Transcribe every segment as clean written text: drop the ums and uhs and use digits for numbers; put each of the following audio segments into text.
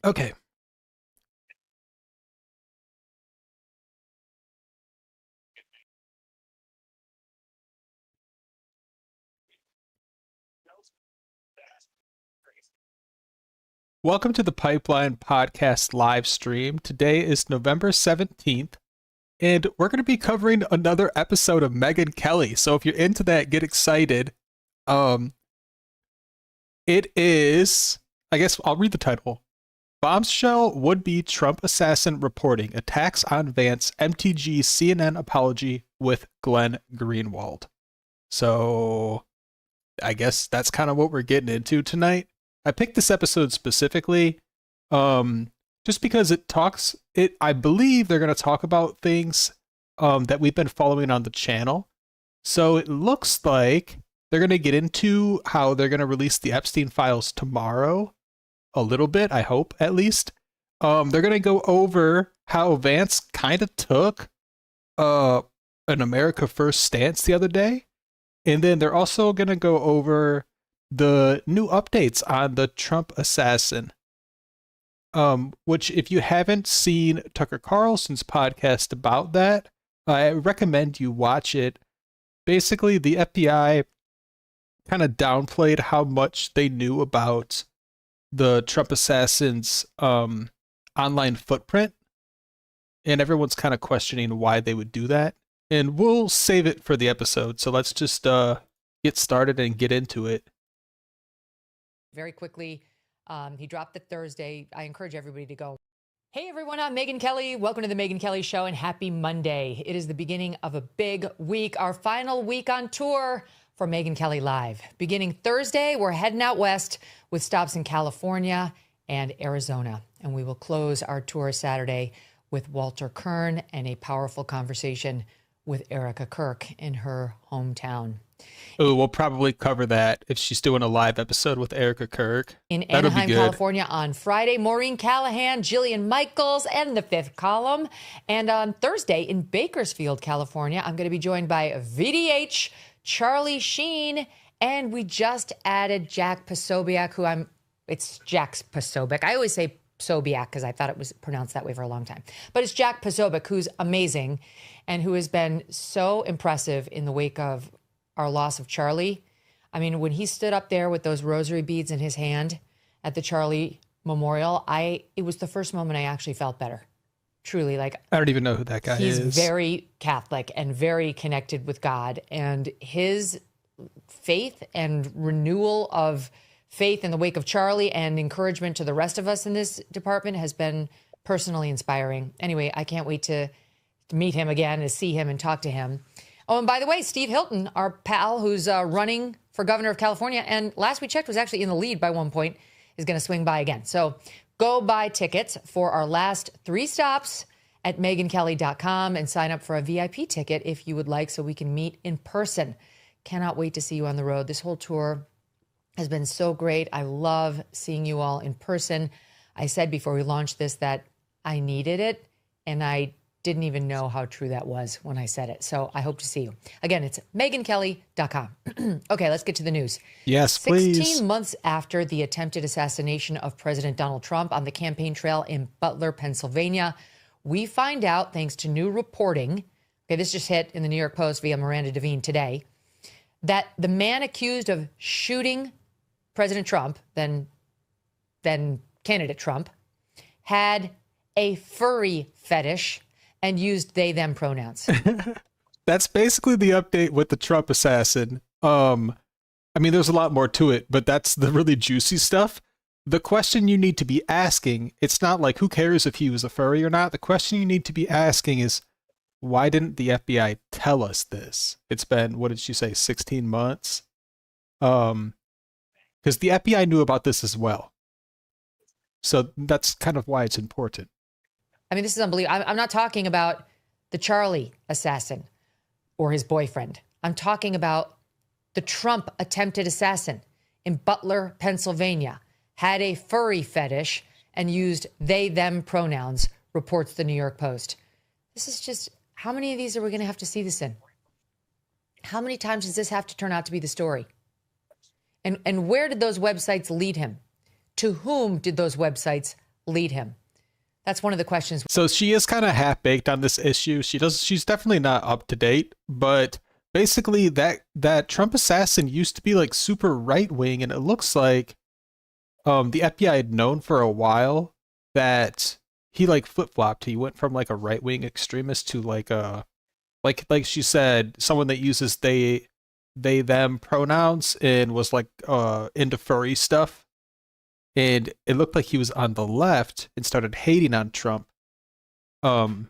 Okay. Welcome to the Pipeline Podcast live stream. Today is November 17th, and we're going to be covering another episode of Megyn Kelly. So if you're into that, get excited. It is, I guess I'll read the title. Bombshell would-be Trump assassin reporting attacks on Vance, MTG CNN Apology with Glenn Greenwald. So I guess that's kind of what we're getting into tonight. I picked this episode specifically just because I believe they're going to talk about things that we've been following on the channel. So it looks like they're going to get into how they're going to release the Epstein files tomorrow. A little bit, I hope, at least. They're going to go over how Vance kind of took an America First stance the other day. And then they're also going to go over the new updates on the Trump assassin. Which, if you haven't seen Tucker Carlson's podcast about that, I recommend you watch it. Basically, the FBI kind of downplayed how much they knew about the Trump assassin's online footprint, and everyone's kind of questioning why they would do that. And we'll save it for the episode, so let's just get started and get into it. Very quickly, he dropped it Thursday. I encourage everybody to go. Hey everyone, I'm Megyn Kelly. Welcome to the Megyn Kelly Show and happy Monday. It is the beginning of a big week, our final week on tour for Megyn Kelly Live. Beginning Thursday, we're heading out west with stops in California and Arizona. And we will close our tour Saturday with Walter Kern and a powerful conversation with Erica Kirk in her hometown. Oh, we'll probably cover that if she's doing a live episode with Erica Kirk. In Anaheim, California on Friday, Maureen Callahan, Jillian Michaels, and the Fifth Column. And on Thursday in Bakersfield, California, I'm going to be joined by VDH, Charlie Sheen, and we just added Jack Posobiec, it's Jack Posobiec. I always say Posobiec because I thought it was pronounced that way for a long time. But it's Jack Posobiec, who's amazing and who has been so impressive in the wake of our loss of Charlie. I mean, when he stood up there with those rosary beads in his hand at the Charlie Memorial, it was the first moment I actually felt better. Truly, like, I don't even know who that guy is. He's very Catholic and very connected with God, and his faith and renewal of faith in the wake of Charlie and encouragement to the rest of us in this department has been personally inspiring. Anyway, I can't wait to meet him again, to see him and talk to him. Oh, and by the way, Steve Hilton, our pal who's running for governor of California, and last we checked was actually in the lead by one point, is going to swing by again. So go buy tickets for our last 3 stops at megynkelly.com and sign up for a VIP ticket if you would like, so we can meet in person. Cannot wait to see you on the road. This whole tour has been so great. I love seeing you all in person. I said before we launched this that I needed it, and I didn't even know how true that was when I said it. So I hope to see you. Again, it's megynkelly.com. Okay, let's get to the news. Yes, please. 16 months after the attempted assassination of President Donald Trump on the campaign trail in Butler, Pennsylvania, we find out, thanks to new reporting, okay, this just hit in the New York Post via Miranda Devine today, that the man accused of shooting President Trump, then candidate Trump, had a furry fetish and used they, them pronouns. That's basically the update with the Trump assassin. I mean, there's a lot more to it, but that's the really juicy stuff. The question you need to be asking, it's not like, who cares if he was a furry or not? The question you need to be asking is, why didn't the FBI tell us this? It's been, what did she say, 16 months? Because the FBI knew about this as well. So that's kind of why it's important. I mean, this is unbelievable. I'm not talking about the Charlie assassin or his boyfriend. I'm talking about the Trump attempted assassin in Butler, Pennsylvania, had a furry fetish and used they, them pronouns, reports the New York Post. This is just, how many of these are we going to have to see this in? How many times does this have to turn out to be the story? And where did those websites lead him? To whom did those websites lead him? That's one of the questions. So she is kind of half-baked on this issue. She's definitely not up to date, but basically that Trump assassin used to be like super right-wing, and it looks like the FBI had known for a while that he like flip-flopped. He went from like a right-wing extremist to like a like she said, someone that uses they them pronouns and was like into furry stuff. And it looked like he was on the left and started hating on Trump. But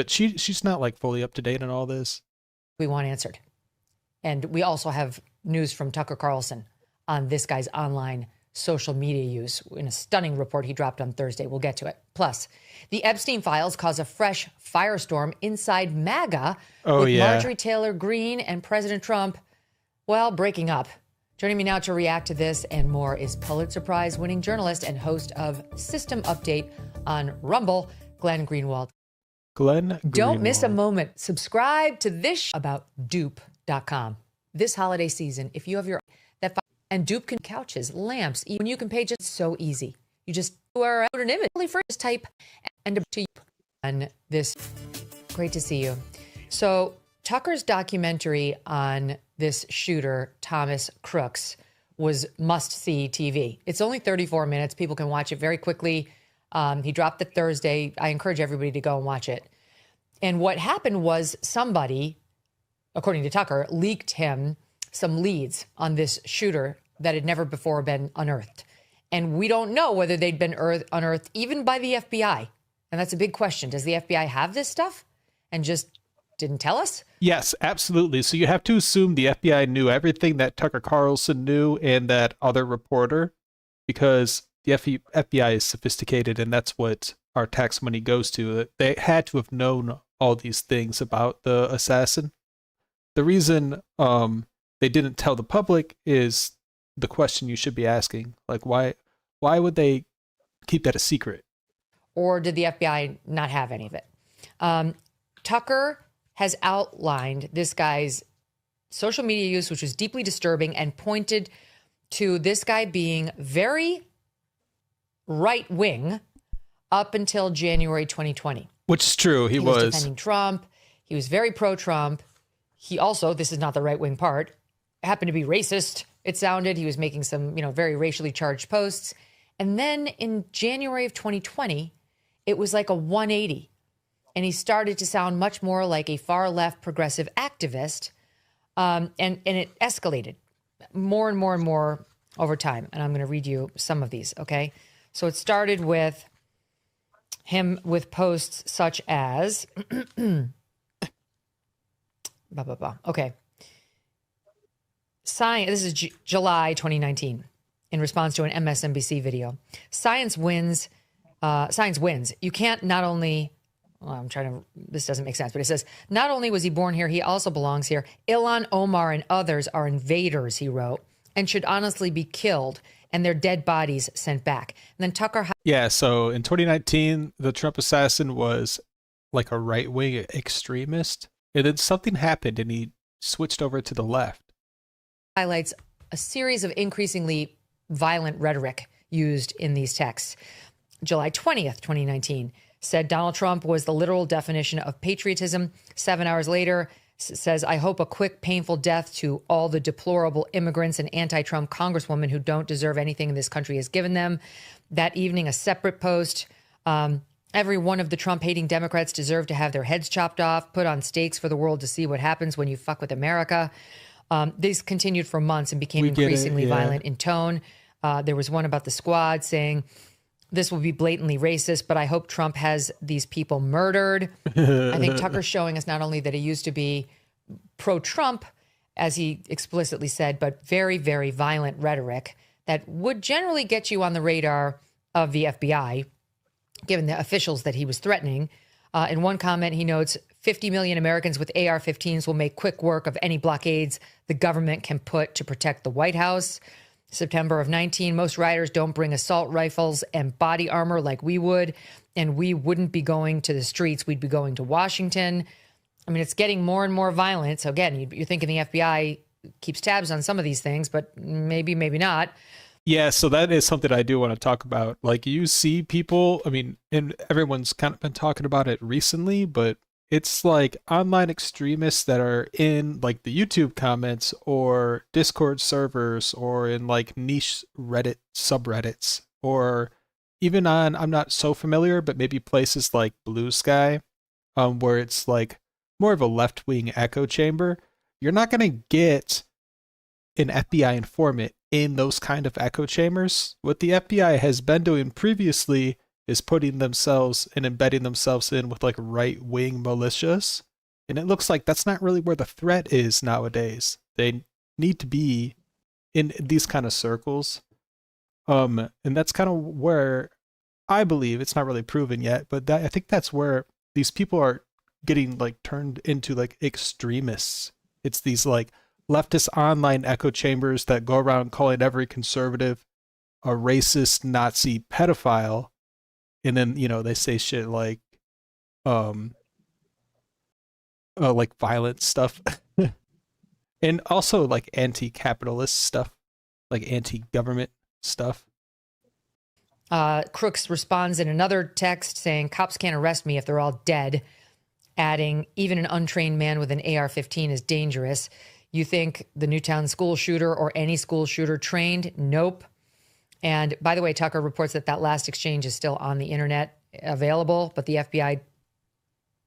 she's not like fully up to date on all this. We want answered. And we also have news from Tucker Carlson on this guy's online social media use in a stunning report he dropped on Thursday. We'll get to it. Plus, the Epstein files cause a fresh firestorm inside MAGA with Marjorie Taylor Greene and President Trump, well, breaking up. Joining me now to react to this and more is Pulitzer Prize winning journalist and host of System Update on Rumble, Glenn Greenwald. Don't miss a moment. Subscribe to this about dupe.com. This holiday season, if you have your and dupe can couches, lamps, even you can pay just so easy. You just wear out an image for just type and to on this. Great to see you. So Tucker's documentary on this shooter, Thomas Crooks, was must-see TV. It's only 34 minutes. People can watch it very quickly. He dropped it Thursday. I encourage everybody to go and watch it. And what happened was somebody, according to Tucker, leaked him some leads on this shooter that had never before been unearthed. And we don't know whether they'd been unearthed even by the FBI. And that's a big question. Does the FBI have this stuff and just didn't tell us? Yes, absolutely. So you have to assume the FBI knew everything that Tucker Carlson knew and that other reporter, because the FBI is sophisticated and that's what our tax money goes to. They had to have known all these things about the assassin. The reason they didn't tell the public is the question you should be asking. Like, why would they keep that a secret? Or did the FBI not have any of it? Tucker has outlined this guy's social media use, which was deeply disturbing, and pointed to this guy being very right-wing up until January 2020. Which is true. He was defending Trump. He was very pro-Trump. He also, this is not the right-wing part, happened to be racist. It sounded he was making some, very racially charged posts. And then in January of 2020, it was like a 180. And he started to sound much more like a far left progressive activist. And it escalated more and more and more over time. And I'm going to read you some of these. Okay. So it started with him with posts such as, Okay. This is July 2019 in response to an MSNBC video. Science wins. You can't not only, this doesn't make sense, but it says, not only was he born here, he also belongs here. Ilhan Omar and others are invaders, he wrote, and should honestly be killed and their dead bodies sent back. And then Tucker. Yeah. So in 2019, the Trump assassin was like a right-wing extremist. And then something happened and he switched over to the left. Highlights a series of increasingly violent rhetoric used in these texts. July 20th, 2019, said Donald Trump was the literal definition of patriotism. 7 hours later, says, I hope a quick, painful death to all the deplorable immigrants and anti-Trump congresswomen who don't deserve anything in this country has given them. That evening, a separate post. Every one of the Trump-hating Democrats deserve to have their heads chopped off, put on stakes for the world to see what happens when you fuck with America. These continued for months and became increasingly violent in tone. There was one about the squad saying, this will be blatantly racist, but I hope Trump has these people murdered. I think Tucker's showing us not only that he used to be pro-Trump, as he explicitly said, but very, very violent rhetoric that would generally get you on the radar of the FBI, given the officials that he was threatening. In one comment, he notes 50 million Americans with AR-15s will make quick work of any blockades the government can put to protect the White House. September of 19, most rioters don't bring assault rifles and body armor like we would, and we wouldn't be going to the streets. We'd be going to Washington. I mean, it's getting more and more violent. So again, you're thinking the FBI keeps tabs on some of these things, but maybe not. Yeah, so that is something I do want to talk about. Like, you see people, I mean, and everyone's kind of been talking about it recently, but it's like online extremists that are in like the YouTube comments or Discord servers or in like niche Reddit subreddits or even on, I'm not so familiar, but maybe places like Blue Sky, where it's like more of a left-wing echo chamber. You're not going to get an FBI informant in those kind of echo chambers. What the FBI has been doing previously is putting themselves and embedding themselves in with like right wing militias. And it looks like that's not really where the threat is nowadays. Need to be in these kind of circles. And that's kind of where I believe it's not really proven yet, but I think that's where these people are getting like turned into like extremists. It's these like leftist online echo chambers that go around calling every conservative a racist Nazi pedophile, and then they say shit um like violent stuff, and also like anti-capitalist stuff, like anti-government stuff. Crooks responds in another text saying, cops can't arrest me if they're all dead, adding, even an untrained man with an AR-15 is dangerous. You think the Newtown school shooter or any school shooter trained? Nope. And by the way, Tucker reports that last exchange is still on the internet available, but the FBI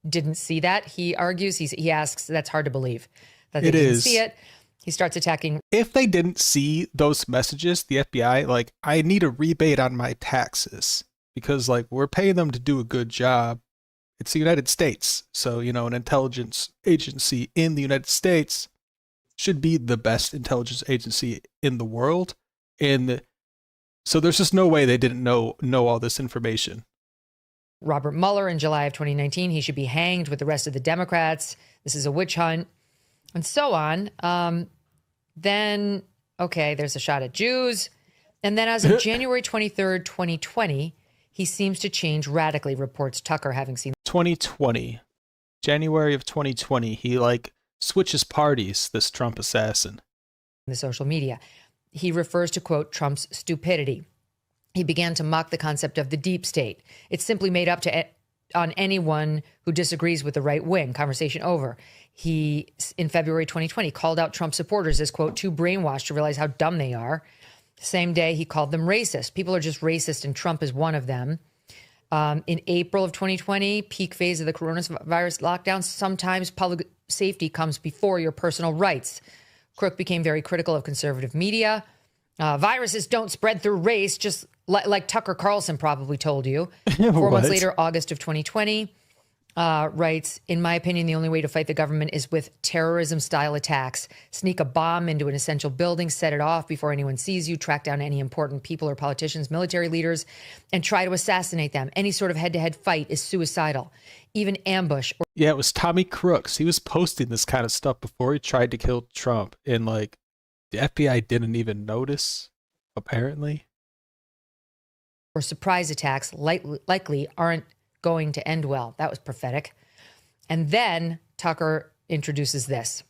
didn't see that. He argues, he asks, that's hard to believe that they didn't see it. He starts attacking. If they didn't see those messages, the FBI, like, I need a rebate on my taxes because, like, we're paying them to do a good job. It's the United States. So, an intelligence agency in the United States should be the best intelligence agency in the world. And so there's just no way they didn't know all this information. Robert Mueller in July of 2019, he should be hanged with the rest of the Democrats. This is a witch hunt, and so on. Then, okay, there's a shot at Jews. And then as of January 23rd, 2020, he seems to change radically, reports Tucker, having seen 2020, January of 2020, he like switches parties, this Trump assassin. The social media. He refers to, quote, Trump's stupidity. He began to mock the concept of the deep state. It's simply made up on anyone who disagrees with the right wing. Conversation over. He, in February 2020, called out Trump supporters as, quote, too brainwashed to realize how dumb they are. Same day, he called them racist. People are just racist, and Trump is one of them. In April of 2020, peak phase of the coronavirus lockdown, sometimes public safety comes before your personal rights. Crook became very critical of conservative media. Viruses don't spread through race, just like Tucker Carlson probably told you. 4 months later, August of 2020, writes, in my opinion, the only way to fight the government is with terrorism-style attacks. Sneak a bomb into an essential building, set it off before anyone sees you, track down any important people or politicians, military leaders, and try to assassinate them. Any sort of head-to-head fight is suicidal. Even ambush. Yeah, it was Tommy Crooks. He was posting this kind of stuff before he tried to kill Trump, and like the FBI didn't even notice, apparently. Or surprise attacks likely aren't going to end well. That was prophetic. And then Tucker introduces this.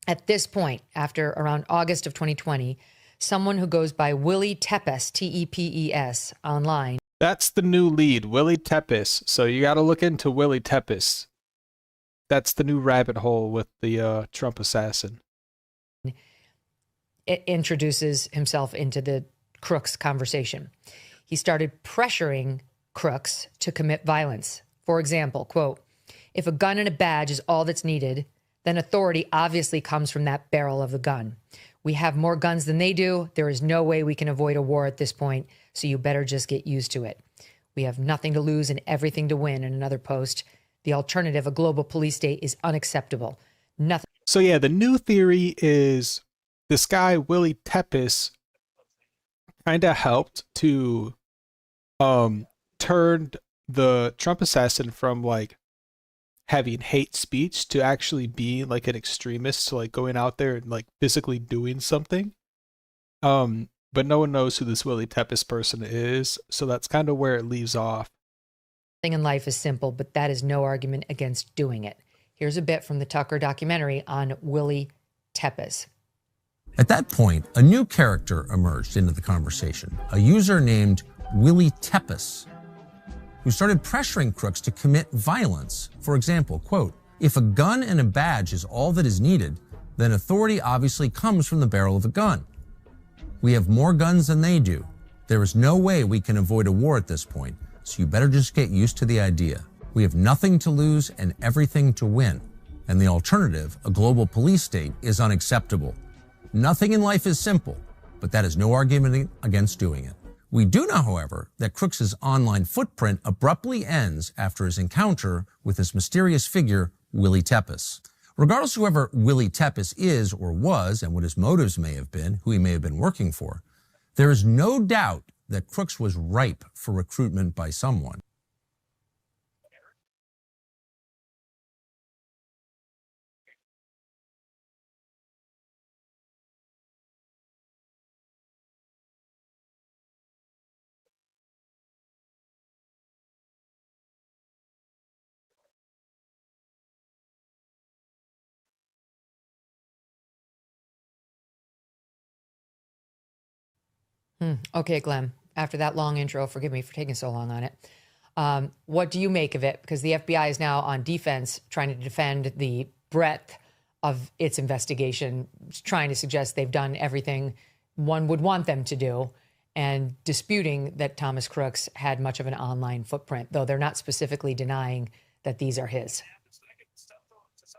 At this point, after around August of 2020, someone who goes by Willie Tepes, T-E-P-E-S, online. That's the new lead, Willie Tepes. So you got to look into Willie Tepes. That's the new rabbit hole with the Trump assassin. It introduces himself into the Crooks conversation. He started pressuring Crooks to commit violence. For example, quote, if a gun and a badge is all that's needed, then authority obviously comes from that barrel of the gun. We have more guns than they do. There is no way we can avoid a war at this point, so you better just get used to it. We have nothing to lose and everything to win. In another post, the alternative, a global police state, is unacceptable. Nothing. So yeah, the new theory is this guy, Willie Tepes, kind of helped to turned the Trump assassin from like having hate speech to actually being like an extremist, to like going out there and like physically doing something. But no one knows who this Willie Tepes person is, so that's kind of where it leaves off. Thing in life is simple, but that is no argument against doing it. Here's a bit from the Tucker documentary on Willie Tepes. At that point, a new character emerged into the conversation, a user named Willie Tepes, who started pressuring crooks to commit violence. For example, quote, "If a gun and a badge is all that is needed, then authority obviously comes from the barrel of a gun. We have more guns than they do. There is no way we can avoid a war at this point, so you better just get used to the idea. We have nothing to lose and everything to win. And the alternative, a global police state, is unacceptable. Nothing in life is simple, but that is no argument against doing it." We do know, however, that Crooks' online footprint abruptly ends after his encounter with this mysterious figure, Willie Tepes. Regardless of whoever Willie Tepes is or was and what his motives may have been, who he may have been working for, there is no doubt that Crooks was ripe for recruitment by someone. Okay, Glenn, after that long intro, forgive me for taking so long on it. What do you make of it? Because the FBI is now on defense, trying to defend the breadth of its investigation, trying to suggest they've done everything one would want them to do, and disputing that Thomas Crooks had much of an online footprint, though they're not specifically denying that these are his.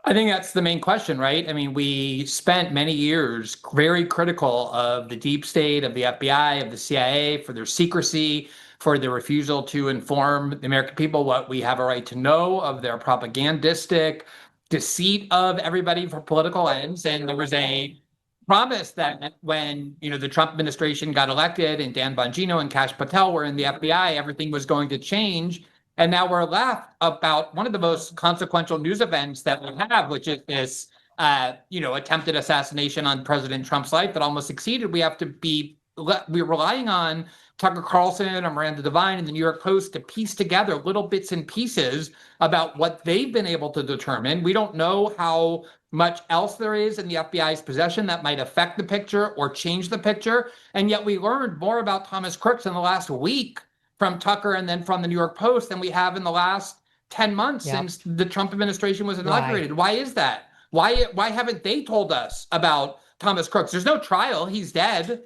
I think that's the main question, right? I mean, we spent many years very critical of the deep state, of the FBI, of the CIA, for their secrecy, for their refusal to inform the American people what we have a right to know, of their propagandistic deceit of everybody for political ends. And there was a promise that when, the Trump administration got elected and Dan Bongino and Kash Patel were in the FBI, everything was going to change. And now we're left about one of the most consequential news events that we have, which is this, attempted assassination on President Trump's life that almost succeeded. We're relying on Tucker Carlson and Miranda Devine and the New York Post to piece together little bits and pieces about what they've been able to determine. We don't know how much else there is in the FBI's possession that might affect the picture or change the picture. And yet we learned more about Thomas Crooks in the last week from Tucker and then from the New York Post than we have in the last 10 months since the Trump administration was inaugurated. Why is that? Why haven't they told us about Thomas Crooks? There's no trial. He's dead.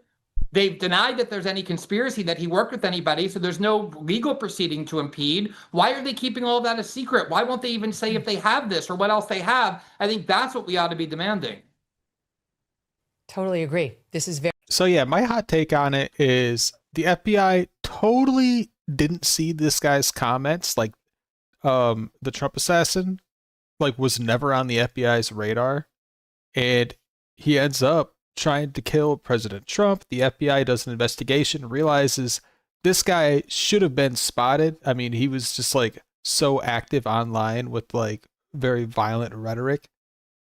They've denied that there's any conspiracy, that he worked with anybody, so there's no legal proceeding to impede. Why are they keeping all of that a secret? Why won't they even say if they have this or what else they have? I think that's what we ought to be demanding. Totally agree. This is very... So yeah, my hot take on it is the FBI totally didn't see this guy's comments, like the Trump assassin, like was never on the FBI's radar, and he ends up trying to kill President Trump. The FBI does an investigation, realizes this guy should have been spotted. I mean, he was just like so active online with like very violent rhetoric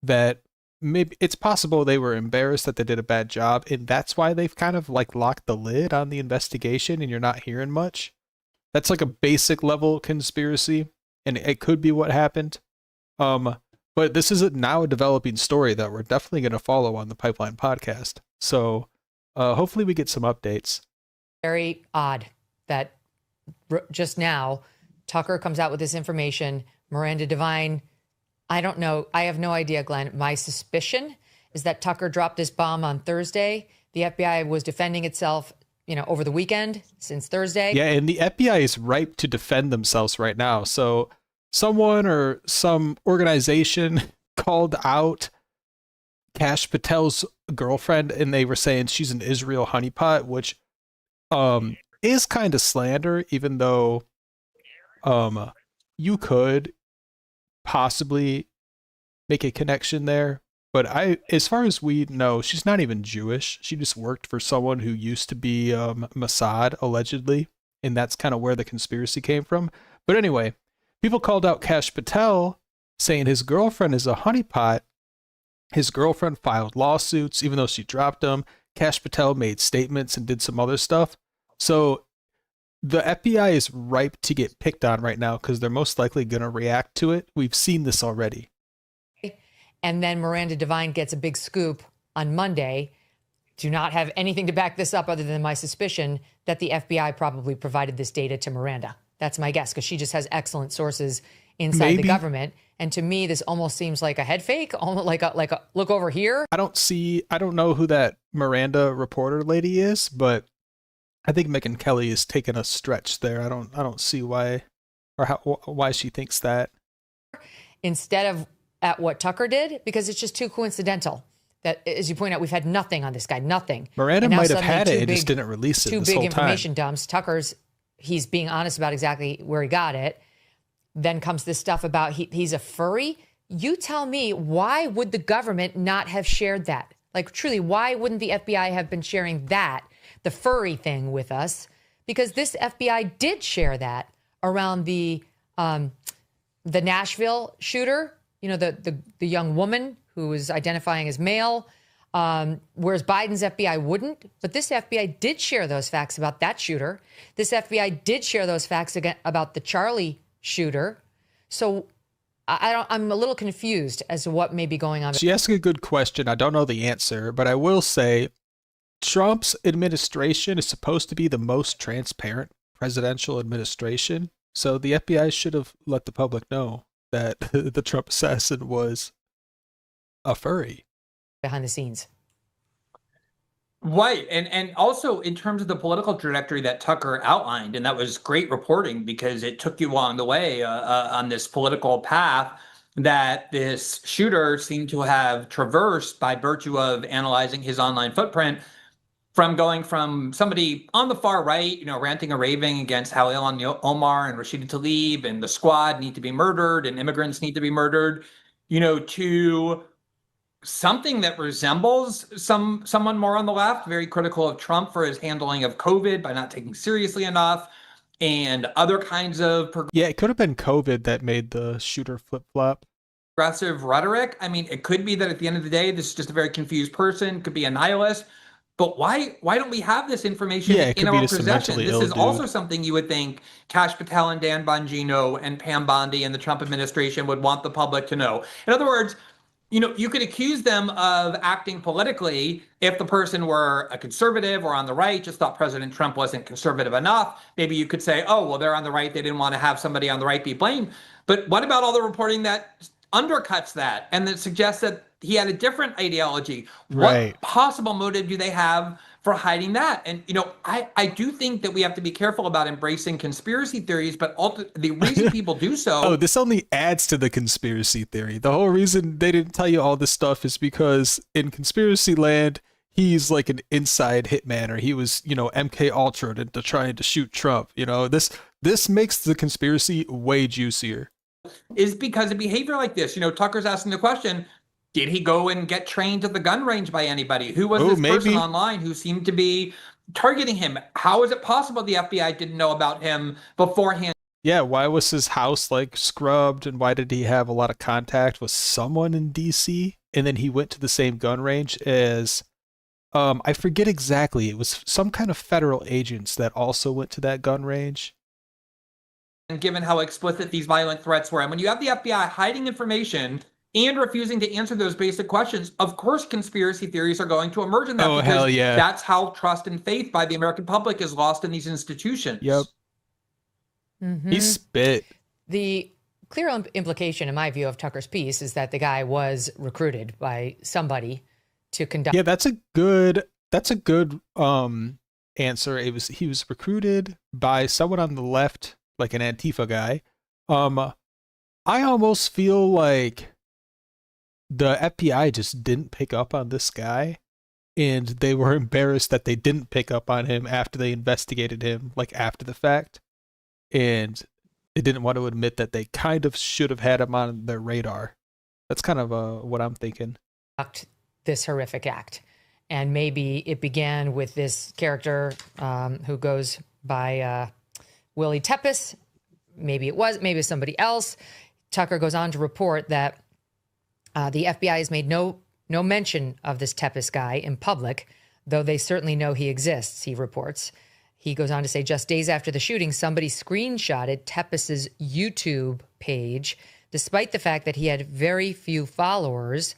that maybe it's possible they were embarrassed that they did a bad job, and that's why they've kind of like locked the lid on the investigation and you're not hearing much. That's like a basic level conspiracy, and it could be what happened. But this is now a developing story that we're definitely going to follow on the Pipeline podcast. So hopefully we get some updates. Very odd that just now Tucker comes out with this information. Miranda Devine, I don't know. I have no idea, Glenn. My suspicion is that Tucker dropped this bomb on Thursday. The FBI was defending itself, over the weekend since Thursday. Yeah, and the FBI is ripe to defend themselves right now. So someone or some organization called out Kash Patel's girlfriend, and they were saying she's an Israel honeypot, which is kind of slander, even though you could possibly make a connection there. But as far as we know, she's not even Jewish. She just worked for someone who used to be Mossad, allegedly, and that's kind of where the conspiracy came from. But anyway, people called out Kash Patel, saying his girlfriend is a honeypot. His girlfriend filed lawsuits, even though she dropped them. Kash Patel made statements and did some other stuff. So the FBI is ripe to get picked on right now because they're most likely going to react to it. We've seen this already. And then Miranda Devine gets a big scoop on Monday do not have anything to back this up other than my suspicion that the FBI probably provided this data to Miranda. That's my guess, because she just has excellent sources inside the government. And to me, this almost seems like a head fake, almost like a look over here. I don't know who that Miranda reporter lady is, but I think Megyn Kelly is taking a stretch there. I don't see why why she thinks that. Instead of at what Tucker did, because it's just too coincidental. That, as you point out, we've had nothing on this guy, nothing. Miranda might have had it and just didn't release it this whole time. Two big information dumps. He's being honest about exactly where he got it. Then comes this stuff about he's a furry. You tell me, why would the government not have shared that? Like, truly, why wouldn't the FBI have been sharing that, the furry thing, with us? Because this FBI did share that around the Nashville shooter, the young woman who was identifying as male, whereas Biden's FBI wouldn't. But this FBI did share those facts about that shooter. This FBI did share those facts about the Charlie shooter. So I'm a little confused as to what may be going on. She asked a good question. I don't know the answer, but I will say Trump's administration is supposed to be the most transparent presidential administration. So the FBI should have let the public know that the Trump assassin was a furry. Behind the scenes. Right. And also in terms of the political trajectory that Tucker outlined, and that was great reporting because it took you along the way on this political path that this shooter seemed to have traversed by virtue of analyzing his online footprint, from going from somebody on the far right, ranting and raving against how Ilhan Omar and Rashida Tlaib and the squad need to be murdered and immigrants need to be murdered, to something that resembles someone more on the left, very critical of Trump for his handling of COVID by not taking seriously enough, and other kinds of it could have been COVID that made the shooter flip-flop. Progressive rhetoric. I mean, it could be that at the end of the day, this is just a very confused person, could be a nihilist. But why don't we have this information in our possession? This is also something you would think Kash Patel and Dan Bongino and Pam Bondi and the Trump administration would want the public to know. In other words, you could accuse them of acting politically if the person were a conservative or on the right, just thought President Trump wasn't conservative enough. Maybe you could say, oh, well, they're on the right. They didn't want to have somebody on the right be blamed. But what about all the reporting that undercuts that and that suggests that he had a different ideology? Right. What possible motive do they have for hiding that? And, I do think that we have to be careful about embracing conspiracy theories, but the reason people do so... Oh, this only adds to the conspiracy theory. The whole reason they didn't tell you all this stuff is because in conspiracy land, he's like an inside hitman, or he was, MK Ultra into trying to shoot Trump. This makes the conspiracy way juicier. Is because of behavior like this. Tucker's asking the question, did he go and get trained at the gun range by anybody? Who was this person online who seemed to be targeting him? How is it possible the FBI didn't know about him beforehand? Yeah, why was his house scrubbed, and why did he have a lot of contact with someone in DC? And then he went to the same gun range as I forget exactly. It was some kind of federal agents that also went to that gun range. And given how explicit these violent threats were, and when you have the FBI hiding information and refusing to answer those basic questions, of course conspiracy theories are going to emerge in that. Oh, hell yeah. That's how trust and faith by the American public is lost in these institutions. Yep. Mm-hmm. He spit. The clear implication, in my view, of Tucker's piece is that the guy was recruited by somebody to conduct. Yeah, that's a good answer. He was recruited by someone on the left, like an Antifa guy. I almost feel like the FBI just didn't pick up on this guy, and they were embarrassed that they didn't pick up on him after they investigated him, after the fact, and they didn't want to admit that they kind of should have had him on their radar. That's kind of what I'm thinking. This horrific act, and maybe it began with this character who goes by Willie Tepes. Maybe it was somebody else. Tucker goes on to report that the FBI has made no mention of this Tepes guy in public, though they certainly know he exists, he reports. He goes on to say, just days after the shooting, somebody screenshotted Tepes's YouTube page, despite the fact that he had very few followers.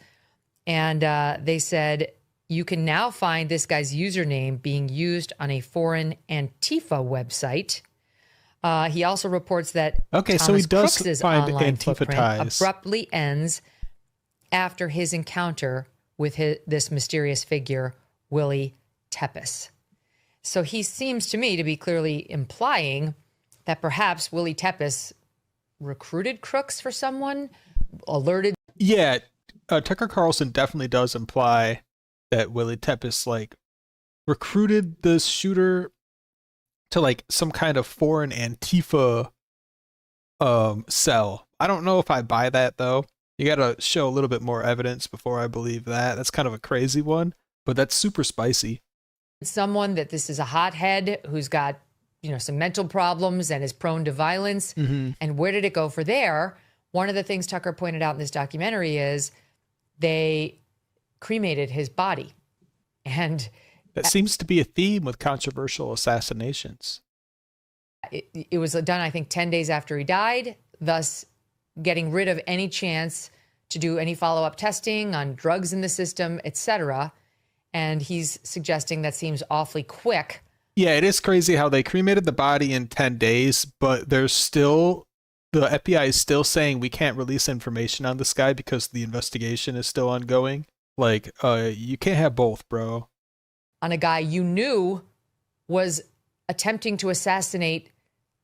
And they said, you can now find this guy's username being used on a foreign Antifa website. He also reports that Okay, Thomas so he does Crooks's find online Antifa footprint ties. abruptly ends after his encounter with this mysterious figure, Willie Tepes. So he seems to me to be clearly implying that perhaps Willie Tepes recruited Crooks for someone, alerted. Yeah, Tucker Carlson definitely does imply that Willie Tepes like recruited the shooter to like some kind of foreign Antifa cell. I don't know if I buy that though. You gotta show a little bit more evidence before I believe that. That's kind of a crazy one, but that's super spicy. Someone that this is a hothead who's got, some mental problems and is prone to violence. Mm-hmm. And where did it go for there? One of the things Tucker pointed out in this documentary is they cremated his body. And that seems to be a theme with controversial assassinations. it was done, I think, 10 days after he died, thus getting rid of any chance to do any follow-up testing on drugs in the system, etc. And he's suggesting that seems awfully quick. Yeah, it is crazy how they cremated the body in 10 days, but the FBI is still saying we can't release information on this guy because the investigation is still ongoing. Like, you can't have both, bro. On a guy you knew was attempting to assassinate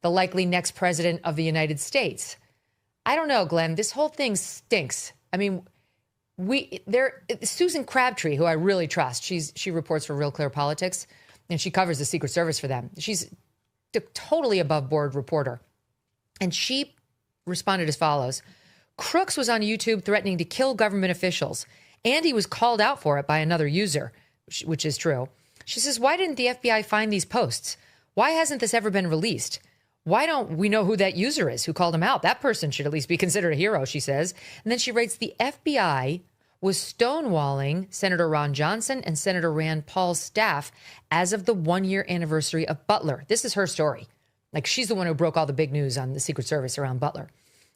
the likely next president of the United States. I don't know, Glenn. This whole thing stinks. I mean, Susan Crabtree, who I really trust, she reports for Real Clear Politics, and she covers the Secret Service for them. She's a totally above board reporter. And she responded as follows. Crooks was on YouTube threatening to kill government officials, and he was called out for it by another user, which is true. She says, why didn't the FBI find these posts? Why hasn't this ever been released? Why don't we know who that user is who called him out? That person should at least be considered a hero, she says. And then she writes, the FBI was stonewalling Senator Ron Johnson and Senator Rand Paul's staff as of the 1-year anniversary of Butler. This is her story. Like, she's the one who broke all the big news on the Secret Service around Butler.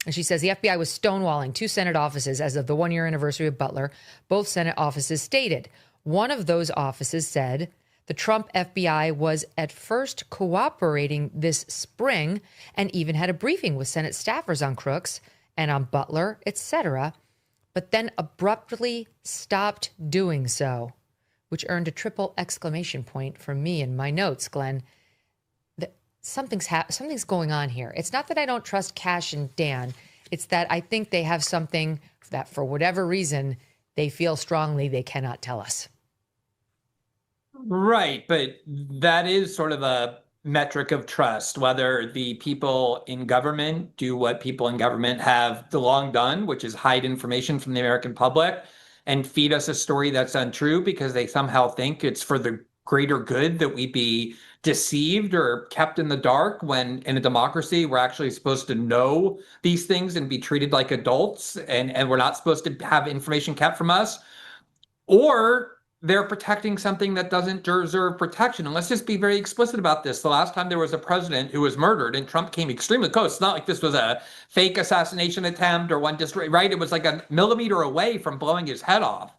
And she says the FBI was stonewalling 2 Senate offices as of the 1-year anniversary of Butler. Both Senate offices stated. One of those offices said the Trump FBI was at first cooperating this spring and even had a briefing with Senate staffers on Crooks and on Butler, etc., but then abruptly stopped doing so, which earned a triple exclamation point from me in my notes, Glenn. Something's going on here. It's not that I don't trust Cash and Dan. It's that I think they have something that, for whatever reason, they feel strongly they cannot tell us. Right, but that is sort of a metric of trust, whether the people in government do what people in government have long done, which is hide information from the American public and feed us a story that's untrue because they somehow think it's for the greater good that we be deceived or kept in the dark, when in a democracy we're actually supposed to know these things and be treated like adults, and we're not supposed to have information kept from us. Or they're protecting something that doesn't deserve protection. And let's just be very explicit about this. The last time there was a president who was murdered and Trump came extremely close, it's not like this was a fake assassination attempt or one just right. It was like a millimeter away from blowing his head off.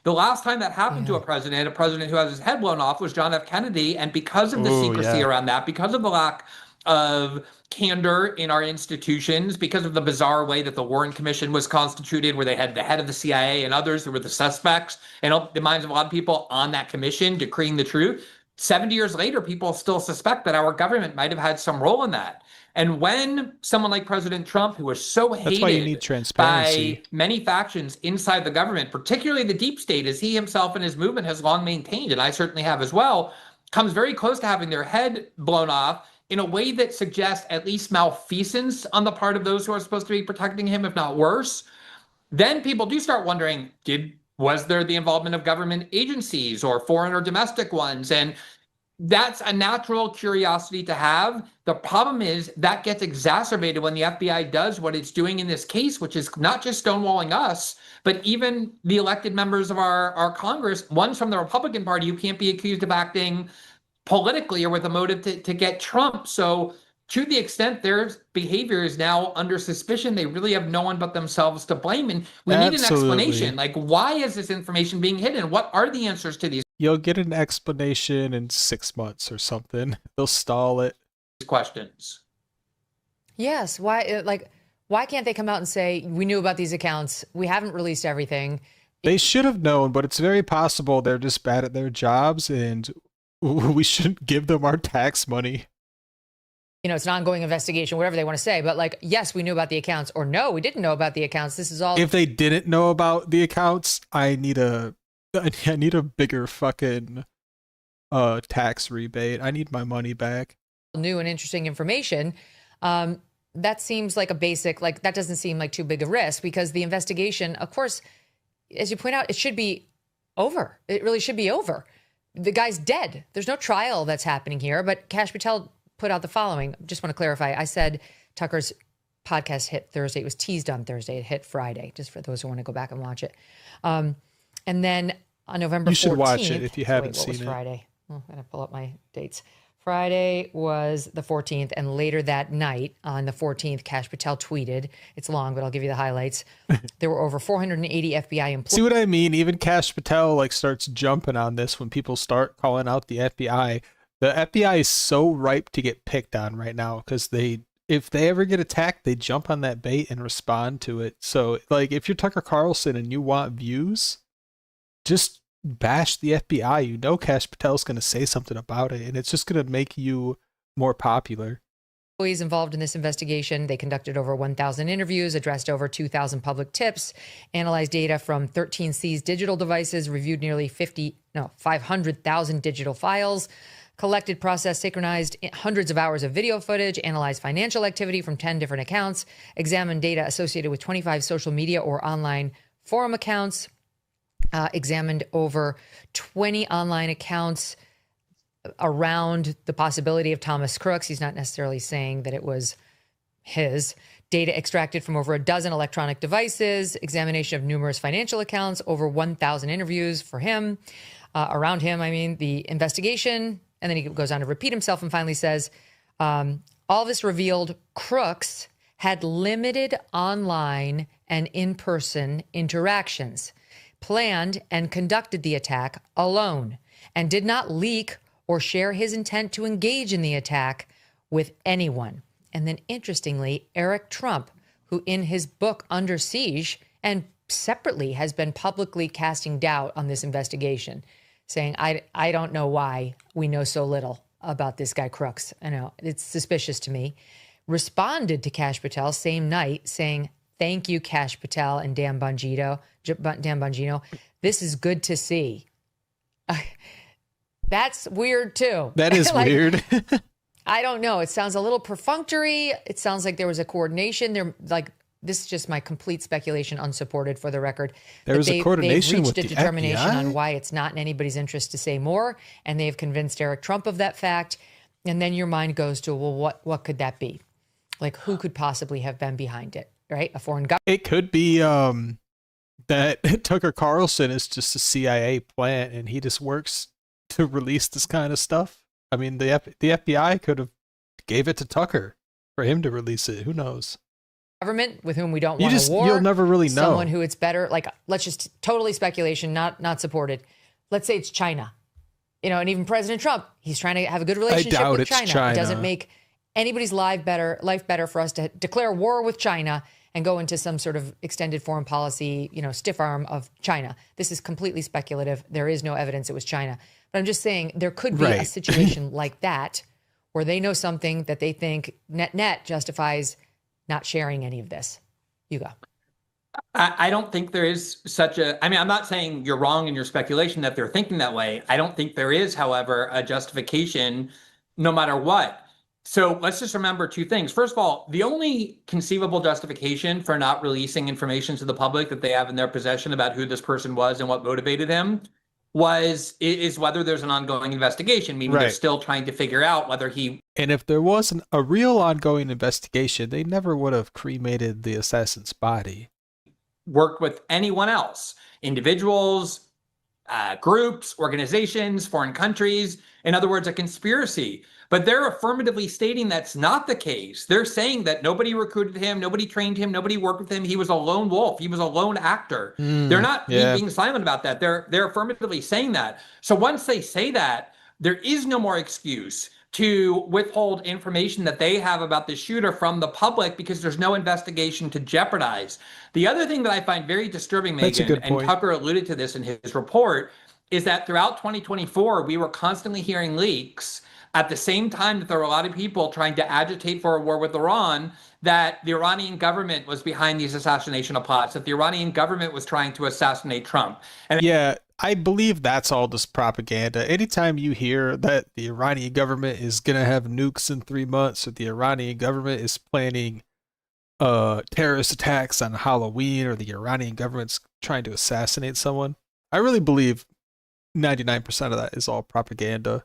The last time that happened to a president who has his head blown off, was John F. Kennedy. And because of the secrecy around that, because of the lack of candor in our institutions, because of the bizarre way that the Warren Commission was constituted, where they had the head of the CIA and others who were the suspects, and the minds of a lot of people on that commission decreeing the truth, 70 years later, people still suspect that our government might have had some role in that. And when someone like President Trump, who was so hated why you need transparency by many factions inside the government, particularly the deep state, as he himself and his movement has long maintained, and I certainly have as well, comes very close to having their head blown off in a way that suggests at least malfeasance on the part of those who are supposed to be protecting him, if not worse, then people do start wondering, was there the involvement of government agencies or foreign or domestic ones? And that's a natural curiosity to have. The problem is that gets exacerbated when the FBI does what it's doing in this case, which is not just stonewalling us, but even the elected members of our Congress, ones from the Republican Party, who can't be accused of acting politically or with a motive to get Trump. So to the extent their behavior is now under suspicion, they really have no one but themselves to blame. And we need an explanation. Like, why is this information being hidden? What are the answers to these You'll get an explanation in 6 months or something. They'll stall it. questions? Yes. Why can't they come out and say, we knew about these accounts, we haven't released everything? They should have known, but it's very possible they're just bad at their jobs and we shouldn't give them our tax money. You know, it's an ongoing investigation, whatever they want to say. But like, yes, we knew about the accounts, or no, we didn't know about the accounts. This is all. If they didn't know about the accounts, I need a bigger fucking tax rebate. I need my money back. New and interesting information. That seems like a basic, like that doesn't seem like too big a risk, because the investigation, of course, as you point out, it should be over. It really should be over. The guy's dead. There's no trial that's happening here. But Kash Patel put out the following. Just want to clarify. I said Tucker's podcast hit Thursday. It was teased on Thursday. It hit Friday, just for those who want to go back and watch it. And then on November 14th. You should watch it if you haven't seen it. Friday? Oh, I'm going to pull up my dates. Friday was the 14th, and later that night on the 14th, Kash Patel tweeted, it's long, but I'll give you the highlights. There were over 480 FBI employees. See what I mean? Even Kash Patel like starts jumping on this when people start calling out the FBI. The FBI is so ripe to get picked on right now because if they ever get attacked, they jump on that bait and respond to it. So like if you're Tucker Carlson and you want views, just bash the FBI. You know Kash Patel's going to say something about it, and it's just going to make you more popular. Employees involved in this investigation. They conducted over 1,000 interviews, addressed over 2,000 public tips, analyzed data from 13 seized digital devices, reviewed nearly 500,000 digital files, collected, processed, synchronized hundreds of hours of video footage, analyzed financial activity from 10 different accounts, examined data associated with 25 social media or online forum accounts, examined over 20 online accounts around the possibility of Thomas Crooks. He's not necessarily saying that it was his. Data extracted from over a dozen electronic devices, examination of numerous financial accounts, over 1,000 interviews for him, around him, the investigation. And then he goes on to repeat himself and finally says, all this revealed Crooks had limited online and in-person interactions, planned and conducted the attack alone, and did not leak or share his intent to engage in the attack with anyone. And then interestingly, Eric Trump, who in his book Under Siege and separately has been publicly casting doubt on this investigation, saying, I don't know why we know so little about this guy Crooks. I know, it's suspicious to me. Responded to Kash Patel same night saying, thank you, Kash Patel and Dan Bongino. This is good to see. That's weird too. That is weird. I don't know. It sounds a little perfunctory. It sounds like there was a coordination. This is just my complete speculation, unsupported for the record. There was a coordination with the FBI? They've reached a determination on why it's not in anybody's interest to say more, and they've convinced Eric Trump of that fact. And then your mind goes to, well, what could that be? Like, who could possibly have been behind it, right? A foreign government? It could be that Tucker Carlson is just a CIA plant, and he just works to release this kind of stuff. I mean, the FBI could have gave it to Tucker for him to release it. Who knows? Government with whom we don't want a war. You'll never really know. Someone who it's better, like, let's just totally speculation, not supported. Let's say it's China. And even President Trump, he's trying to have a good relationship with China. It doesn't make anybody's life better for us to declare war with China and go into some sort of extended foreign policy, stiff arm of China. This is completely speculative. There is no evidence it was China. But I'm just saying there could be a situation like that where they know something that they think net justifies not sharing any of this. You go. I don't think there is such a, I'm not saying you're wrong in your speculation that they're thinking that way. I don't think there is, however, a justification no matter what. So let's just remember two things. First of all, the only conceivable justification for not releasing information to the public that they have in their possession about who this person was and what motivated him is whether there's an ongoing investigation, meaning they're still trying to figure out whether he... And if there wasn't a real ongoing investigation, they never would have cremated the assassin's body. Worked with anyone else, individuals, groups, organizations, foreign countries. In other words, a conspiracy. But they're affirmatively stating that's not the case. They're saying that nobody recruited him, nobody trained him, nobody worked with him. He was a lone wolf. He was a lone actor. They're not being silent about that. They're affirmatively saying that. So once they say that, there is no more excuse to withhold information that they have about the shooter from the public because there's no investigation to jeopardize. The other thing that I find very disturbing, Megyn, and Tucker alluded to this in his report, is that throughout 2024, we were constantly hearing leaks at the same time that there were a lot of people trying to agitate for a war with Iran, that the Iranian government was behind these assassination plots, that the Iranian government was trying to assassinate Trump. And yeah, I believe that's all just propaganda. Anytime you hear that the Iranian government is going to have nukes in 3 months, or the Iranian government is planning terrorist attacks on Halloween, or the Iranian government's trying to assassinate someone, I really believe 99% of that is all propaganda.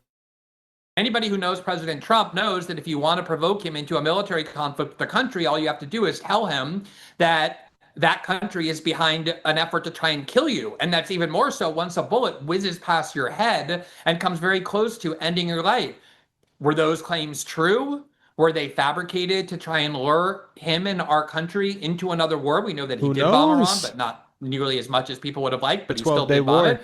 Anybody who knows President Trump knows that if you want to provoke him into a military conflict with the country, all you have to do is tell him that that country is behind an effort to try and kill you. And that's even more so once a bullet whizzes past your head and comes very close to ending your life. Were those claims true? Were they fabricated to try and lure him and our country into another war? We know that he did bomb Iran, but not nearly as much as people would have liked, but he still did bomb it.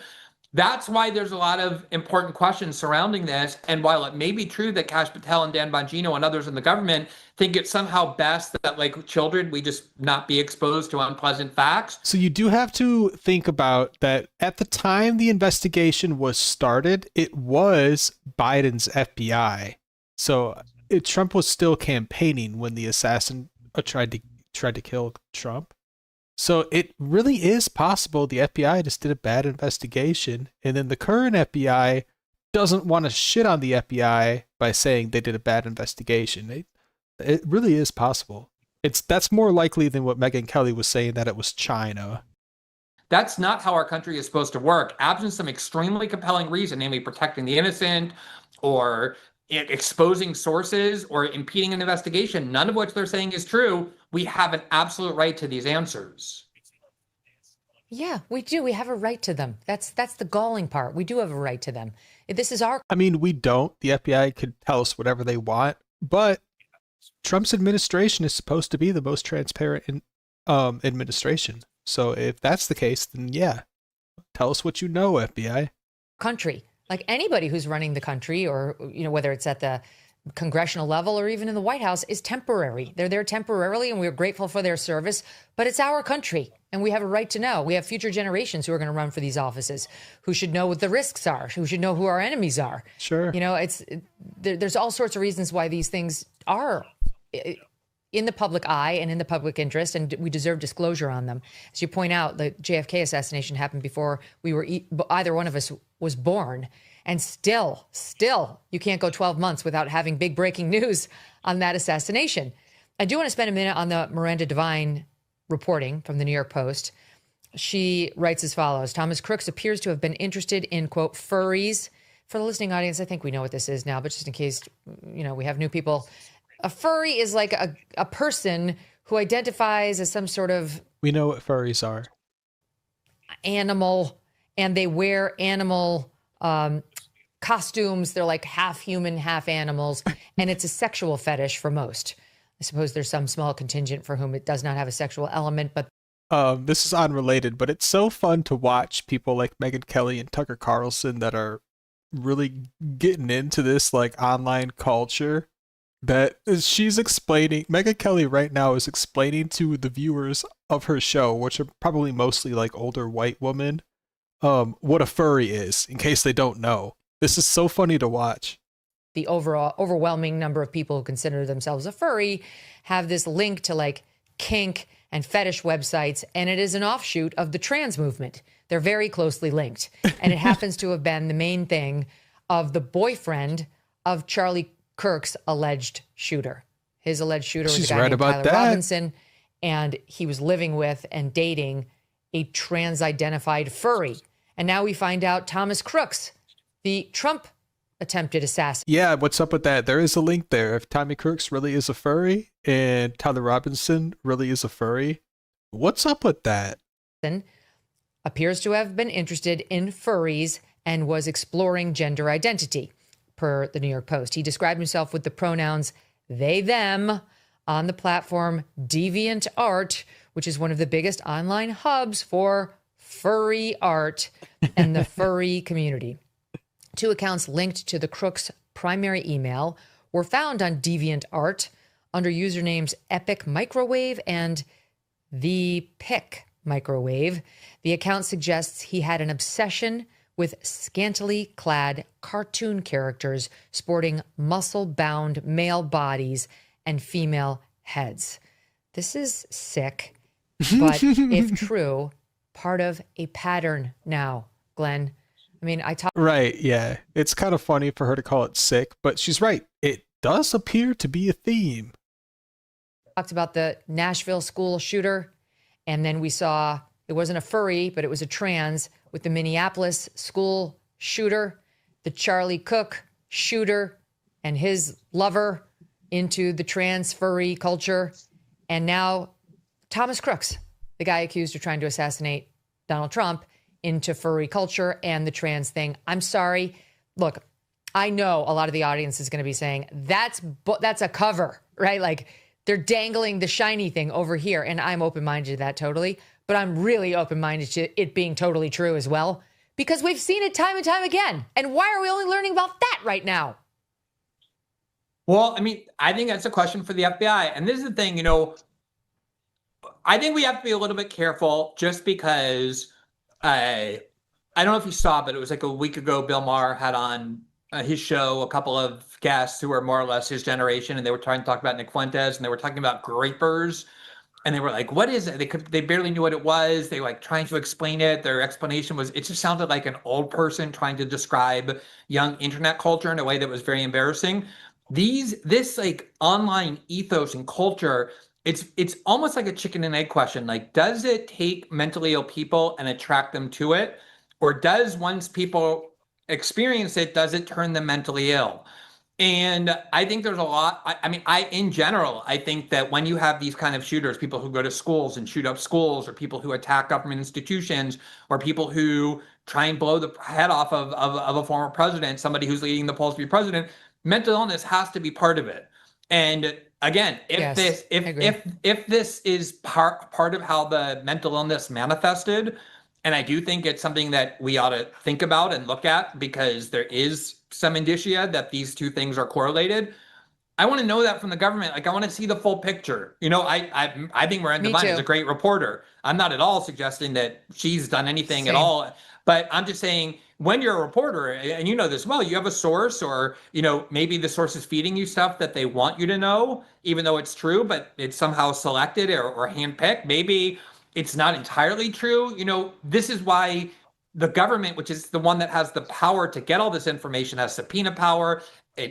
That's why there's a lot of important questions surrounding this. And while it may be true that Kash Patel and Dan Bongino and others in the government think it's somehow best that, like children, we just not be exposed to unpleasant facts. So you do have to think about that at the time the investigation was started, it was Biden's FBI. So Trump was still campaigning when the assassin tried to kill Trump. So it really is possible the FBI just did a bad investigation, and then the current FBI doesn't want to shit on the FBI by saying they did a bad investigation. It really is possible. That's more likely than what Megyn Kelly was saying, that it was China. That's not how our country is supposed to work. Absent some extremely compelling reason, namely protecting the innocent or exposing sources or impeding an investigation, none of which they're saying is true, we have an absolute right to these answers. Yeah, we do. We have a right to them. That's the galling part. We do have a right to them. This is our... I mean, we don't. The FBI could tell us whatever they want, but Trump's administration is supposed to be the most transparent administration. So if that's the case, then yeah, tell us what you know, FBI. Country. Like anybody who's running the country, or whether it's at the congressional level or even in the White House, is temporary. They're there temporarily, and we're grateful for their service, but it's our country, and we have a right to know. We have future generations who are going to run for these offices, who should know what the risks are, who should know who our enemies are. Sure. There's all sorts of reasons why these things are in the public eye and in the public interest, and we deserve disclosure on them. As you point out, the JFK assassination happened before either one of us was born. And still, you can't go 12 months without having big breaking news on that assassination. I do want to spend a minute on the Miranda Devine reporting from the New York Post. She writes as follows: Thomas Crooks appears to have been interested in, quote, furries. For the listening audience, I think we know what this is now, but just in case, we have new people. A furry is like a person who identifies as some sort of... We know what furries are. Animal, and they wear animal costumes. They're like half human, half animals, and it's a sexual fetish for most. I suppose there's some small contingent for whom it does not have a sexual element, but... This is unrelated, but it's so fun to watch people like Megyn Kelly and Tucker Carlson that are really getting into this like online culture. That she's explaining, Megyn Kelly right now is explaining to the viewers of her show, which are probably mostly like older white women, what a furry is, in case they don't know. This is so funny to watch. The overwhelming number of people who consider themselves a furry have this link to like kink and fetish websites, and it is an offshoot of the trans movement. They're very closely linked. And it happens to have been the main thing of the boyfriend of Charlie Kirk's alleged shooter. His alleged shooter was a guy named Tyler Robinson, and he was living with and dating a trans-identified furry. And now we find out Thomas Crooks, the Trump attempted assassin. Yeah, what's up with that? There is a link there. If Tommy Crooks really is a furry and Tyler Robinson really is a furry, what's up with that? Appears to have been interested in furries and was exploring gender identity. per the New York Post. He described himself with the pronouns they, them on the platform DeviantArt, which is one of the biggest online hubs for furry art and the furry community. 2 accounts linked to the crook's primary email were found on DeviantArt under usernames Epic Microwave and The Pick Microwave. The account suggests he had an obsession with scantily clad cartoon characters sporting muscle-bound male bodies and female heads. This is sick, but if true, part of a pattern now, Glenn. I mean, Right, yeah. It's kind of funny for her to call it sick, but she's right. It does appear to be a theme. Talked about the Nashville school shooter, and then we saw it wasn't a furry, but it was a trans with the Minneapolis school shooter, the Charlie Cook shooter, and his lover into the trans furry culture. And now Thomas Crooks, the guy accused of trying to assassinate Donald Trump, into furry culture and the trans thing. I'm sorry. Look, I know a lot of the audience is going to be saying that's a cover, right? Like they're dangling the shiny thing over here. And I'm open-minded to that totally. But I'm really open-minded to it being totally true as well, because we've seen it time and time again. And why are we only learning about that right now? Well, I mean, I think that's a question for the FBI. And this is the thing, I think we have to be a little bit careful just because I don't know if you saw, but it was like a week ago, Bill Maher had on his show a couple of guests who are more or less his generation, and they were trying to talk about Nick Fuentes, and they were talking about grapers, and they were like, what is it? They barely knew what it was. They were like trying to explain it. Their explanation was, it just sounded like an old person trying to describe young internet culture in a way that was very embarrassing. This like online ethos and culture, it's almost like a chicken and egg question. Like, does it take mentally ill people and attract them to it? Or does once people experience it, does it turn them mentally ill? And I think there's a lot. In general, I think that when you have these kind of shooters, people who go to schools and shoot up schools, or people who attack government institutions, or people who try and blow the head off of a former president, somebody who's leading the polls to be president, mental illness has to be part of it. And again, if this is part of how the mental illness manifested, and I do think it's something that we ought to think about and look at, because there is some indicia that these two things are correlated. I want to know that from the government. Like, I want to see the full picture. I think Miranda Devine is a great reporter. I'm not at all suggesting that she's done anything at all. But I'm just saying, when you're a reporter, and you know this well, you have a source, or maybe the source is feeding you stuff that they want you to know, even though it's true, but it's somehow selected or handpicked. Maybe it's not entirely true. This is why the government, which is the one that has the power to get all this information, has subpoena power,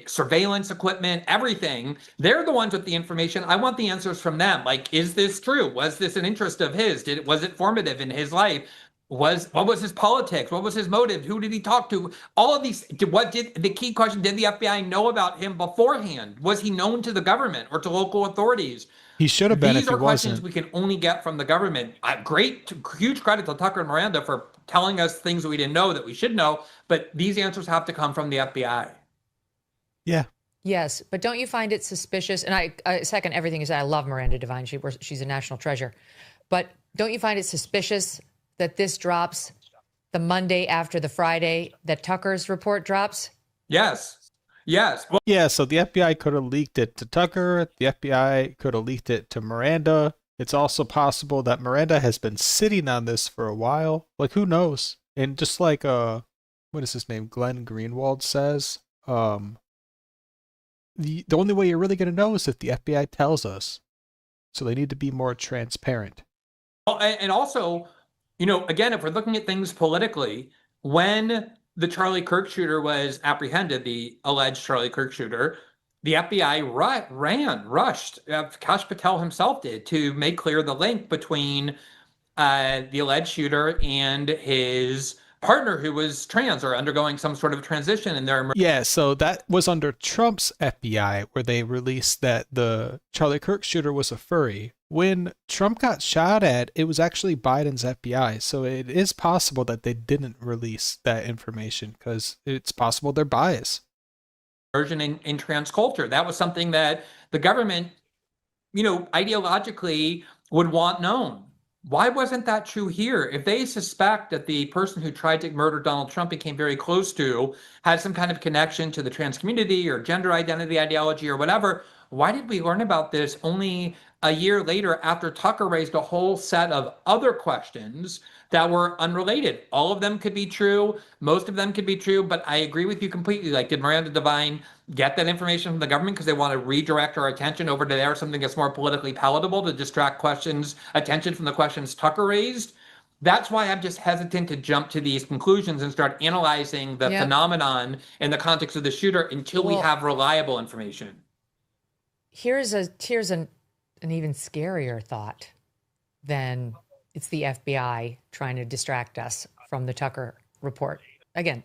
surveillance equipment, everything. They're the ones with the information. I want the answers from them. Like, is this true? Was this an interest of his? Was it formative in his life? What was his politics? What was his motive? Who did he talk to? All of these. The key question, did the FBI know about him beforehand? Was he known to the government or to local authorities? He should have been. These are questions we can only get from the government. Huge credit to Tucker and Miranda for telling us things that we didn't know that we should know. But these answers have to come from the FBI. Yeah. Yes, but don't you find it suspicious? And I second everything you said. I love Miranda Devine. She's a national treasure. But don't you find it suspicious that this drops the Monday after the Friday that Tucker's report drops? Yes. Well, yeah, so the FBI could have leaked it to Tucker. The FBI could have leaked it to Miranda. It's also possible that Miranda has been sitting on this for a while. Like, who knows? And just like, what is his name? Glenn Greenwald says, the only way you're really going to know is if the FBI tells us. So they need to be more transparent. And also, again, if we're looking at things politically, when the Charlie Kirk shooter was apprehended, the alleged Charlie Kirk shooter, the FBI rushed, Kash Patel himself did, to make clear the link between the alleged shooter and his partner, who was trans or undergoing some sort of transition in their. Yeah, so that was under Trump's FBI, where they released that the Charlie Kirk shooter was a furry. When Trump got shot at, it was actually Biden's FBI. So it is possible that they didn't release that information, because it's possible they're biased. immersion in trans culture. That was something that the government, ideologically would want known. Why wasn't that true here? If they suspect that the person who tried to murder Donald Trump became very close to, had some kind of connection to the trans community or gender identity ideology or whatever, why did we learn about this only a year later after Tucker raised a whole set of other questions that were unrelated? All of them could be true. Most of them could be true. But I agree with you completely. Like, did Miranda Devine get that information from the government because they want to redirect our attention over to there, something that's more politically palatable to distract attention from the questions Tucker raised? That's why I'm just hesitant to jump to these conclusions and start analyzing the phenomenon in the context of the shooter until we have reliable information. Here's an even scarier thought than it's the FBI trying to distract us from the Tucker report. Again,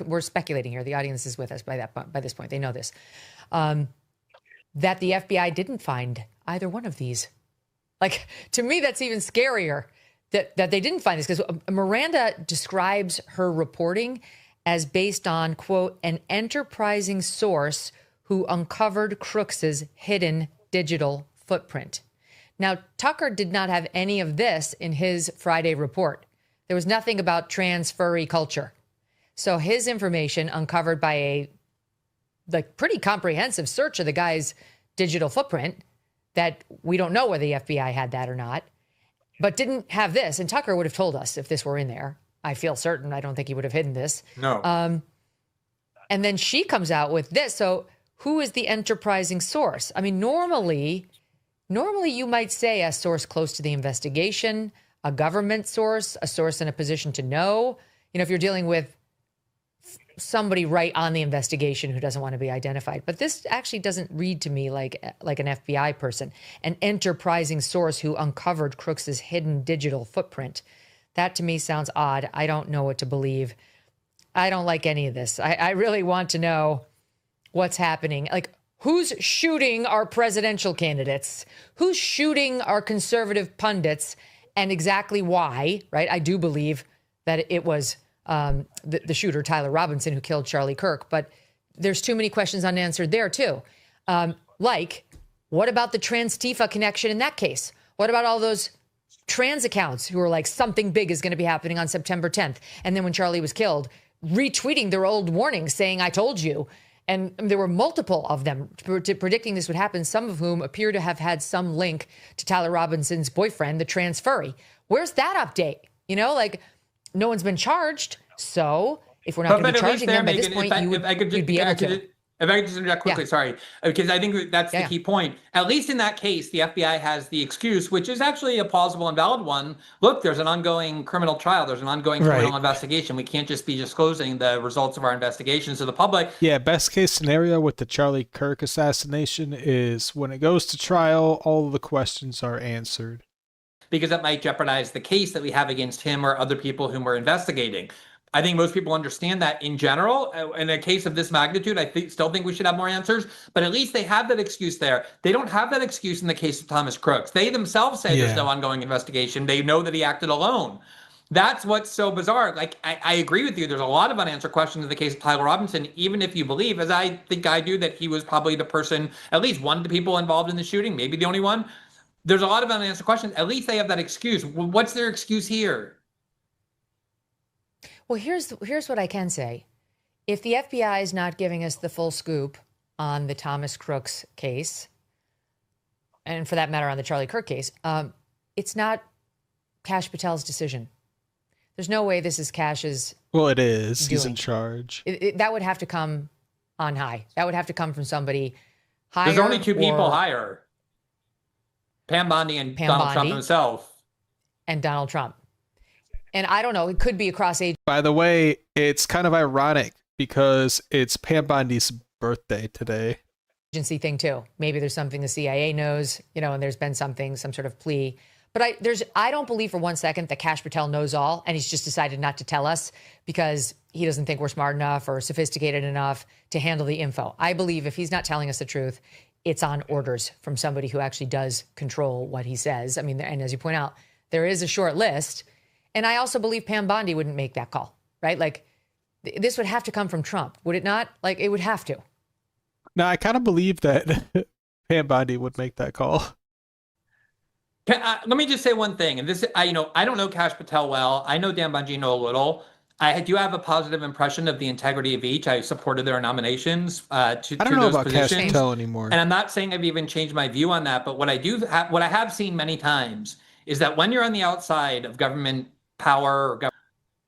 we're speculating here. The audience is with us by this point. They know this. That the FBI didn't find either one of these. Like, to me, that's even scarier that they didn't find this, because Miranda describes her reporting as based on, quote, an enterprising source who uncovered Crooks's hidden digital footprint. Now, Tucker did not have any of this in his Friday report. There was nothing about trans furry culture. So his information, uncovered by a pretty comprehensive search of the guy's digital footprint, that we don't know whether the FBI had that or not, but didn't have this. And Tucker would have told us if this were in there. I feel certain. I don't think he would have hidden this. No. And then she comes out with this. So who is the enterprising source? I mean, normally you might say a source close to the investigation, a government source, a source in a position to know. If you're dealing with somebody right on the investigation who doesn't want to be identified. But this actually doesn't read to me like an FBI person, an enterprising source who uncovered Crooks's hidden digital footprint. That to me sounds odd. I don't know what to believe. I don't like any of this. I really want to know what's happening. Like, who's shooting our presidential candidates? Who's shooting our conservative pundits, and exactly why, right? I do believe that it was the shooter, Tyler Robinson, who killed Charlie Kirk. But there's too many questions unanswered there, too. Like, what about the trans-Tifa connection in that case? What about all those trans accounts who were like, something big is going to be happening on September 10th? And then when Charlie was killed, retweeting their old warnings saying, I told you. And there were multiple of them predicting this would happen, some of whom appear to have had some link to Tyler Robinson's boyfriend, the trans furry. Where's that update? No one's been charged. So if we're not going to be charging them by this point, you'd be able to. If I could just interject quickly, sorry, because I think that's the key point. At least in that case, the FBI has the excuse, which is actually a plausible and valid one. Look, there's an ongoing criminal trial. There's an ongoing criminal investigation. We can't just be disclosing the results of our investigations to the public. Yeah, best case scenario with the Charlie Kirk assassination is when it goes to trial, all of the questions are answered. Because that might jeopardize the case that we have against him or other people whom we're investigating. I think most people understand that in general. In a case of this magnitude, I still think we should have more answers, but at least they have that excuse there. They don't have that excuse in the case of Thomas Crooks. They themselves say there's no ongoing investigation. They know that he acted alone. That's what's so bizarre. Like, I agree with you. There's a lot of unanswered questions in the case of Tyler Robinson, even if you believe, as I think I do, that he was probably the person, at least one of the people involved in the shooting, maybe the only one. There's a lot of unanswered questions. At least they have that excuse. What's their excuse here? Well, here's what I can say. If the FBI is not giving us the full scoop on the Thomas Crooks case, and for that matter on the Charlie Kirk case, it's not Kash Patel's decision. There's no way this is Kash's. Well, it is. He's in charge. That would have to come on high. That would have to come from somebody higher. There's only two people higher. Pam Bondi and Donald Trump himself. And Donald Trump. And I don't know, it could be across age. By the way, it's kind of ironic because it's Pam Bondi's birthday today. Agency thing too. Maybe there's something the CIA knows, and there's been some sort of plea. But I don't believe for one second that Kash Patel knows all and he's just decided not to tell us because he doesn't think we're smart enough or sophisticated enough to handle the info. I believe if he's not telling us the truth, it's on orders from somebody who actually does control what he says. I mean, and as you point out, there is a short list. And I also believe Pam Bondi wouldn't make that call, right? Like, this would have to come from Trump, would it not? Like, it would have to. Now, I kind of believe that Pam Bondi would make that call. Let me just say one thing, and this, I don't know Kash Patel well. I know Dan Bongino a little. I do have a positive impression of the integrity of each. I supported their nominations to I don't know those about Kash positions. Patel anymore. And I'm not saying I've even changed my view on that, but what I have seen many times is that when you're on the outside of government power or government,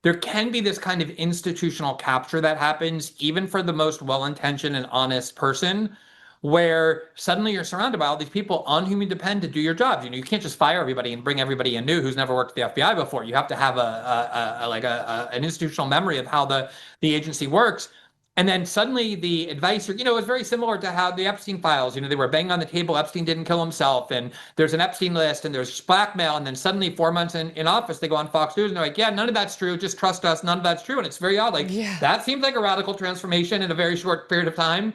there can be this kind of institutional capture that happens, even for the most well-intentioned and honest person, where suddenly you're surrounded by all these people on whom you depend to do your jobs. You can't just fire everybody and bring everybody in new who's never worked at the FBI before. You have to have an institutional memory of how the agency works. And then suddenly the advice, is very similar to how the Epstein files, they were banging on the table. Epstein didn't kill himself. And there's an Epstein list and there's blackmail. And then suddenly 4 months in office, they go on Fox News and they're like, yeah, none of that's true. Just trust us. None of that's true. And it's very odd. That seems like a radical transformation in a very short period of time.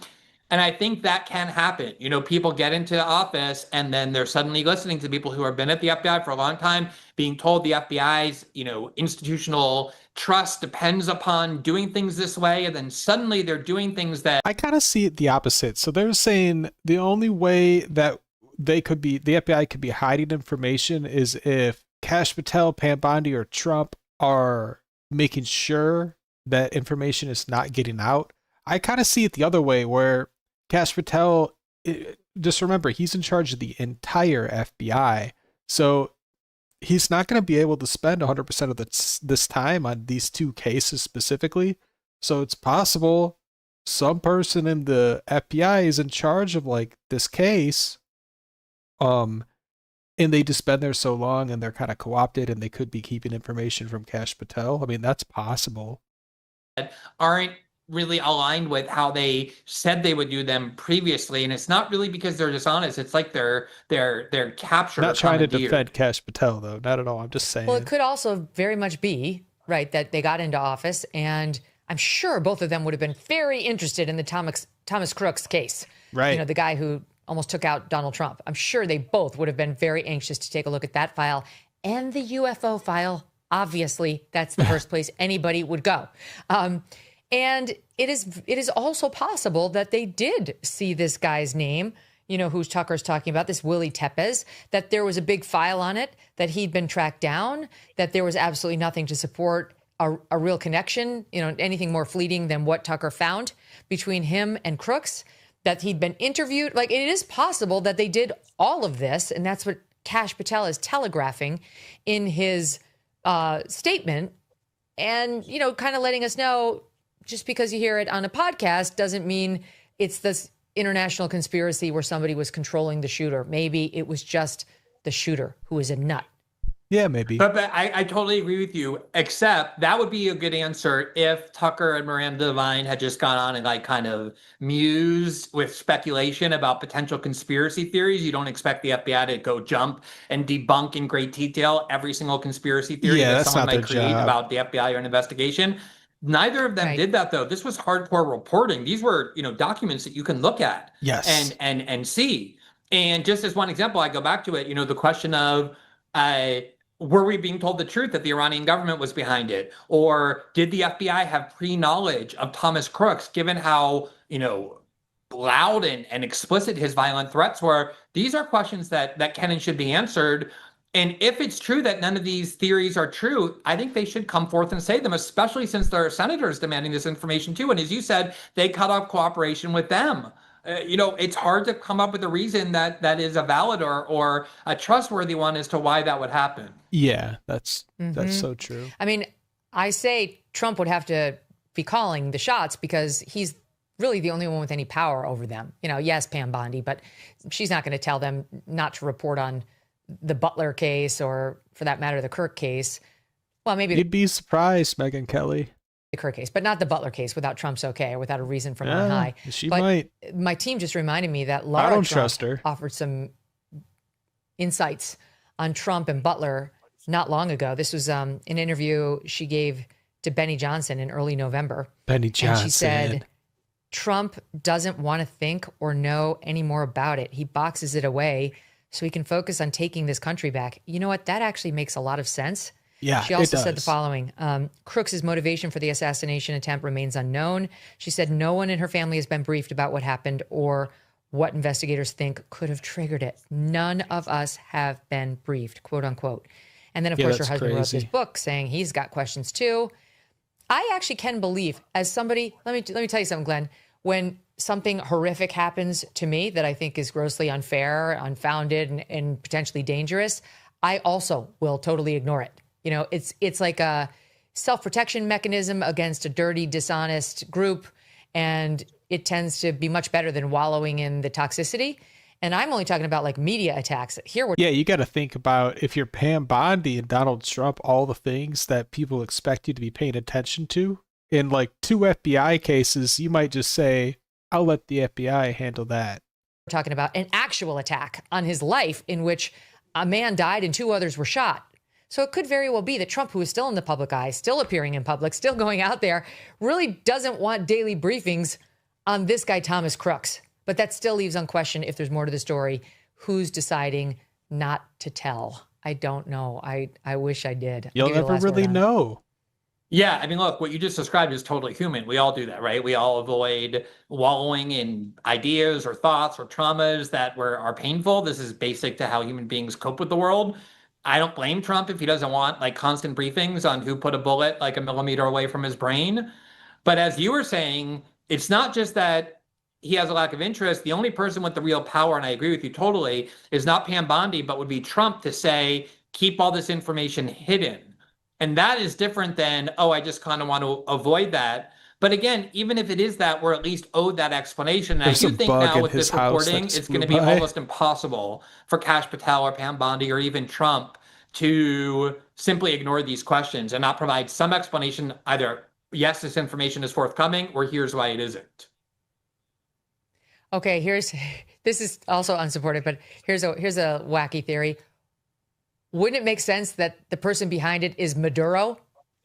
And I think that can happen. People get into office and then they're suddenly listening to people who have been at the FBI for a long time, being told the FBI's, institutional trust depends upon doing things this way. And then suddenly they're doing things that I kind of see it the opposite. So they're saying the only way that the FBI could be hiding information is if Kash Patel, Pam Bondi, or Trump are making sure that information is not getting out. I kind of see it the other way where Kash Patel, just remember, he's in charge of the entire FBI. So he's not going to be able to spend 100% of this time on these two cases specifically. So it's possible some person in the FBI is in charge of this case. And they just been there so long and they're kind of co-opted and they could be keeping information from Kash Patel. I mean, that's possible. Aren't really aligned with how they said they would do them previously, and it's not really because they're dishonest. It's like they're captured. Not trying to defend Kash Patel, though. Not at all. I'm just saying. Well, it could also very much be right that they got into office, and I'm sure both of them would have been very interested in the Thomas Crooks case. Right. The guy who almost took out Donald Trump. I'm sure they both would have been very anxious to take a look at that file and the UFO file. Obviously, that's the first place anybody would go. And it is also possible that they did see this guy's name, who Tucker's talking about, this Willie Tepes, that there was a big file on it, that he'd been tracked down, that there was absolutely nothing to support a real connection, anything more fleeting than what Tucker found between him and Crooks, that he'd been interviewed. It is possible that they did all of this, and that's what Kash Patel is telegraphing in his statement, and, kind of letting us know, just because you hear it on a podcast doesn't mean it's this international conspiracy where somebody was controlling the shooter. Maybe it was just the shooter who was a nut. Yeah, maybe. But I totally agree with you, except that would be a good answer if Tucker and Miranda Devine had just gone on and kind of mused with speculation about potential conspiracy theories. You don't expect the FBI to go jump and debunk in great detail every single conspiracy theory that someone might create about the FBI or an investigation. Neither of them did that, though. This was hardcore reporting. These were, documents that you can look at and see. And just as one example, I go back to it, the question of, were we being told the truth that the Iranian government was behind it? Or did the FBI have pre-knowledge of Thomas Crooks, given how, loud and explicit his violent threats were? These are questions that can and should be answered. And if it's true that none of these theories are true, I think they should come forth and say them, especially since there are senators demanding this information too. And as you said, they cut off cooperation with them. It's hard to come up with a reason that is a valid or a trustworthy one as to why that would happen. Yeah, that's so true. I mean, I say Trump would have to be calling the shots because he's really the only one with any power over them. Yes, Pam Bondi, but she's not going to tell them not to report on the Butler case or, for that matter, the Kirk case. Well, maybe you'd be surprised, Megyn Kelly. The Kirk case, but not the Butler case without Trump's okay or without a reason from on high. She might. My team just reminded me that I Laura don't Trump trust her. offered some insights on Trump and Butler not long ago. This was an interview she gave to Benny Johnson in early November. Benny Johnson. And she said, Trump doesn't want to think or know any more about it. He boxes it away so he can focus on taking this country back. You know what? That actually makes a lot of sense Yeah, She also it said the does. following: Crooks's motivation for the assassination attempt remains unknown. She said no one in her family has been briefed about what happened or what investigators think could have triggered it. None of us have been briefed, quote unquote. And then, of course, her that's husband wrote this crazy. book saying he's got questions too. I actually can believe, as somebody, let me tell you something, Glenn. When something horrific happens to me that I think is grossly unfair, unfounded, and potentially dangerous, I also will totally ignore it. You know, it's like a self-protection mechanism against a dirty, dishonest group, and it tends to be much better than wallowing in the toxicity. And I'm only talking about like media attacks. Here we're Yeah, you got to think about if you're Pam Bondi and Donald Trump, all the things that people expect you to be paying attention to. In like 2 FBI cases, you might just say, I'll let the FBI handle that. talking about an actual attack on his life in which a man died and 2 others were shot. So it could very well be that Trump, who is still in the public eye, still appearing in public, still going out there, really doesn't want daily briefings on this guy, Thomas Crooks. But that still leaves unquestioned if there's more to the story. Who's deciding not to tell? I don't know. I wish I did. You'll never really know. Yeah, I mean, look, what you just described is totally human. We all do that, right? We all avoid wallowing in ideas or thoughts or traumas that are painful. This is basic to how human beings cope with the world. I don't blame Trump if he doesn't want like constant briefings on who put a bullet like a millimeter away from his brain. But as you were saying, it's not just that he has a lack of interest. The only person with the real power, and I agree with you totally, is not Pam Bondi, but would be Trump to say, keep all this information hidden. And that is different than, oh, I just kind of want to avoid that. But again, even if it is that, we're at least owed that explanation. And There's I do a think bug now in with his this house reporting, that just it's going to flew be by. almost impossible for Kash Patel or Pam Bondi or even Trump to simply ignore these questions and not provide some explanation, either, yes, this information is forthcoming, or here's why it isn't. Okay, this is also unsupported, but here's a wacky theory. Wouldn't it make sense that the person behind it is Maduro,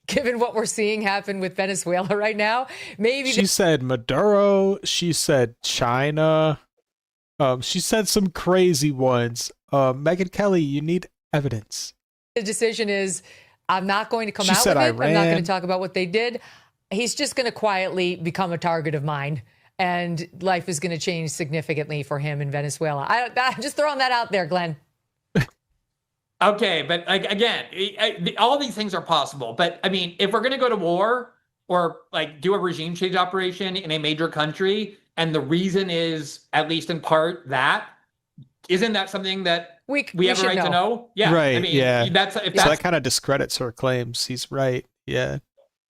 given what we're seeing happen with Venezuela right now? Maybe She said Maduro. She said China. She said some crazy ones. Megyn Kelly, you need evidence. the decision is, I'm not going to come She out said with it. I'm not going Iran. to talk about what they did. He's just going to quietly become a target of mine, and life is going to change significantly for him in Venezuela. I'm just throwing that out there, Glenn. Okay, but like again, all these things are possible. But I mean, if we're going to go to war or like do a regime change operation in a major country, and the reason is at least in part that, isn't that something that we have a should right to know? Yeah, Right, I mean, yeah. that's if So that's that kind of discredits her claims. He's right. Yeah.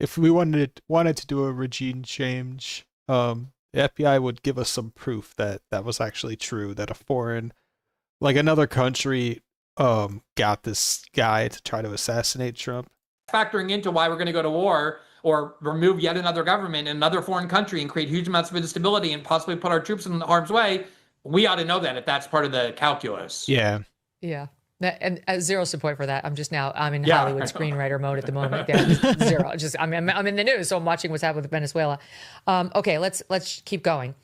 If we wanted to do a regime change, the FBI would give us some proof that that was actually true, that a foreign, like another country, got this guy to try to assassinate Trump. factoring into why we're going to go to war or remove yet another government in another foreign country and create huge amounts of instability and possibly put our troops in harm's way. We ought to know that if that's part of the calculus. Yeah. Yeah. And zero support for that. I'm in Yeah. Hollywood screenwriter mode at the moment. Yeah, just zero. I'm in the news, so I'm watching what's happening with Venezuela. Okay, let's keep going.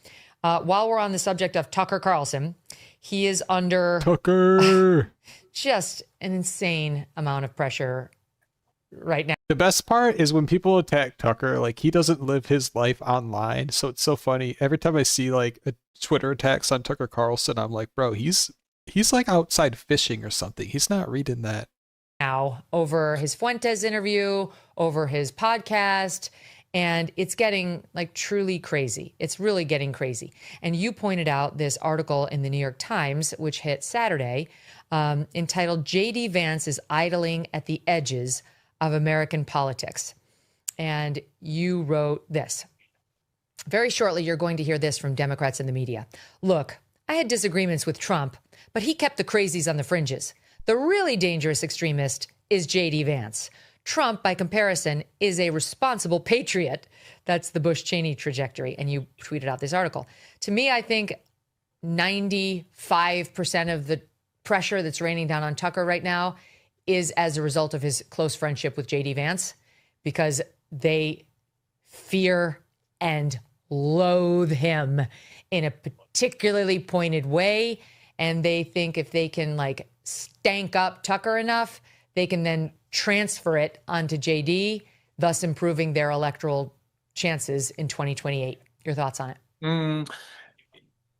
While we're on the subject of Tucker Carlson, he is under Tucker. just an insane amount of pressure right now. The best part is when people attack Tucker, like he doesn't live his life online. So it's so funny. Every time I see like a Twitter attacks on Tucker Carlson, I'm like, bro, he's like outside fishing or something. He's not reading that. Now over his Fuentes interview, over his podcast, and it's getting like truly crazy. It's really getting crazy. And you pointed out this article in the New York Times, which hit Saturday, entitled JD Vance is idling at the edges of American politics. And you wrote this. Very shortly, you're going to hear this from Democrats in the media. Look, I had disagreements with Trump, but he kept the crazies on the fringes. The really dangerous extremist is JD Vance. Trump, by comparison, is a responsible patriot. That's the Bush-Cheney trajectory. And you tweeted out this article. To me, I think 95% of the pressure that's raining down on Tucker right now is as a result of his close friendship with JD Vance, because they fear and loathe him in a particularly pointed way. And they think if they can like stank up Tucker enough, they can then transfer it onto JD, thus improving their electoral chances in 2028. Your thoughts on it?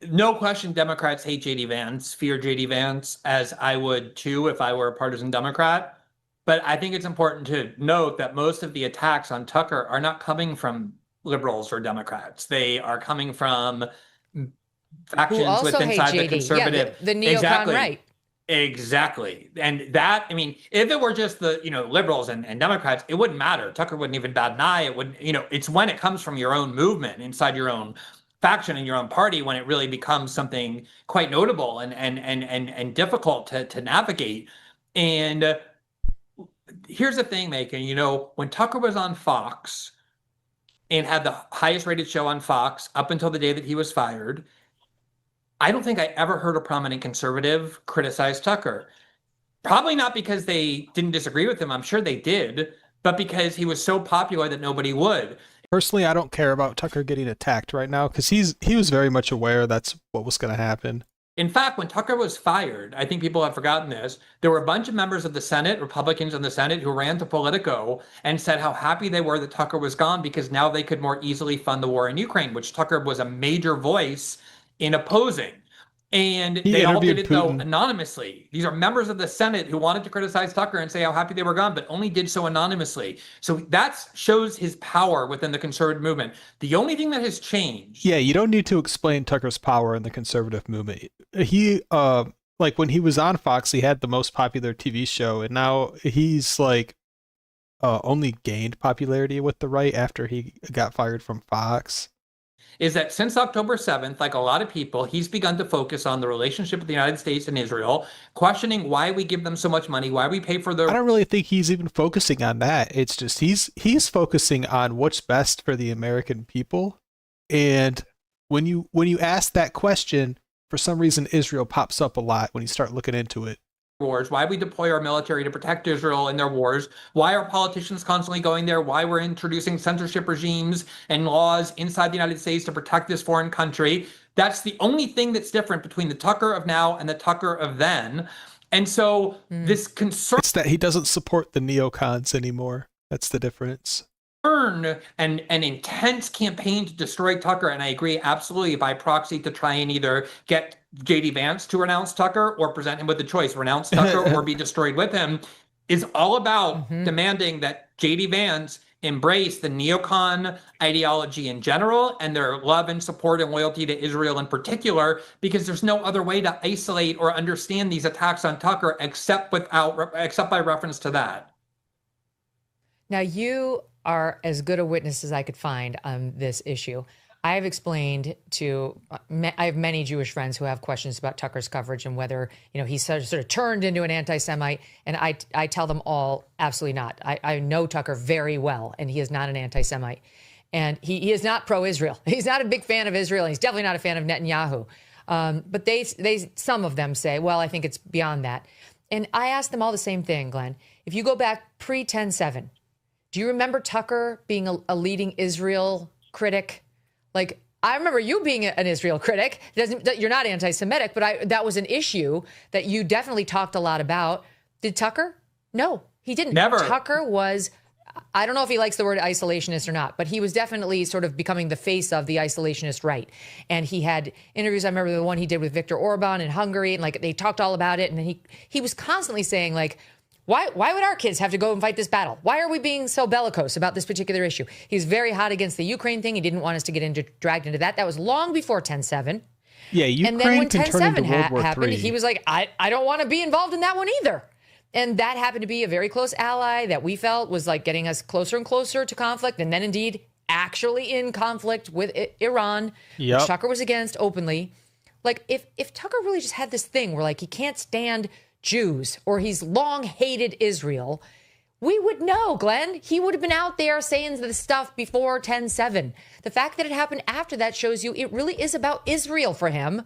No question, Democrats hate JD Vance, fear JD Vance, as I would too if I were a partisan Democrat. But I think it's important to note that most of the attacks on Tucker are not coming from liberals or Democrats. They are coming from Who factions also hate inside the JD. conservative. Yeah, the neocon Exactly. right. Exactly. And that, I mean, if it were just the, liberals and Democrats, it wouldn't matter. Tucker wouldn't even bat an eye. It wouldn't, it's when it comes from your own movement inside your own faction in your own party when it really becomes something quite notable and difficult to navigate. And here's the thing, Megyn, when Tucker was on Fox and had the highest rated show on Fox up until the day that he was fired, I don't think I ever heard a prominent conservative criticize Tucker. Probably not because they didn't disagree with him. I'm sure they did, but because he was so popular that nobody would. Personally, I don't care about Tucker getting attacked right now because he was very much aware that's what was going to happen. In fact, when Tucker was fired, I think people have forgotten this, there were a bunch of members of the Senate, Republicans in the Senate, who ran to Politico and said how happy they were that Tucker was gone because now they could more easily fund the war in Ukraine, which Tucker was a major voice in opposing. And they all did it, though, anonymously. These are members of the Senate who wanted to criticize Tucker and say how happy they were gone, but only did so anonymously. So that shows his power within the conservative movement. The only thing that has changed... Yeah, you don't need to explain Tucker's power in the conservative movement. He, like, when he was on Fox, he had the most popular TV show, and now he's, like, only gained popularity with the right after he got fired from Fox. Is that since October 7th, like a lot of people, he's begun to focus on the relationship with the United States and Israel, questioning why we give them so much money, why we pay for their... I don't really think he's even focusing on that. It's just he's focusing on what's best for the American people. And when you ask that question, for some reason, Israel pops up a lot when you start looking into it. Wars, why we deploy our military to protect Israel in their wars, why are politicians constantly going there, why we're introducing censorship regimes and laws inside the United States to protect this foreign country. That's the only thing that's different between the Tucker of now and the Tucker of then. And so this concern... It's that he doesn't support the neocons anymore. That's the difference. And an intense campaign to destroy Tucker, and I agree absolutely by proxy to try and either get JD Vance to renounce Tucker or present him with the choice, renounce Tucker or be destroyed with him, is all about demanding that JD Vance embrace the neocon ideology in general and their love and support and loyalty to Israel in particular, because there's no other way to isolate or understand these attacks on Tucker except by reference to that. Now, you are as good a witness as I could find on this issue. I have explained to, I have many Jewish friends who have questions about Tucker's coverage and whether, he's sort of turned into an anti-Semite. And I tell them all, absolutely not. I know Tucker very well, and he is not an anti-Semite. And he is not pro-Israel. He's not a big fan of Israel. And he's definitely not a fan of Netanyahu. But some of them say, well, I think it's beyond that. And I ask them all the same thing, Glenn. If you go back pre-10/7, do you remember Tucker being a leading Israel critic? Like, I remember you being an Israel critic. You're not anti-Semitic, but that was an issue that you definitely talked a lot about. Did Tucker? No, he didn't. Never. Tucker was, I don't know if he likes the word isolationist or not, but he was definitely sort of becoming the face of the isolationist right. And he had interviews. I remember the one he did with Viktor Orban in Hungary, and like they talked all about it. And then he was constantly saying, like, why would our kids have to go and fight this battle? Why are we being so bellicose about this particular issue? He's very hot against the Ukraine thing. He didn't want us to get dragged into that. That was long before 10/7. Yeah, Ukraine and then when can turn into 10/7 World War happened, III. he was like, I don't want to be involved in that one either. And that happened to be a very close ally that we felt was like getting us closer and closer to conflict. And then indeed, actually in conflict with Iran, which Tucker was against openly. Like if Tucker really just had this thing where like he can't stand Jews or he's long hated Israel, we would know, Glenn. He would have been out there saying this stuff before 10/7. The fact that it happened after that shows you it really is about Israel for him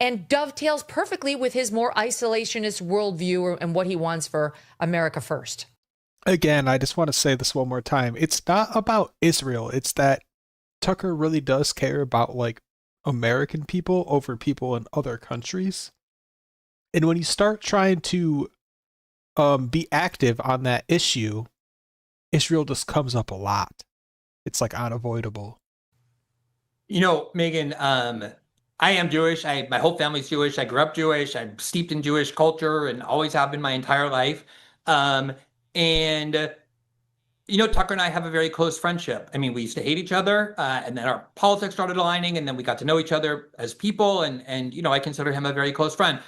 and dovetails perfectly with his more isolationist worldview and what he wants for America first. Again, I just want to say this one more time. It's not about Israel. It's that Tucker really does care about like American people over people in other countries. And when you start trying to be active on that issue, Israel just comes up a lot. It's like unavoidable. You know, Megyn, I am Jewish. My whole family's Jewish. I grew up Jewish. I'm steeped in Jewish culture and always have been my entire life. And you know, Tucker and I have a very close friendship. I mean, we used to hate each other, and then our politics started aligning, and then we got to know each other as people. And you know, I consider him a very close friend.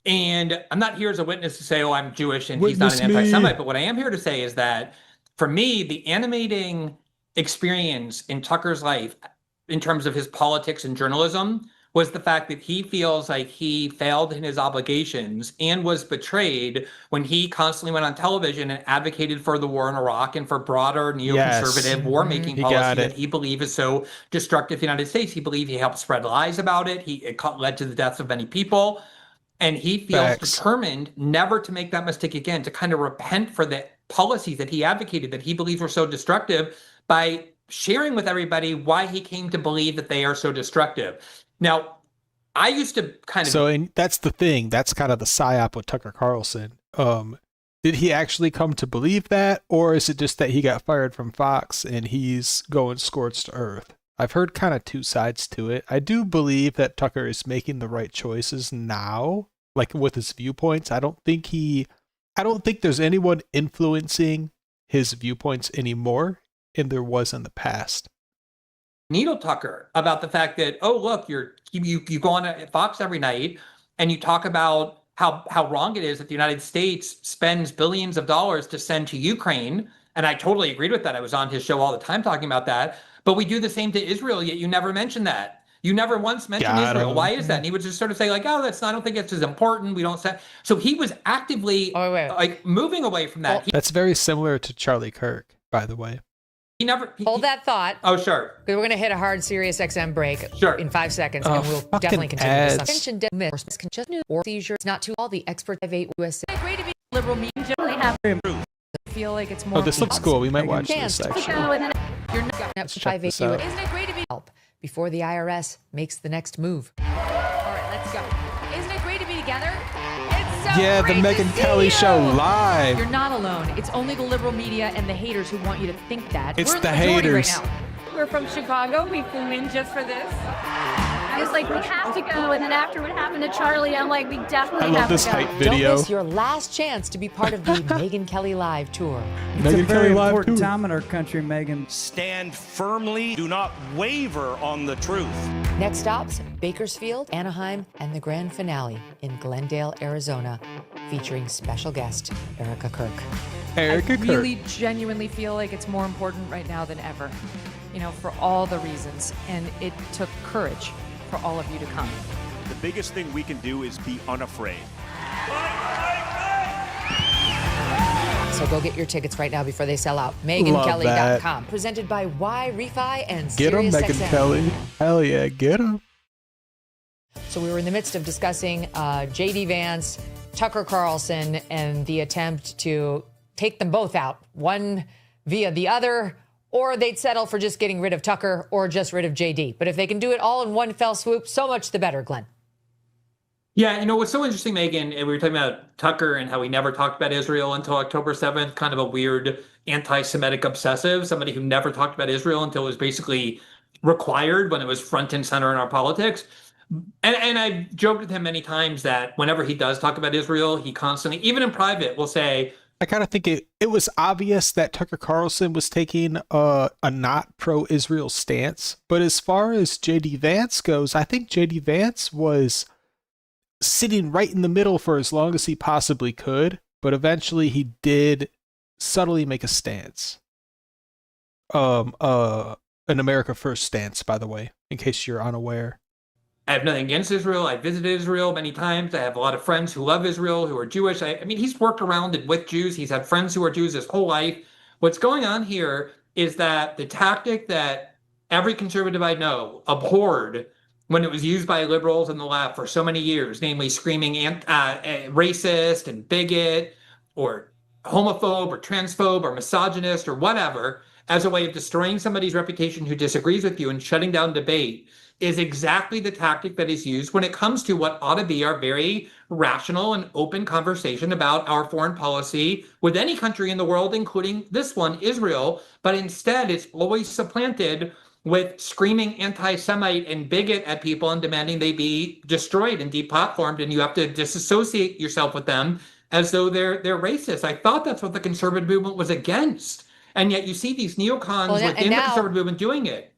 And I'm not here as a witness to say, oh, I'm Jewish and he's not an anti-Semite. But what I am here to say is that for me, the animating experience in Tucker's life in terms of his politics and journalism was the fact that he feels like he failed in his obligations and was betrayed when he constantly went on television and advocated for the war in Iraq and for broader neoconservative war-making policy that he believed is so destructive to the United States. He believed he helped spread lies about it. It led to the deaths of many people. And he feels determined never to make that mistake again, to kind of repent for the policies that he advocated that he believes were so destructive by sharing with everybody why he came to believe that they are so destructive. Now, I used to kind of... So, and that's the thing. That's kind of the psyop with Tucker Carlson. Did he actually come to believe that? Or is it just that he got fired from Fox and he's going scorched earth? I've heard kind of two sides to it. I do believe that Tucker is making the right choices now, like with his viewpoints. I don't think there's anyone influencing his viewpoints anymore than there was in the past. Needle Tucker about the fact that, oh, look, you go on Fox every night and you talk about how wrong it is that the United States spends billions of dollars to send to Ukraine. And I totally agreed with that. I was on his show all the time talking about that. But we do the same to Israel, yet you never mention that. You never once mentioned Israel. Why is that? And he would just sort of say like, oh, I don't think it's as important. We don't say. So he was actively like moving away from that. That's very similar to Charlie Kirk, by the way. Hold that thought. Oh, sure. We're going to hit a hard Sirius XM break in 5 seconds, and we'll fucking definitely continue ads. this. Or seizure. It's not to all the experts of USA. Great to be liberal media. Generally have feel like it's more. Oh, this looks cool. We might watch this Chance to section. You're not check this out. Isn't it great to be help before the IRS makes the next move? All right, let's go. Isn't it great to be together? It's so Yeah, the great to Megyn see Kelly you. Show live. You're not alone. It's only the liberal media and the haters who want you to think that. It's We're in the majority haters. Right now. We're from Chicago. We flew in just for this. I was like, we have to go. And then after what happened to Charlie, I'm like, we definitely I love have this to go. hype Don't video. miss your last chance to be part of the Megyn Kelly Live tour. It's a Megyn very Kelly Live important tour. time in our country, Megyn. Stand firmly. Do not waver on the truth. Next stops, Bakersfield, Anaheim, and the grand finale in Glendale, Arizona, featuring special guest Erica Kirk. Erica I Kirk. really genuinely feel like it's more important right now than ever, you know, for all the reasons. And it took courage for all of you to come. The biggest thing we can do is be unafraid. So go get your tickets right now before they sell out. Love MegynKelly.com. Presented by Y Refi and Get him, Sirius Megyn XM. Kelly. Hell yeah, get him. So we were in the midst of discussing JD Vance, Tucker Carlson, and the attempt to take them both out, one via the other, or they'd settle for just getting rid of Tucker or just rid of JD. But if they can do it all in one fell swoop, so much the better, Glenn. Yeah, you know, what's so interesting, Megyn, and we were talking about Tucker and how he never talked about Israel until October 7th, kind of a weird anti-Semitic obsessive, somebody who never talked about Israel until it was basically required when it was front and center in our politics. And I've joked with him many times that whenever he does talk about Israel, he constantly, even in private, will say, I kind of think it was obvious that Tucker Carlson was taking a not pro-Israel stance. But as far as JD Vance goes, I think JD Vance was sitting right in the middle for as long as he possibly could. But eventually he did subtly make a stance. An America First stance, by the way, in case you're unaware. I have nothing against Israel. I visited Israel many times. I have a lot of friends who love Israel, who are Jewish. I mean, he's worked around and with Jews. He's had friends who are Jews his whole life. What's going on here is that the tactic that every conservative I know abhorred when it was used by liberals and the left for so many years, namely screaming racist and bigot or homophobe or transphobe or misogynist or whatever, as a way of destroying somebody's reputation who disagrees with you and shutting down debate, is exactly the tactic that is used when it comes to what ought to be our very rational and open conversation about our foreign policy with any country in the world, including this one, Israel. But instead, it's always supplanted with screaming anti-Semite and bigot at people and demanding they be destroyed and deplatformed, and you have to disassociate yourself with them as though they're racist. I thought that's what the conservative movement was against. And yet you see these neocons within the conservative movement doing it.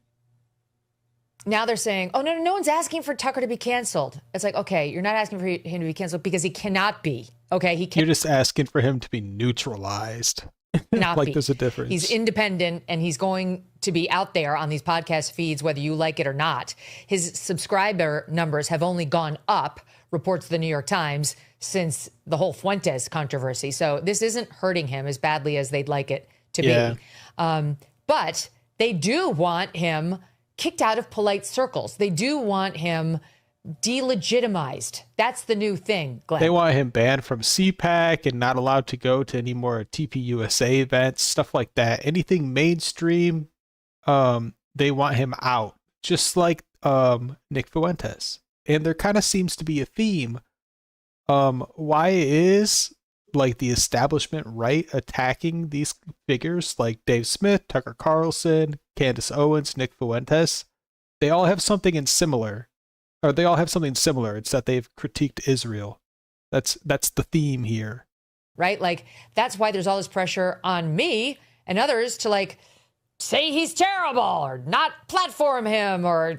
Now they're saying, oh, no one's asking for Tucker to be canceled. It's like, okay, you're not asking for him to be canceled because he cannot be. Okay, he can't. You're just asking for him to be neutralized. Like there's a difference. He's independent and he's going to be out there on these podcast feeds, whether you like it or not. His subscriber numbers have only gone up, reports the New York Times, since the whole Fuentes controversy. So this isn't hurting him as badly as they'd like it to be. But they do want him kicked out of polite circles. They do want him delegitimized. That's the new thing, Glenn. They want him banned from CPAC and not allowed to go to any more TPUSA events, stuff like that. Anything mainstream, they want him out, just like Nick Fuentes. And there kind of seems to be a theme. Why is like the establishment right attacking these figures like Dave Smith, Tucker Carlson, Candace Owens, Nick Fuentes? They all have something similar. It's that they've critiqued Israel. That's the theme here. Right? Like, that's why there's all this pressure on me and others to like say he's terrible or not platform him or,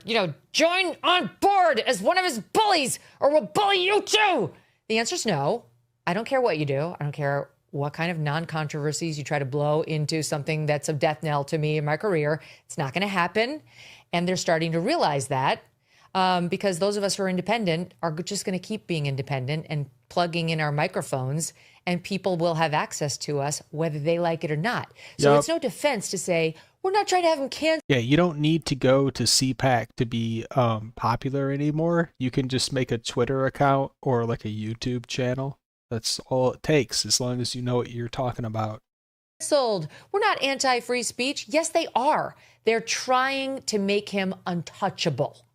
join on board as one of his bullies or we'll bully you too. The answer is no. I don't care what you do. I don't care what kind of non-controversies you try to blow into something that's a death knell to me in my career. It's not going to happen. And they're starting to realize that because those of us who are independent are just going to keep being independent and plugging in our microphones, and people will have access to us whether they like it or not. So It's no defense to say, we're not trying to have him canceled. Yeah, you don't need to go to CPAC to be popular anymore. You can just make a Twitter account or like a YouTube channel. That's all it takes, as long as you know what you're talking about. We're not anti-free speech. Yes, they are. They're trying to make him untouchable.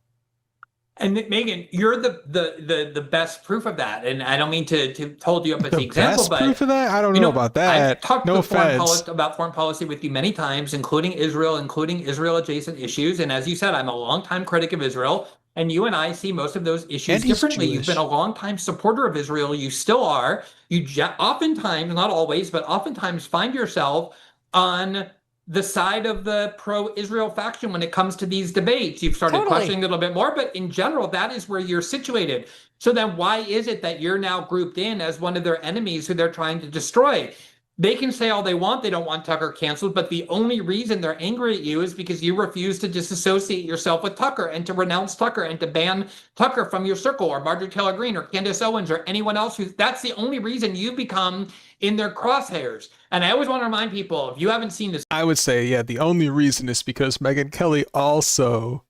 And Megyn, you're the best proof of that. And I don't mean to hold you up as the example, but proof of that? I don't know about that. I've talked no about foreign policy with you many times, including Israel adjacent issues. And as you said, I'm a longtime critic of Israel. And you and I see most of those issues differently. You've been a longtime supporter of Israel. You still are. You oftentimes, not always, but oftentimes find yourself on the side of the pro-Israel faction when it comes to these debates. You've started questioning a little bit more, but in general, that is where you're situated. So then why is it that you're now grouped in as one of their enemies who they're trying to destroy? They can say all they want. They don't want Tucker canceled, but the only reason they're angry at you is because you refuse to disassociate yourself with Tucker and to renounce Tucker and to ban Tucker from your circle, or Marjorie Taylor Greene or Candace Owens or anyone else that's the only reason you become in their crosshairs. And I always want to remind people, if you haven't seen this, I would say, the only reason is because Megyn Kelly also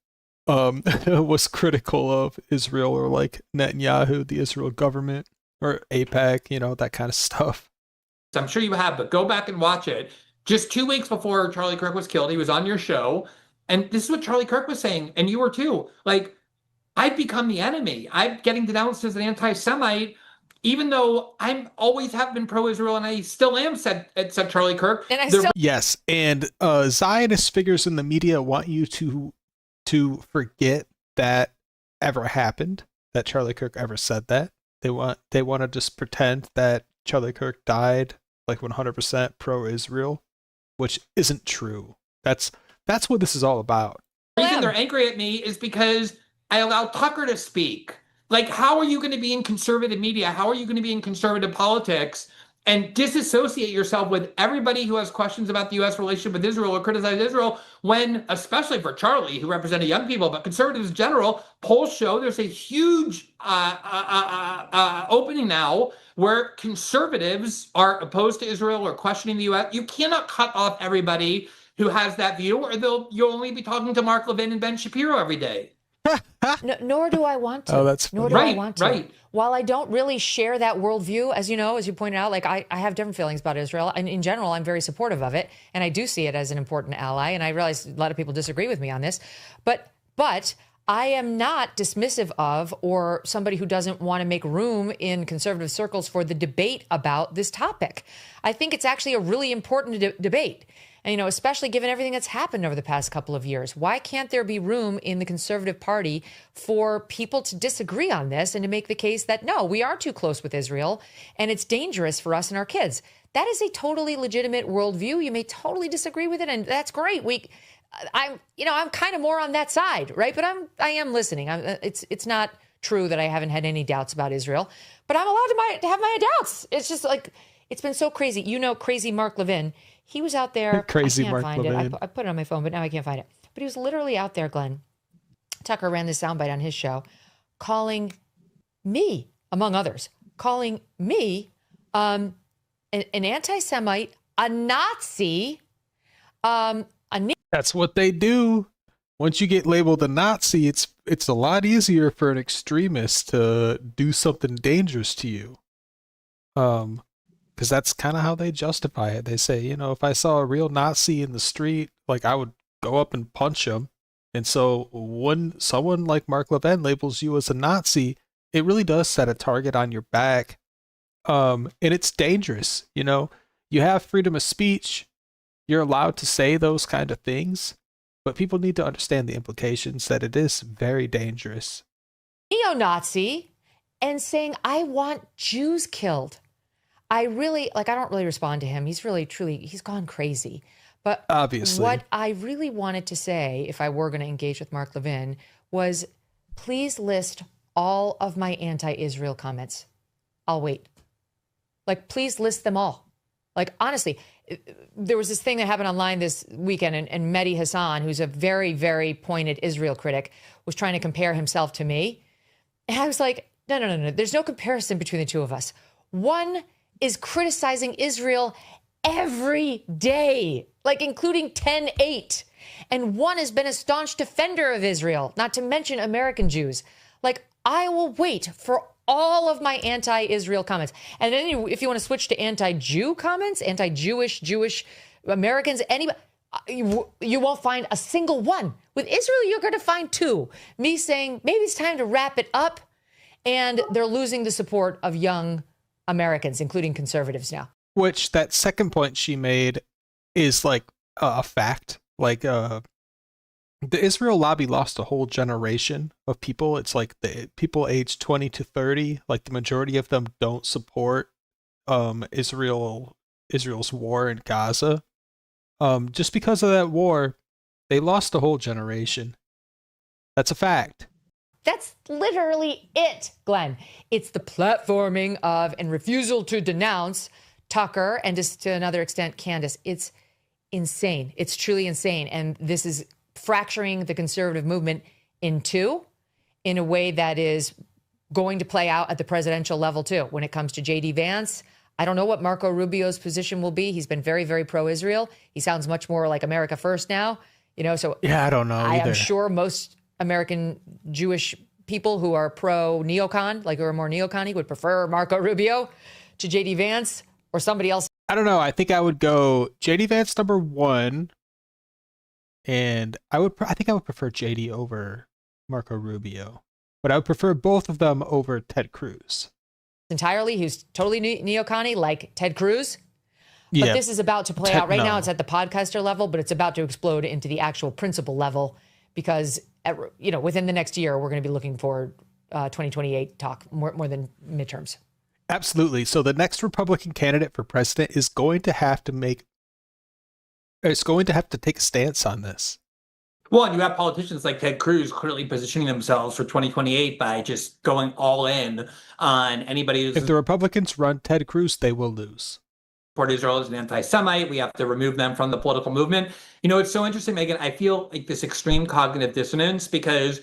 was critical of Israel, or like Netanyahu, the Israel government, or AIPAC, that kind of stuff. I'm sure you have, but go back and watch it. Just 2 weeks before Charlie Kirk was killed, he was on your show. And this is what Charlie Kirk was saying. And you were too. Like, I've become the enemy. I'm getting denounced as an anti-Semite, even though I'm always have been pro-Israel, and I still am, said Charlie Kirk. And Yes. And Zionist figures in the media want you to forget that ever happened, that Charlie Kirk ever said that. They want to just pretend that Charlie Kirk died like 100% pro-Israel, which isn't true. That's what this is all about. The reason they're angry at me is because I allowed Tucker to speak. Like, how are you going to be in conservative media? How are you going to be in conservative politics and disassociate yourself with everybody who has questions about the U.S. relationship with Israel or criticize Israel when, especially for Charlie, who represented young people, but conservatives in general, polls show there's a huge opening now where conservatives are opposed to Israel or questioning the U.S. You cannot cut off everybody who has that view, or you'll only be talking to Mark Levin and Ben Shapiro every day. No, nor do I want to. Oh, that's nor do I want to. Right. While I don't really share that worldview, as you know, as you pointed out, like I have different feelings about Israel, and in general, I'm very supportive of it, and I do see it as an important ally. And I realize a lot of people disagree with me on this, but I am not dismissive of or somebody who doesn't want to make room in conservative circles for the debate about this topic. I think it's actually a really important debate. And, you know, especially given everything that's happened over the past couple of years, why can't there be room in the Conservative Party for people to disagree on this and to make the case that, no, we are too close with Israel and it's dangerous for us and our kids? That is a totally legitimate worldview. You may totally disagree with it, and that's great. I'm kind of more on that side, right? But I am listening. It's not true that I haven't had any doubts about Israel, but I'm allowed to have my doubts. It's just like, it's been so crazy. You know, crazy Mark Levin, he was out there. Crazy I can't Mark find Levin. it. I put it on my phone, but now I can't find it. But he was literally out there, Glenn. Tucker ran this soundbite on his show, calling me, among others, calling me an anti-Semite, a Nazi, That's what they do. Once you get labeled a Nazi, it's a lot easier for an extremist to do something dangerous to you. Because that's kind of how they justify it. They say, you know, if I saw a real Nazi in the street, like, I would go up and punch him. And so when someone like Mark Levin labels you as a Nazi, it really does set a target on your back. And it's dangerous. You know, you have freedom of speech. You're allowed to say those kind of things, but people need to understand the implications that it is very dangerous. Neo-Nazi and saying, I want Jews killed. I don't really respond to him. He's really, truly, he's gone crazy. But obviously, what I really wanted to say, if I were going to engage with Mark Levin, was please list all of my anti-Israel comments. I'll wait. Like, please list them all. Like, honestly, there was this thing that happened online this weekend, and Mehdi Hassan, who's a very, very pointed Israel critic, was trying to compare himself to me. And I was like, no. There's no comparison between the two of us. One is criticizing Israel every day, like including 10/8. And one has been a staunch defender of Israel, not to mention American Jews. Like, I will wait for all of my anti-Israel comments. And then if you want to switch to anti-Jew comments, anti-Jewish, Jewish Americans, anybody, you won't find a single one. With Israel, you're going to find two. Me saying, maybe it's time to wrap it up. And they're losing the support of young Americans, including conservatives now. Which, that second point she made is like a fact. Like, the Israel lobby lost a whole generation of people. It's like the people aged 20 to 30, like the majority of them don't support Israel's war in Gaza. Just because of that war, they lost a whole generation. That's a fact. That's literally it, Glenn. It's the platforming of and refusal to denounce Tucker and, just to another extent, Candace. It's insane. It's truly insane. And this is fracturing the conservative movement in two in a way that is going to play out at the presidential level, too. When it comes to JD Vance, I don't know what Marco Rubio's position will be. He's been very, very pro-Israel. He sounds much more like America First now. You know, so yeah, I don't know either. I am sure most American Jewish people who are pro-neocon, like who are more neocon-y, would prefer Marco Rubio to JD Vance or somebody else. I don't know. I think I would go JD Vance number one, and I think I would prefer JD over Marco Rubio, but I would prefer both of them over Ted Cruz. Entirely, who's totally neocon-y, like Ted Cruz. But Yeah, this is about to play out. Right now, it's at the podcaster level, but it's about to explode into the actual principal level because, you know, within the next year, we're going to be looking for 2028 talk more than midterms. absolutely. So the next Republican candidate for president is going to have to take a stance on this. Well, and you have politicians like Ted Cruz clearly positioning themselves for 2028 by just going all in on anybody who's If the Republicans run Ted Cruz, they will lose. support Israel as an anti-Semite. We have to remove them from the political movement. You know, it's so interesting, Megyn. I feel like this extreme cognitive dissonance because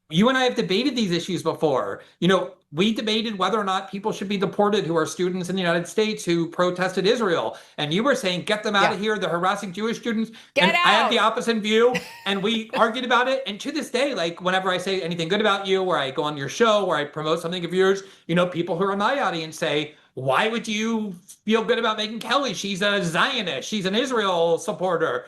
you and I have debated these issues before. You know, we debated whether or not people should be deported who are students in the United States who protested Israel. And you were saying, get them out of here. They're harassing Jewish students. Get and out. I have the opposite view. And we argued about it. And to this day, like whenever I say anything good about you, or I go on your show, or I promote something of yours, you know, people who are in my audience say, why would you feel good about Megyn Kelly? She's a Zionist. She's an Israel supporter.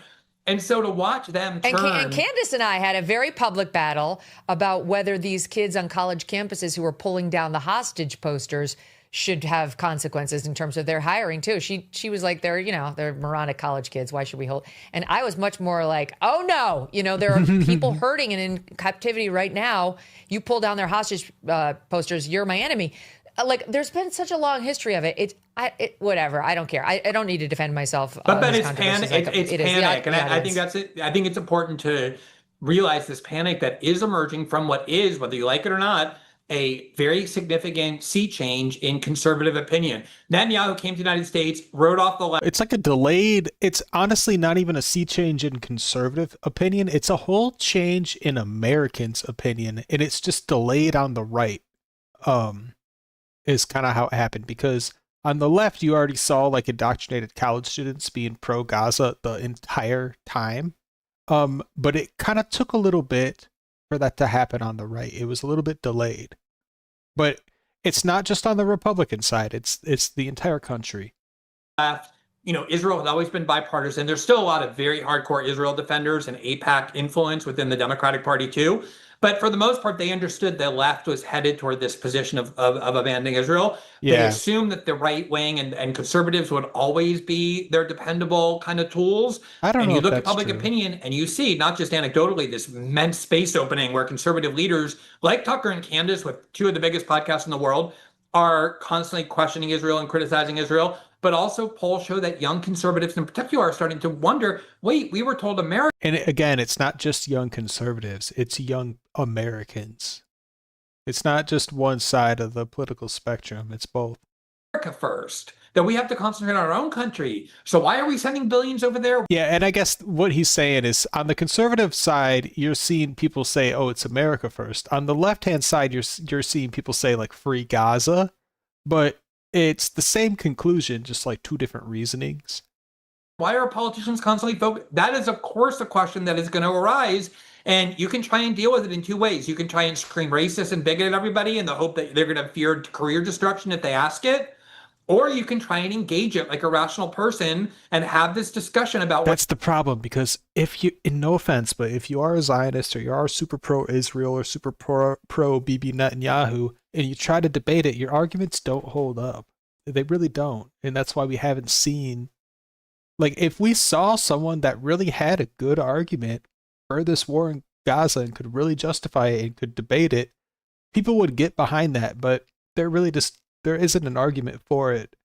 And so to watch them turn. And Candace and I had a very public battle about whether these kids on college campuses who were pulling down the hostage posters should have consequences in terms of their hiring too. She was like, they're moronic college kids. Why should we hold? And I was much more like, oh no, there are people hurting and in captivity right now. You pull down their hostage posters, you're my enemy. Like, there's been such a long history of it. Whatever. I don't care. I don't need to defend myself. But it's panic. It's panic, and I think that's it. I think it's important to realize this panic that is emerging from what is, whether you like it or not, a very significant sea change in conservative opinion. Netanyahu came to the United States, wrote off the left. It's like a delayed. It's honestly not even a sea change in conservative opinion. It's a whole change in Americans' opinion, and it's just delayed on the right. Is kind of how it happened, because on the left, you already saw like indoctrinated college students being pro-Gaza the entire time. But it kind of took a little bit for that to happen on the right. It was a little bit delayed. But it's not just on the Republican side. It's the entire country. Israel has always been bipartisan. There's still a lot of very hardcore Israel defenders and AIPAC influence within the Democratic Party too. But for the most part, they understood the left was headed toward this position of abandoning Israel. Yeah. They assumed that the right wing and conservatives would always be their dependable kind of tools. I don't know. And you if look at that's public true. opinion and you see, not just anecdotally, this immense space opening where conservative leaders like Tucker and Candace, with two of the biggest podcasts in the world, are constantly questioning Israel and criticizing Israel. But also polls show that young conservatives in particular are starting to wonder, wait, we were told America. And again, it's not just young conservatives. It's young Americans. It's not just one side of the political spectrum. It's both. First, that we have to concentrate on our own country. So why are we sending billions over there? Yeah, and I guess what he's saying is, on the conservative side, you're seeing people say, oh, it's America first. On the left-hand side, you're seeing people say, like, free Gaza. But it's the same conclusion, just like two different reasonings. Why are politicians constantly focused? That is, of course, a question that is going to arise. And you can try and deal with it in two ways. You can try and scream racist and bigot at everybody in the hope that they're going to fear career destruction if they ask it. Or you can try and engage it like a rational person and have this discussion about That's the problem, because if you, in no offense, but if you are a Zionist or you are super pro-Israel or super pro Bibi Netanyahu and you try to debate it, your arguments don't hold up. They really don't. And that's why we haven't seen, like, if we saw someone that really had a good argument for this war in Gaza and could really justify it and could debate it, people would get behind that. But there isn't an argument for it.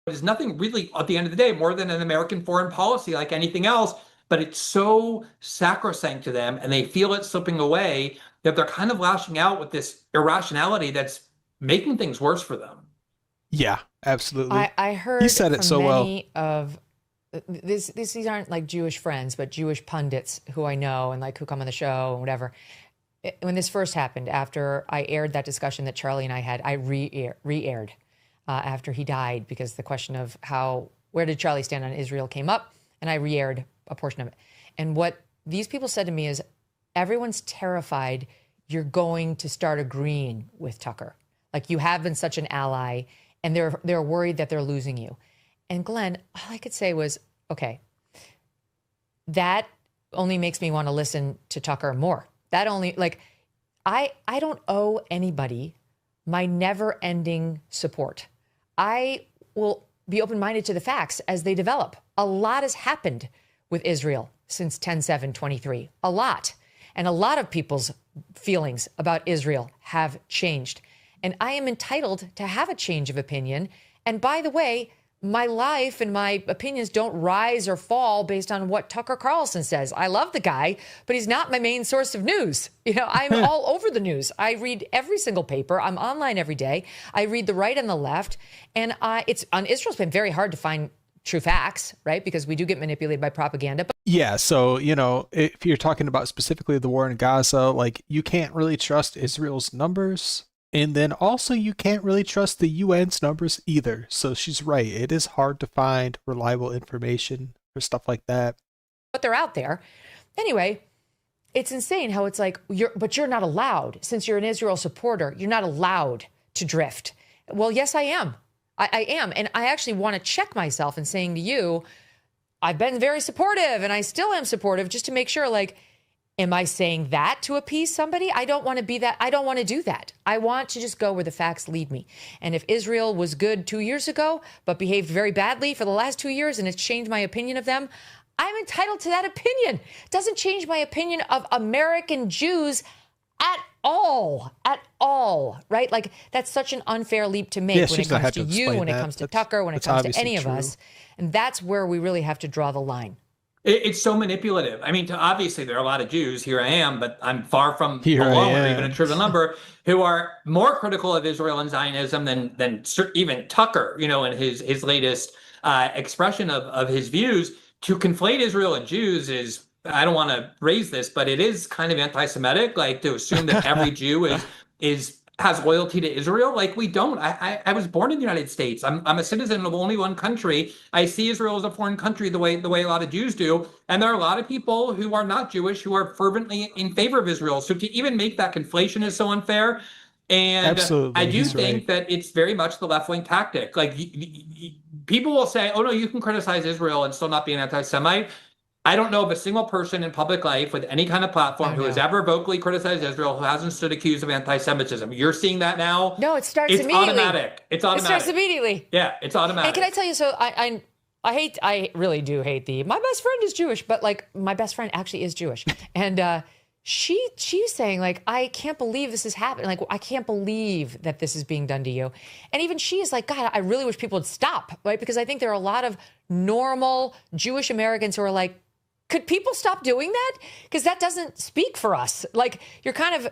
There's nothing really at the end of the day more than an American foreign policy like anything else, but it's so sacrosanct to them and they feel it slipping away that they're kind of lashing out with this irrationality that's making things worse for them. Yeah, absolutely. I heard he said it so many well. of these aren't like Jewish friends, but Jewish pundits who I know and like who come on the show and whatever. When this first happened, after I aired that discussion that Charlie and I had, I re-aired after he died, because the question of where did Charlie stand on Israel came up, and I re-aired a portion of it. And what these people said to me is, everyone's terrified you're going to start agreeing with Tucker. Like, you have been such an ally, and they're worried that they're losing you. And Glenn, all I could say was, okay, that only makes me want to listen to Tucker more. That only, like, I don't owe anybody my never-ending support. I will be open-minded to the facts as they develop. A lot has happened with Israel since 10/7/23. A lot. And a lot of people's feelings about Israel have changed. And I am entitled to have a change of opinion. And by the way, my life and my opinions don't rise or fall based on what Tucker Carlson says. I love the guy, but he's not my main source of news. I'm all over the news. I read every single paper. I'm online every day. I read the right and the left. And it's on Israel's been very hard to find true facts, right? Because we do get manipulated by propaganda. But yeah, so, if you're talking about specifically the war in Gaza, like, you can't really trust Israel's numbers. And then also you can't really trust the UN's numbers either. So she's right. It is hard to find reliable information for stuff like that. But they're out there. Anyway, it's insane how it's like, you're not allowed. Since you're an Israel supporter, you're not allowed to drift. Well, yes, I am. I am. And I actually want to check myself in saying to you, I've been very supportive and I still am supportive, just to make sure, like, am I saying that to appease somebody? I don't want to be that. I don't want to do that. I want to just go where the facts lead me. And if Israel was good 2 years ago, but behaved very badly for the last 2 years, and it's changed my opinion of them, I'm entitled to that opinion. It doesn't change my opinion of American Jews at all, right? Like, that's such an unfair leap to make when it comes to you, when it comes to Tucker, when it comes to any of us. And that's where we really have to draw the line. It's so manipulative. I mean, obviously there are a lot of Jews, here I am, but I'm far from alone, or even a trivial number, who are more critical of Israel and Zionism than even Tucker, you know, in his latest expression of his views. To conflate Israel and Jews is, I don't want to raise this, but it is kind of anti-Semitic, like to assume that every Jew has loyalty to Israel. Like, we don't. I was born in the United States. I'm a citizen of only one country. I see Israel as a foreign country the way a lot of Jews do. And there are a lot of people who are not Jewish who are fervently in favor of Israel. So to even make that conflation is so unfair. And absolutely, I do think that it's very much the left-wing tactic. Like, people will say, oh, no, you can criticize Israel and still not be an anti-Semite. I don't know of a single person in public life with any kind of platform who has ever vocally criticized Israel who hasn't stood accused of anti-Semitism. You're seeing that now? No, it starts immediately. Automatic. It's automatic. It starts immediately. Yeah, it's automatic. And can I tell you, so I really do hate my best friend is Jewish, but like, my best friend actually is Jewish. And she's saying, like, I can't believe this is happening. Like, I can't believe that this is being done to you. And even she is like, God, I really wish people would stop, right? Because I think there are a lot of normal Jewish Americans who are like, could people stop doing that? Because that doesn't speak for us. Like, you're kind of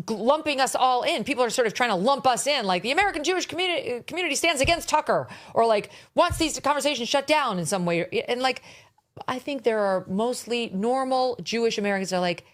lumping us all in. People are sort of trying to lump us in. Like, the American Jewish community stands against Tucker, or like wants these conversations shut down in some way. And like, I think there are mostly normal Jewish Americans that are like,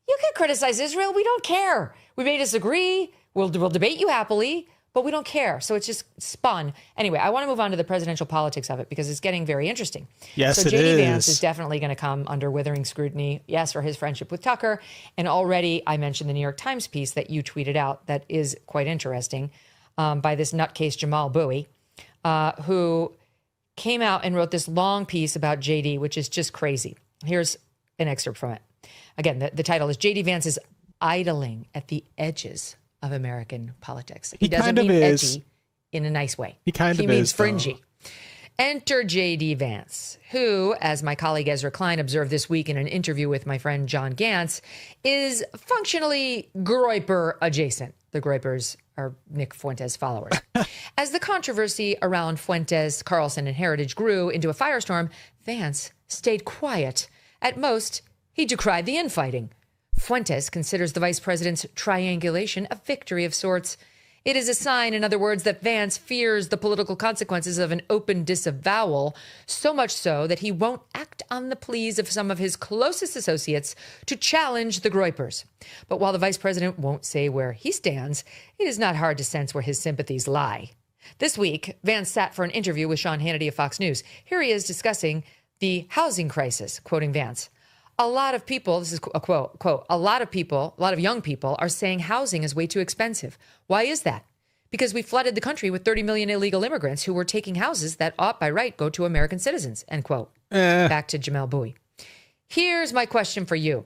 you can criticize Israel. We don't care. We may disagree. We'll debate you happily, but we don't care. So it's just spun. Anyway, I want to move on to the presidential politics of it because it's getting very interesting. Yes, so it JD is. Vance is definitely going to come under withering scrutiny, yes, for his friendship with Tucker. And already I mentioned the New York Times piece that you tweeted out that is quite interesting by this nutcase Jamal Bowie, who came out and wrote this long piece about JD, which is just crazy. Here's an excerpt from it. Again, the title is JD Vance is idling at the edges of American politics. He doesn't mean edgy in a nice way. He means fringy. Enter JD Vance, who, as my colleague Ezra Klein observed this week in an interview with my friend John Gantz, is functionally Groyper adjacent. The Groypers are Nick Fuentes followers. As the controversy around Fuentes, Carlson, and Heritage grew into a firestorm, Vance stayed quiet. At most, he decried the infighting. Fuentes considers the vice president's triangulation a victory of sorts. It is a sign, in other words, that Vance fears the political consequences of an open disavowal, so much so that he won't act on the pleas of some of his closest associates to challenge the Groypers. But while the vice president won't say where he stands, it is not hard to sense where his sympathies lie. This week, Vance sat for an interview with Sean Hannity of Fox News. Here he is discussing the housing crisis, quoting Vance. A lot of people, this is a quote, a lot of young people are saying housing is way too expensive. Why is that? Because we flooded the country with 30 million illegal immigrants who were taking houses that ought by right go to American citizens, end quote. Back to Jamal Bowie. Here's my question for you.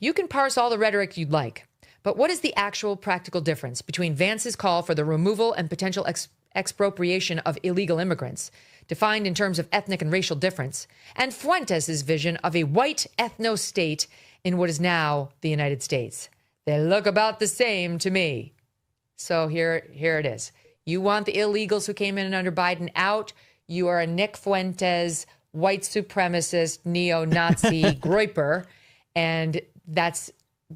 You can parse all the rhetoric you'd like, but what is the actual practical difference between Vance's call for the removal and potential expropriation of illegal immigrants, defined in terms of ethnic and racial difference, and Fuentes' vision of a white ethno-state in what is now the United States? They look about the same to me. So here it is. You want the illegals who came in under Biden out. You are a Nick Fuentes, white supremacist, neo-Nazi Groyper, and that's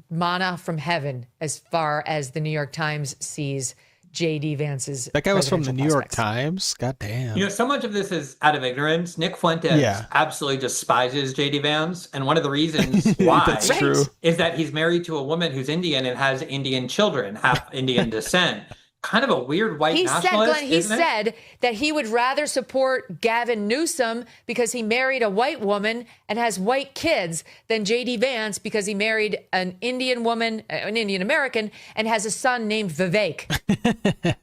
manna from heaven as far as the New York Times sees JD Vance's. That guy was from the New York prospects. Times. God damn. You know, so much of this is out of ignorance. Nick Fuentes absolutely despises JD Vance. And one of the reasons why That's true. is that he's married to a woman who's Indian and has Indian children, half Indian descent. Kind of a weird white nationalist. He said that he would rather support Gavin Newsom because he married a white woman and has white kids than JD Vance because he married an Indian woman, an Indian American, and has a son named Vivek.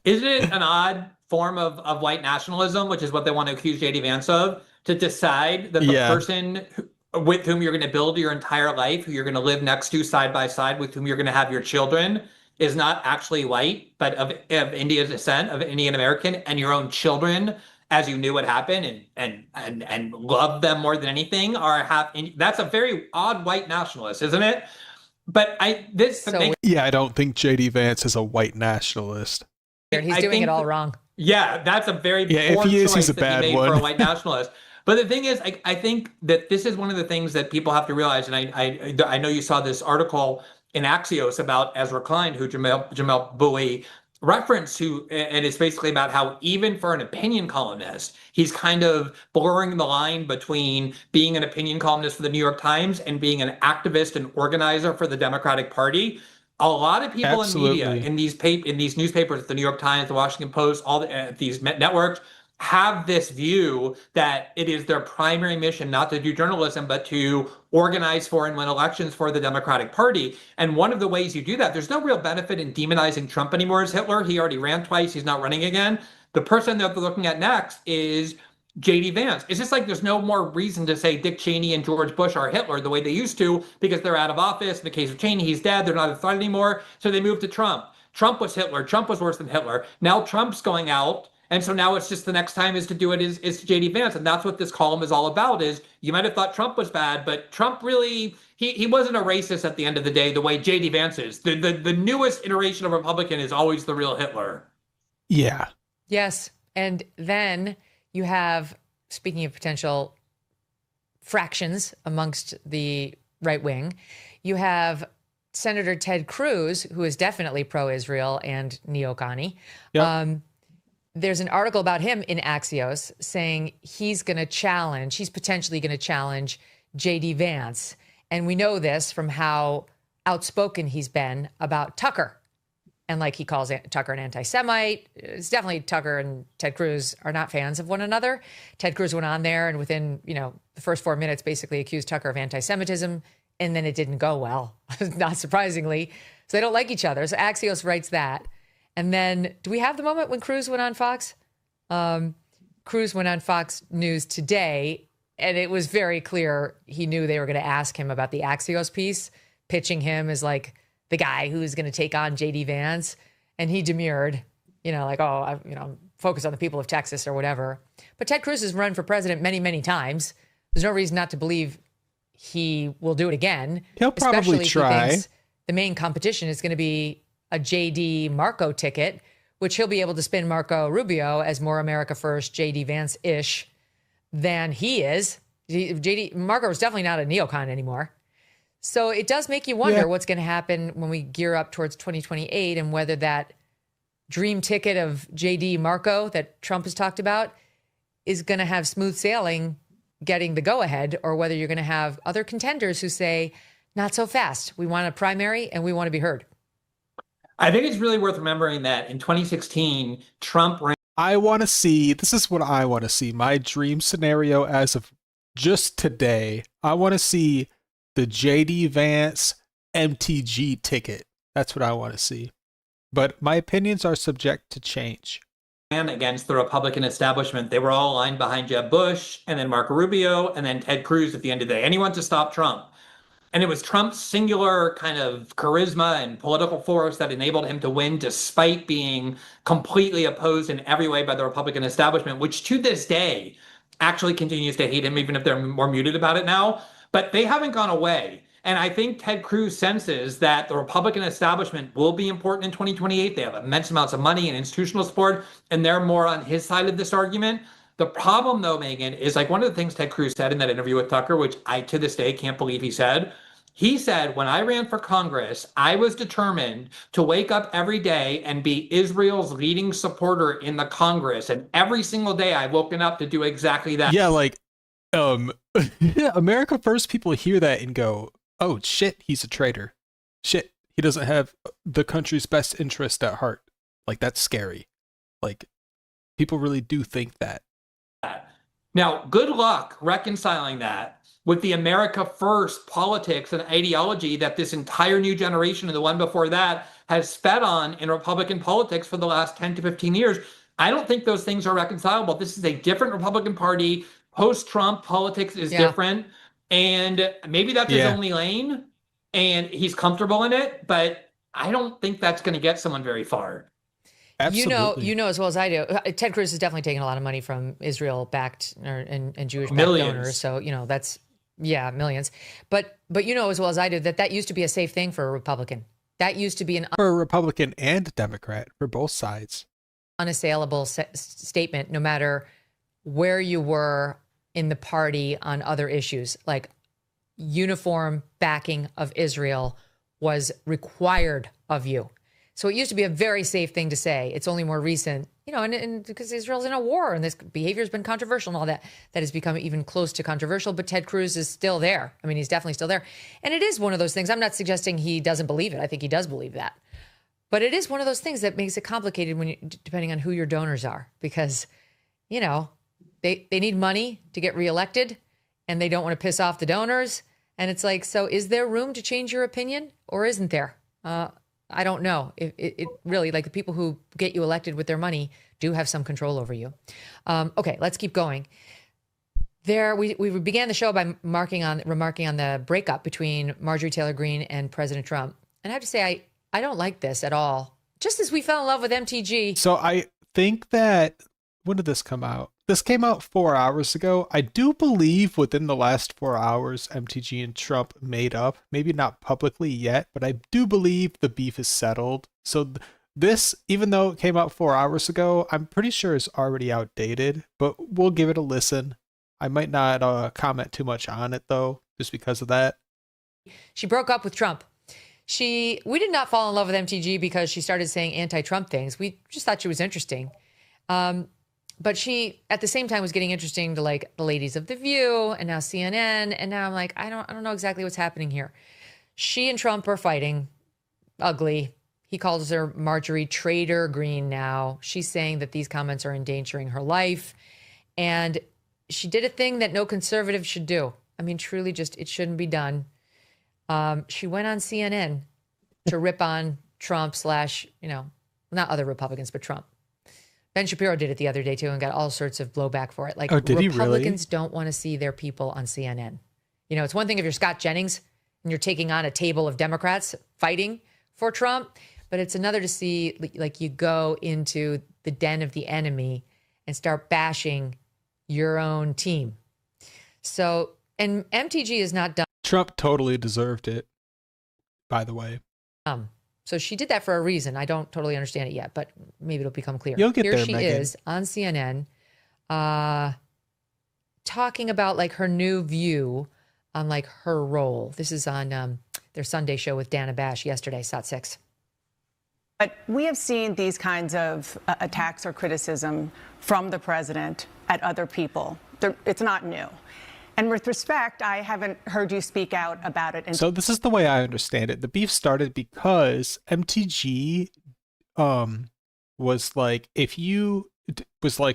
Isn't it an odd form of white nationalism, which is what they want to accuse JD Vance of, to decide that the Yeah. person with whom you're going to build your entire life, who you're going to live next to side by side, with whom you're going to have your children, is not actually white, but of Indian descent, of Indian American, and your own children, as you knew what happened and love them more than anything, are half. That's a very odd white nationalist, isn't it? But yeah, I don't think JD Vance is a white nationalist. He's doing it all wrong. Yeah, that's a very poor choice he's a bad he made one. for a white nationalist. But the thing is, I think that this is one of the things that people have to realize, and I know you saw this article in Axios about Ezra Klein, who Jamel Bowie referenced, and it's basically about how even for an opinion columnist, he's kind of blurring the line between being an opinion columnist for the New York Times and being an activist and organizer for the Democratic Party. A lot of people Absolutely. in media, in these newspapers, the New York Times, the Washington Post, all these networks, have this view that it is their primary mission not to do journalism, but to organize for and win elections for the Democratic Party. And one of the ways you do that, there's no real benefit in demonizing Trump anymore as Hitler. He already ran twice. He's not running again. The person that they're looking at next is JD Vance. It's just like there's no more reason to say Dick Cheney and George Bush are Hitler the way they used to, because they're out of office. In the case of Cheney, he's dead. They're not a threat anymore. So they moved to Trump. Trump was Hitler. Trump was worse than Hitler. Now Trump's going out. And so now it's just the next time is to do it is JD Vance. And that's what this column is all about, is you might have thought Trump was bad, but Trump really, he wasn't a racist at the end of the day, the way JD Vance is. The newest iteration of Republican is always the real Hitler. Yeah. Yes. And then you have, speaking of potential fractions amongst the right wing, you have Senator Ted Cruz, who is definitely pro-Israel and neocon. Yep. There's an article about him in Axios saying he's potentially going to challenge JD Vance. And we know this from how outspoken he's been about Tucker. And like he calls Tucker an anti-Semite. It's definitely Tucker and Ted Cruz are not fans of one another. Ted Cruz went on there and within, the first 4 minutes basically accused Tucker of anti-Semitism. And then it didn't go well, not surprisingly. So they don't like each other. So Axios writes that. And then, do we have the moment when Cruz went on Fox? Cruz went on Fox News today, and it was very clear he knew they were going to ask him about the Axios piece, pitching him as like the guy who's going to take on JD Vance. And he demurred, I'm focused on the people of Texas or whatever. But Ted Cruz has run for president many, many times. There's no reason not to believe he will do it again. He'll probably especially try. If he thinks the main competition is going to be a JD Marco ticket, which he'll be able to spin Marco Rubio as more America First, JD Vance-ish than he is. Marco is definitely not a neocon anymore. So it does make you wonder what's going to happen when we gear up towards 2028 and whether that dream ticket of JD Marco that Trump has talked about is going to have smooth sailing getting the go-ahead, or whether you're going to have other contenders who say, not so fast. We want a primary and we want to be heard. I think it's really worth remembering that in 2016, Trump ran. This is what I want to see. My dream scenario as of just today, I want to see the JD Vance MTG ticket. That's what I want to see. But my opinions are subject to change. Against the Republican establishment. They were all aligned behind Jeb Bush and then Marco Rubio and then Ted Cruz at the end of the day. Anyone to stop Trump. And it was Trump's singular kind of charisma and political force that enabled him to win, despite being completely opposed in every way by the Republican establishment, which to this day actually continues to hate him, even if they're more muted about it now. But they haven't gone away. And I think Ted Cruz senses that the Republican establishment will be important in 2028. They have immense amounts of money and institutional support, and they're more on his side of this argument. The problem, though, Megyn, is like one of the things Ted Cruz said in that interview with Tucker, which I, to this day, can't believe he said. He said, when I ran for Congress, I was determined to wake up every day and be Israel's leading supporter in the Congress. And every single day I've woken up to do exactly that. Yeah, America First people hear that and go, oh, shit, he's a traitor. Shit, he doesn't have the country's best interest at heart. Like, that's scary. Like, people really do think that. Now, good luck reconciling that with the America First politics and ideology that this entire new generation and the one before that has fed on in Republican politics for the last 10 to 15 years. I don't think those things are reconcilable. This is a different Republican Party. Post-Trump politics is different. And maybe that's his only lane, and he's comfortable in it, but I don't think that's going to get someone very far. Absolutely. You know as well as I do, Ted Cruz has definitely taken a lot of money from Israel-backed and Jewish-backed Millions. donors. So, that's, millions. But you know as well as I do that used to be a safe thing for a Republican. That used to be for a Republican and Democrat, for both sides. Unassailable statement, no matter where you were in the party on other issues. Like uniform backing of Israel was required of you. So it used to be a very safe thing to say. It's only more recent, and because Israel's in a war and this behavior has been controversial and all that has become even close to controversial. But Ted Cruz is still there. I mean, he's definitely still there. And it is one of those things. I'm not suggesting he doesn't believe it. I think he does believe that. But it is one of those things that makes it complicated depending on who your donors are, because, they need money to get reelected and they don't want to piss off the donors. And it's like, so is there room to change your opinion or isn't there? I don't know. It really, like, the people who get you elected with their money do have some control over you. Okay, let's keep going. We began the show by remarking on the breakup between Marjorie Taylor Greene and President Trump. And I have to say, I don't like this at all. Just as we fell in love with MTG. So I think that, when did this come out? This came out 4 hours ago. I do believe within the last 4 hours, MTG and Trump made up. Maybe not publicly yet, but I do believe the beef is settled. So this, even though it came out 4 hours ago, I'm pretty sure is already outdated, but we'll give it a listen. I might not comment too much on it, though, just because of that. She broke up with Trump. We did not fall in love with MTG because she started saying anti-Trump things. We just thought she was interesting. But she, at the same time, was getting interesting to, like, the ladies of The View and now CNN. And now I'm like, I don't know exactly what's happening here. She and Trump are fighting. Ugly. He calls her Marjorie Taylor Greene now. She's saying that these comments are endangering her life. And she did a thing that no conservative should do. I mean, truly just, it shouldn't be done. She went on CNN to rip on Trump / not other Republicans, but Trump. Ben Shapiro did it the other day, too, and got all sorts of blowback for it. Like, did he really? Republicans don't want to see their people on CNN. It's one thing if you're Scott Jennings and you're taking on a table of Democrats fighting for Trump, but it's another to see, like, you go into the den of the enemy and start bashing your own team. So, and MTG is not done. Trump totally deserved it, by the way. So she did that for a reason. I don't totally understand it yet, but maybe it'll become clear. You'll get Here there, she Megyn. is on CNN, talking about, like, her new view on, like, her role. This is on their Sunday show with Dana Bash yesterday, SOT 6. But we have seen these kinds of attacks or criticism from the president at other people. It's not new. And with respect, I haven't heard you speak out about it. So this is the way I understand it. The beef started because MTG was like,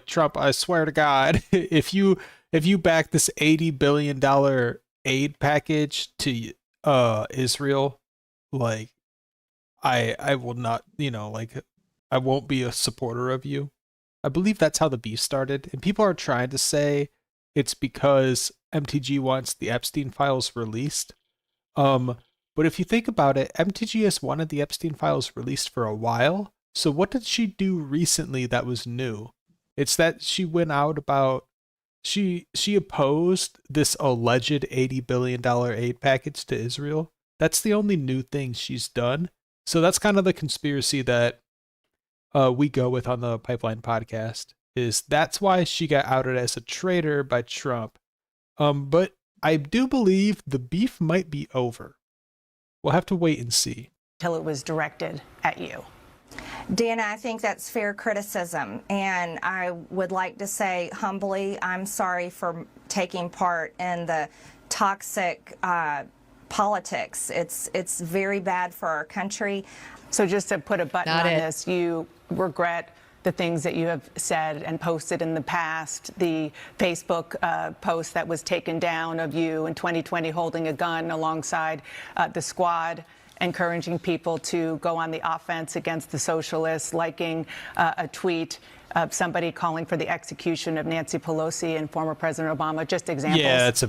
Trump, I swear to God, if you back this $80 billion aid package to Israel, like, I will not, I won't be a supporter of you. I believe that's how the beef started. And people are trying to say it's because MTG wants the Epstein files released. But if you think about it, MTG has wanted the Epstein files released for a while. So what did she do recently that was new? It's that she went out about, she opposed this alleged $80 billion aid package to Israel. That's the only new thing she's done. So that's kind of the conspiracy that we go with on the Pipeline podcast, is that's why she got outed as a traitor by Trump. But I do believe the beef might be over. We'll have to wait and see. Till it was directed at you. Dana, I think that's fair criticism. And I would like to say humbly, I'm sorry for taking part in the toxic politics. It's very bad for our country. So just to put a button on this, you regret the things that you have said and posted in the past, the Facebook post that was taken down of you in 2020 holding a gun alongside the squad, encouraging people to go on the offense against the socialists, liking a tweet of somebody calling for the execution of Nancy Pelosi and former President Obama. Just examples. Well, it's a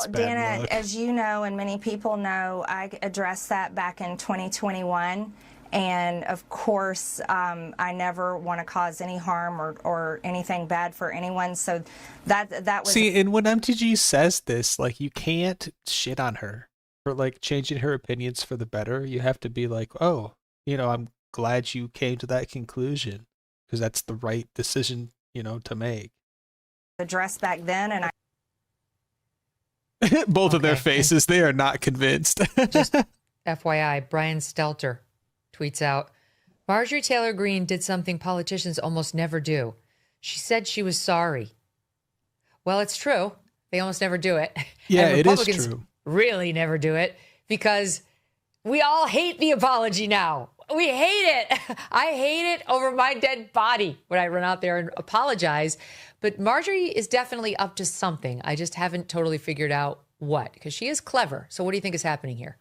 bad Dana, look. as you know, and many people know, I addressed that back in 2021. And of course, I never want to cause any harm or anything bad for anyone. So that was. See, and when MTG says this, like, you can't shit on her for like changing her opinions for the better. You have to be like, oh, I'm glad you came to that conclusion, because that's the right decision, to make. Addressed back then, and Both of their faces, they are not convinced. Just FYI, Brian Stelter tweets out, Marjorie Taylor Greene did something politicians almost never do. She said she was sorry. Well, it's true. They almost never do it. Yeah, and it is Republicans true. really never do it because we all hate the apology now. We hate it. I hate it over my dead body when I run out there and apologize. But Marjorie is definitely up to something. I just haven't totally figured out what, because she is clever. So what do you think is happening here?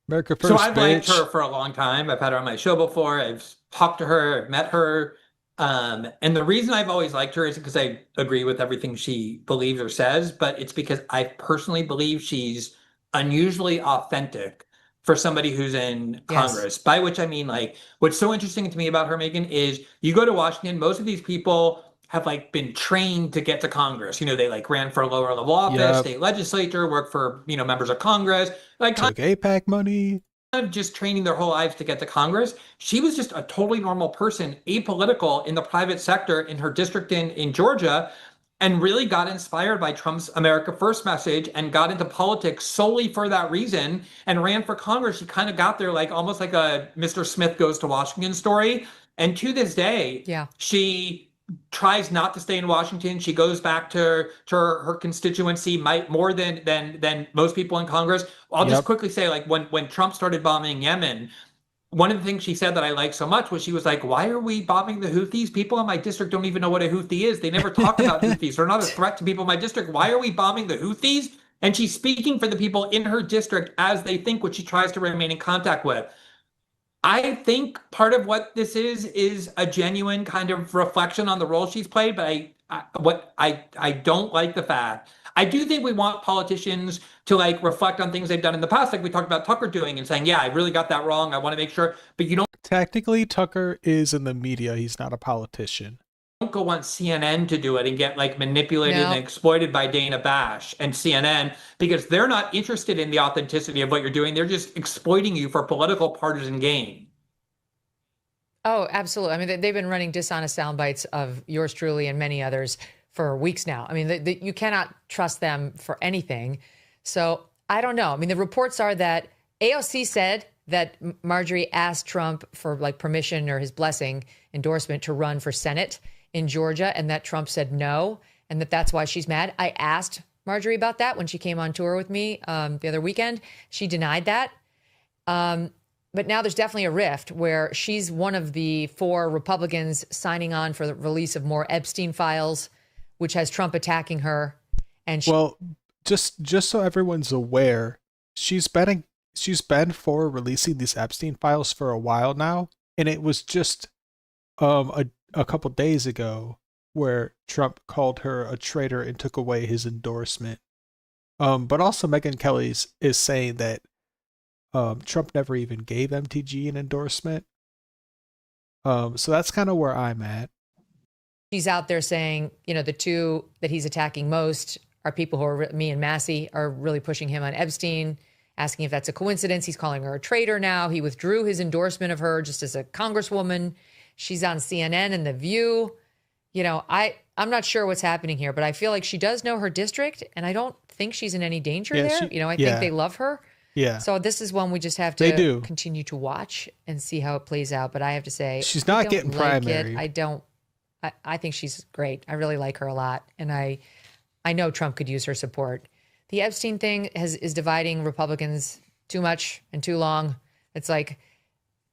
America first, So I've liked bitch. her for a long time. I've had her on my show before. I've talked to her. I've met her. And the reason I've always liked her is because I agree with everything she believes or says, but it's because I personally believe she's unusually authentic for somebody who's in Congress, by which I mean, like, what's so interesting to me about her, Megyn, is you go to Washington, most of these people have like been trained to get to Congress. They like ran for a lower level office, state legislature, worked for, members of Congress, like took APAC money. Kind of just training their whole lives to get to Congress. She was just a totally normal person, apolitical in the private sector in her district in Georgia, and really got inspired by Trump's America First message and got into politics solely for that reason and ran for Congress. She kind of got there like almost like a Mr. Smith Goes to Washington story. And to this day, she tries not to stay in Washington. She goes back to her constituency more than most people in Congress. I'll just quickly say, like, when Trump started bombing Yemen, one of the things she said that I liked so much was she was like, why are we bombing the Houthis? People in my district don't even know what a Houthi is. They never talk about Houthis. They're not a threat to people in my district. Why are we bombing the Houthis? And she's speaking for the people in her district as they think, what she tries to remain in contact with. I think part of what this is a genuine kind of reflection on the role she's played, but I don't like the fact. I do think we want politicians to like reflect on things they've done in the past, like we talked about Tucker doing and saying, yeah, I really got that wrong. I want to make sure, but you don't. Technically, Tucker is in the media. He's not a politician. Don't go on CNN to do it and get like manipulated and exploited by Dana Bash and CNN, because they're not interested in the authenticity of what you're doing. They're just exploiting you for political partisan gain. Oh, absolutely. I mean, they've been running dishonest sound bites of yours truly and many others for weeks now. I mean, you cannot trust them for anything. So I don't know. I mean, the reports are that AOC said that Marjorie asked Trump for like permission or his blessing, endorsement to run for Senate in Georgia, and that Trump said no, and that's why she's mad. I asked Marjorie about that when she came on tour with me the other weekend. She denied that. But now there's definitely a rift where she's one of the 4 Republicans signing on for the release of more Epstein files, which has Trump attacking her. And well, just so everyone's aware, she's been for releasing these Epstein files for a while now, and it was just a couple days ago where Trump called her a traitor and took away his endorsement. But also Megyn Kelly is saying that Trump never even gave MTG an endorsement. So that's kind of where I'm at. She's out there saying, the 2 that he's attacking most are people who are, me and Massey, are really pushing him on Epstein, asking if that's a coincidence. He's calling her a traitor now. He withdrew his endorsement of her just as a congresswoman. She's on CNN and The View. I'm not sure what's happening here, but I feel like she does know her district, and I don't think she's in any danger there. I think they love her. Yeah. So this is one we just have to continue to watch and see how it plays out. But I have to say, she's not getting primary. I think she's great. I really like her a lot. And I know Trump could use her support. The Epstein thing is dividing Republicans too much and too long. It's like,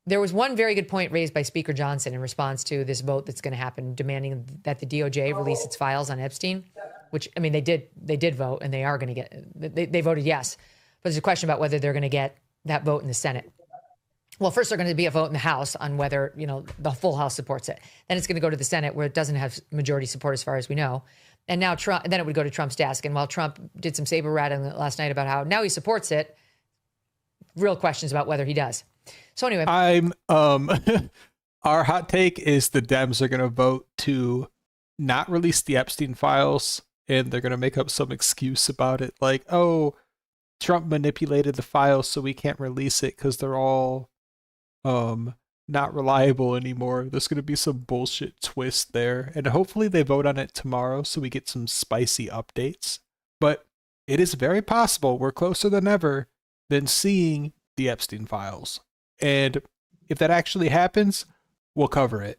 there was one very good point raised by Speaker Johnson in response to this vote that's going to happen, demanding that the DOJ release its files on Epstein, which, I mean, they did vote, and they are going to get, they voted yes. But there's a question about whether they're going to get that vote in the Senate. Well, first, they're going to be a vote in the House on whether, the full House supports it. Then it's going to go to the Senate, where it doesn't have majority support as far as we know. And now then it would go to Trump's desk. And while Trump did some saber rattling last night about how now he supports it, real questions about whether he does. So anyway, our hot take is the Dems are going to vote to not release the Epstein files, and they're going to make up some excuse about it, like, oh, Trump manipulated the files, so we can't release it because they're all not reliable anymore. There's going to be some bullshit twist there, and hopefully they vote on it tomorrow so we get some spicy updates. But it is very possible we're closer than ever than seeing the Epstein files, and if that actually happens, we'll cover it.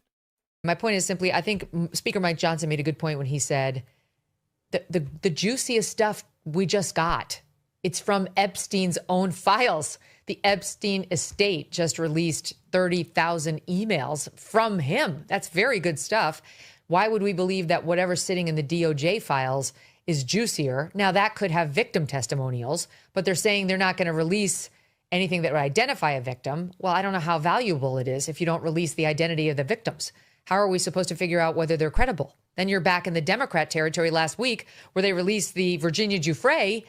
My point is simply, I think Speaker Mike Johnson made a good point when he said the juiciest stuff we just got. It's from Epstein's own files. The Epstein estate just released 30,000 emails from him. That's very good stuff. Why would we believe that whatever's sitting in the DOJ files is juicier? Now, that could have victim testimonials, but they're saying they're not going to release anything that would identify a victim. Well, I don't know how valuable it is if you don't release the identity of the victims. How are we supposed to figure out whether they're credible? Then you're back in the Democrat territory last week where they released the Virginia Giuffre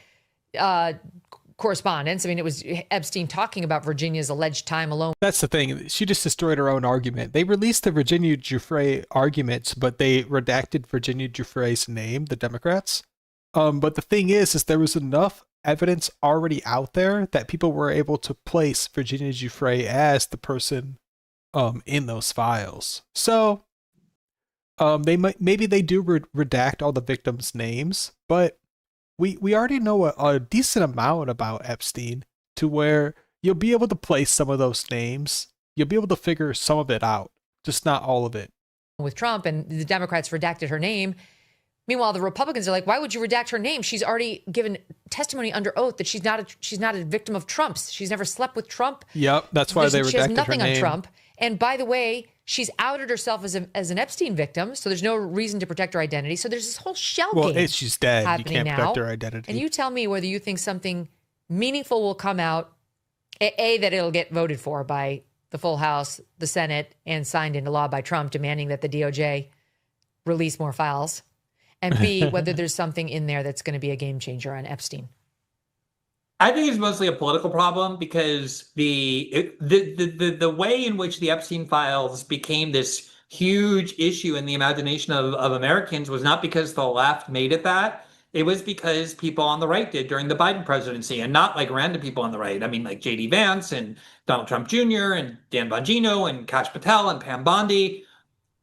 correspondence. I mean, it was Epstein talking about Virginia's alleged time alone. That's the thing. She just destroyed her own argument. They released the Virginia Giuffre arguments, but they redacted Virginia Giuffre's name, the Democrats. But the thing is there was enough evidence already out there that people were able to place Virginia Giuffre as the person in those files. So maybe they do redact all the victims' names, but we already know a decent amount about Epstein to where you'll be able to place some of those names. You'll be able to figure some of it out, just not all of it. With Trump, and the Democrats redacted her name. Meanwhile, the Republicans are like, why would you redact her name? She's already given testimony under oath that she's not a victim of Trump's. She's never slept with Trump. Yep, that's why they redacted her name. She has nothing on Trump. And by the way, she's outed herself as an Epstein victim, so there's no reason to protect her identity. So there's this whole shell game. Well, she's dead. You can't protect her now. identity. And you tell me whether you think something meaningful will come out, A, that it'll get voted for by the full House, the Senate, and signed into law by Trump, demanding that the DOJ release more files, and B, whether there's something in there that's going to be a game changer on Epstein. I think it's mostly a political problem because the way in which the Epstein files became this huge issue in the imagination of Americans was not because the left made it that. It was because people on the right did during the Biden presidency, and not like random people on the right. I mean, like JD Vance and Donald Trump Jr. and Dan Bongino and Kash Patel and Pam Bondi.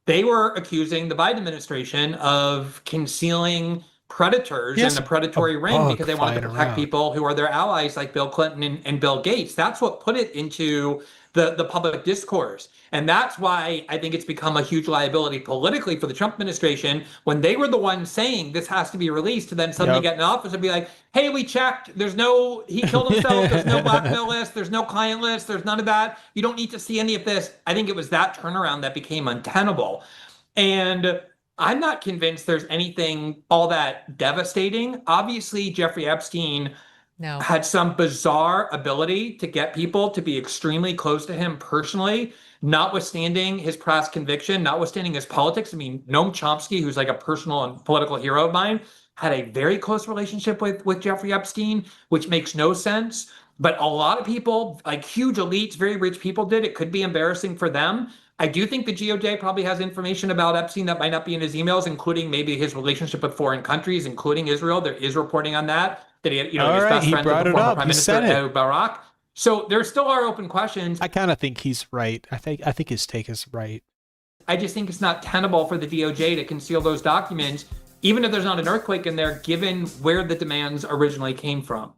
They were accusing the Biden administration of concealing predators in the predatory ring because they wanted to protect people who are their allies, like Bill Clinton and Bill Gates. That's what put it into the public discourse. And that's why I think it's become a huge liability politically for the Trump administration when they were the ones saying this has to be released to then suddenly get in office and be like, hey, we checked. There's no, he killed himself. There's no blackmail list. There's no client list. There's none of that. You don't need to see any of this. I think it was that turnaround that became untenable. And I'm not convinced there's anything all that devastating. Obviously, Jeffrey Epstein had some bizarre ability to get people to be extremely close to him personally, notwithstanding his past conviction, notwithstanding his politics. I mean, Noam Chomsky, who's like a personal and political hero of mine, had a very close relationship with Jeffrey Epstein, which makes no sense. But a lot of people, like huge elites, very rich people did. It could be embarrassing for them. I do think the DOJ probably has information about Epstein that might not be in his emails, including maybe his relationship with foreign countries, including Israel. There is reporting on that he had, his best friend with the former Prime Minister Ehud Barak. So there still are open questions. I kind of think he's right. I think his take is right. I just think it's not tenable for the DOJ to conceal those documents, even if there's not an earthquake in there, given where the demands originally came from.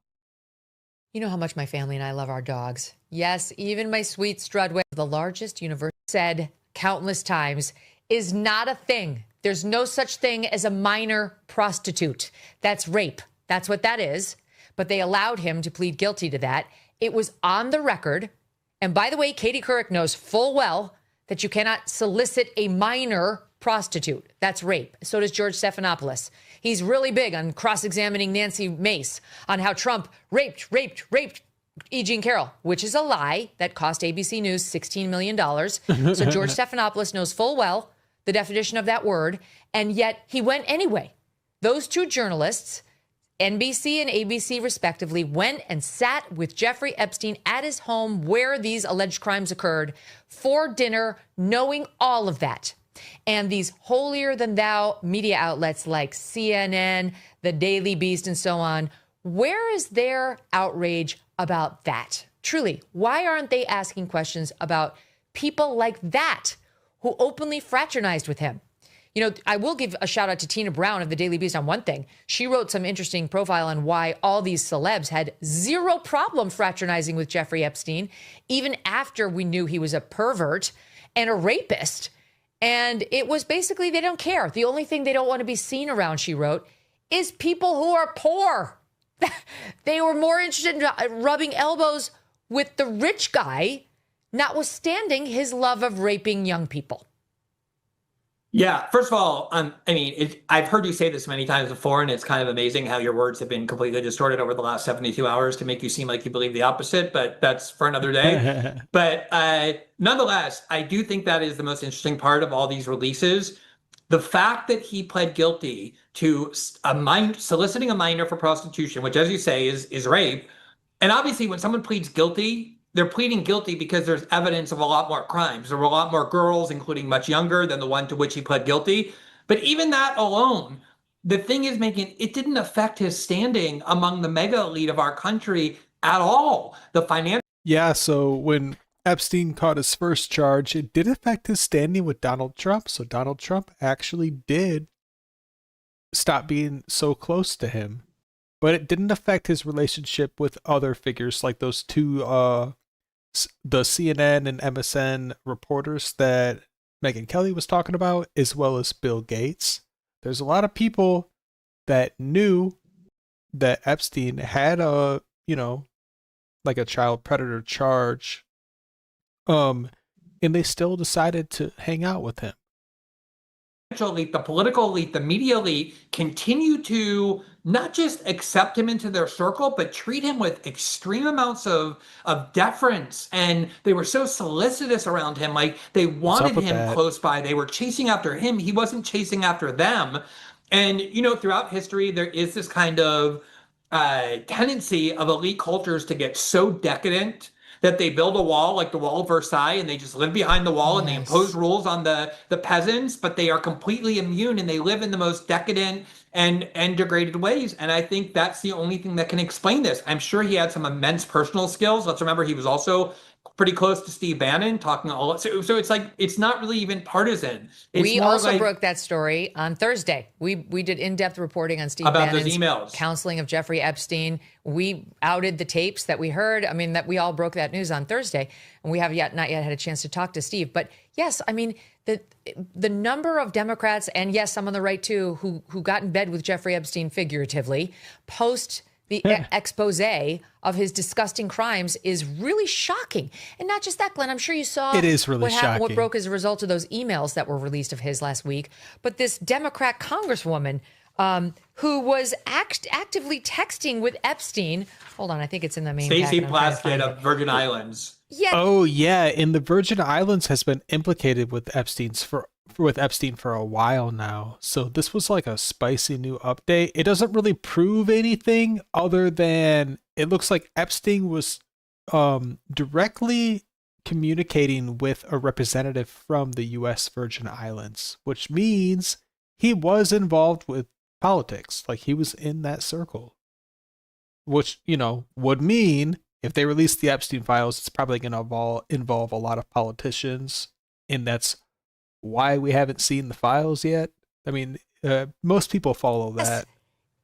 You know how much my family and I love our dogs. Yes, even my sweet Strudwick, the largest university, said countless times, is not a thing. There's no such thing as a minor prostitute. That's rape. That's what that is. But they allowed him to plead guilty to that. It was on the record. And by the way, Katie Couric knows full well that you cannot solicit a minor prostitute. That's rape. So does George Stephanopoulos. He's really big on cross-examining Nancy Mace on how Trump raped E. Jean Carroll, which is a lie that cost ABC News $16 million. So George Stephanopoulos knows full well the definition of that word, and yet he went anyway. Those two journalists, NBC and ABC respectively, went and sat with Jeffrey Epstein at his home where these alleged crimes occurred for dinner, knowing all of that. And these holier-than-thou media outlets like CNN, The Daily Beast, and so on, where is their outrage about that? Truly, why aren't they asking questions about people like that who openly fraternized with him? You know, I will give a shout out to Tina Brown of the Daily Beast on one thing. She wrote some interesting profile on why all these celebs had zero problem fraternizing with Jeffrey Epstein, even after we knew he was a pervert and a rapist. And it was basically they don't care. The only thing they don't want to be seen around, she wrote, is people who are poor. They were more interested in rubbing elbows with the rich guy, notwithstanding his love of raping young people. Yeah, first of all, I've heard you say this many times before, and it's kind of amazing how your words have been completely distorted over the last 72 hours to make you seem like you believe the opposite, but that's for another day. But nonetheless, I do think that is the most interesting part of all these releases. The fact that he pled guilty to soliciting a minor for prostitution, which, as you say, is rape. And obviously, when someone pleads guilty, they're pleading guilty because there's evidence of a lot more crimes. There were a lot more girls, including much younger than the one to which he pled guilty. But even that alone, the thing is, Megyn, it didn't affect his standing among the mega elite of our country at all. The financial. Yeah, so when Epstein caught his first charge, it did affect his standing with Donald Trump. So Donald Trump actually did stop being so close to him. But it didn't affect his relationship with other figures like those two, the CNN and MSN reporters that Megyn Kelly was talking about, as well as Bill Gates. There's a lot of people that knew that Epstein had a, like a child predator charge. And they still decided to hang out with him. Elite, the political elite, the media elite continue to not just accept him into their circle, but treat him with extreme amounts of deference. And they were so solicitous around him, like they wanted him close by. They were chasing after him. He wasn't chasing after them. And, throughout history, there is this kind of tendency of elite cultures to get so decadent that they build a wall like the Wall of Versailles and they just live behind the wall and they impose rules on the peasants, but they are completely immune and they live in the most decadent and degraded ways. And I think that's the only thing that can explain this. I'm sure he had some immense personal skills. Let's remember he was also pretty close to Steve Bannon talking all. So it's like, it's not really even partisan. We also broke that story on Thursday. We did in-depth reporting on Steve Bannon's those emails. Counseling of Jeffrey Epstein. We outed the tapes that we heard. I mean, that we all broke that news on Thursday, and we have not yet had a chance to talk to Steve. But yes, I mean, the number of Democrats, and yes, some on the right too, who got in bed with Jeffrey Epstein figuratively post the expose of his disgusting crimes is really shocking. And not just that, Glenn, I'm sure you saw it is really shocking. What broke as a result of those emails that were released of his last week. But this Democrat congresswoman who was actively texting with Epstein. Hold on, I think it's in the main Stacey Plaskett of Virgin Islands. Yeah. Oh, yeah. And the Virgin Islands has been implicated with Epstein for a while now. So this was like a spicy new update. It doesn't really prove anything other than it looks like Epstein was directly communicating with a representative from the U.S. Virgin Islands, which means he was involved with politics. Like he was in that circle, which, would mean if they release the Epstein files, it's probably going to involve a lot of politicians. And that's why we haven't seen the files yet. I mean, most people follow that.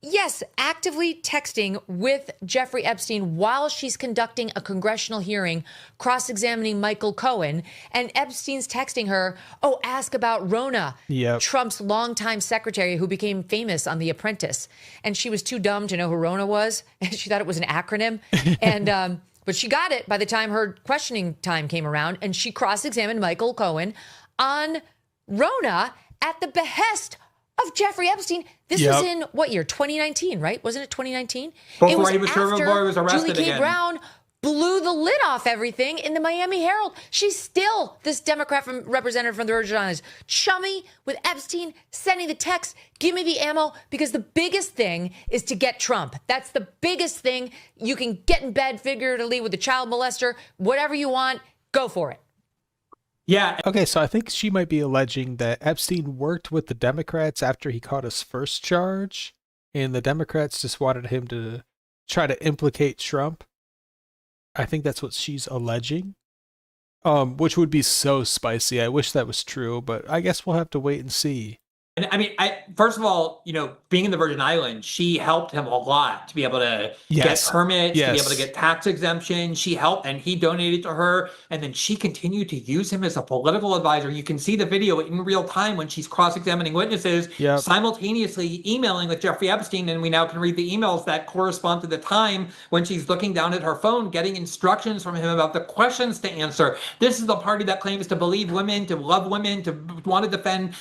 Yes, actively texting with Jeffrey Epstein while she's conducting a congressional hearing, cross-examining Michael Cohen. And Epstein's texting her, ask about Rona, Trump's longtime secretary who became famous on The Apprentice. And she was too dumb to know who Rona was. She thought it was an acronym. And but she got it by the time her questioning time came around. And she cross-examined Michael Cohen on Rona at the behest of Jeffrey Epstein. This was in what year? 2019, right? Wasn't it 2019? Before he was arrested Julie K. again. Brown blew the lid off everything in the Miami Herald. She's still, this Democrat representative from the Virgin Islands, chummy with Epstein, sending the text, give me the ammo, because the biggest thing is to get Trump. That's the biggest thing. You can get in bed figuratively with a child molester, whatever you want, go for it. Yeah. Okay, so I think she might be alleging that Epstein worked with the Democrats after he caught his first charge, and the Democrats just wanted him to try to implicate Trump. I think that's what she's alleging, which would be so spicy. I wish that was true, but I guess we'll have to wait and see. And I mean, first of all, being in the Virgin Islands, she helped him a lot to be able to get permits, to be able to get tax exemption. She helped, and he donated to her. And then she continued to use him as a political advisor. You can see the video in real time when she's cross-examining witnesses, simultaneously emailing with Jeffrey Epstein. And we now can read the emails that correspond to the time when she's looking down at her phone, getting instructions from him about the questions to answer. This is the party that claims to believe women, to love women, to want to defend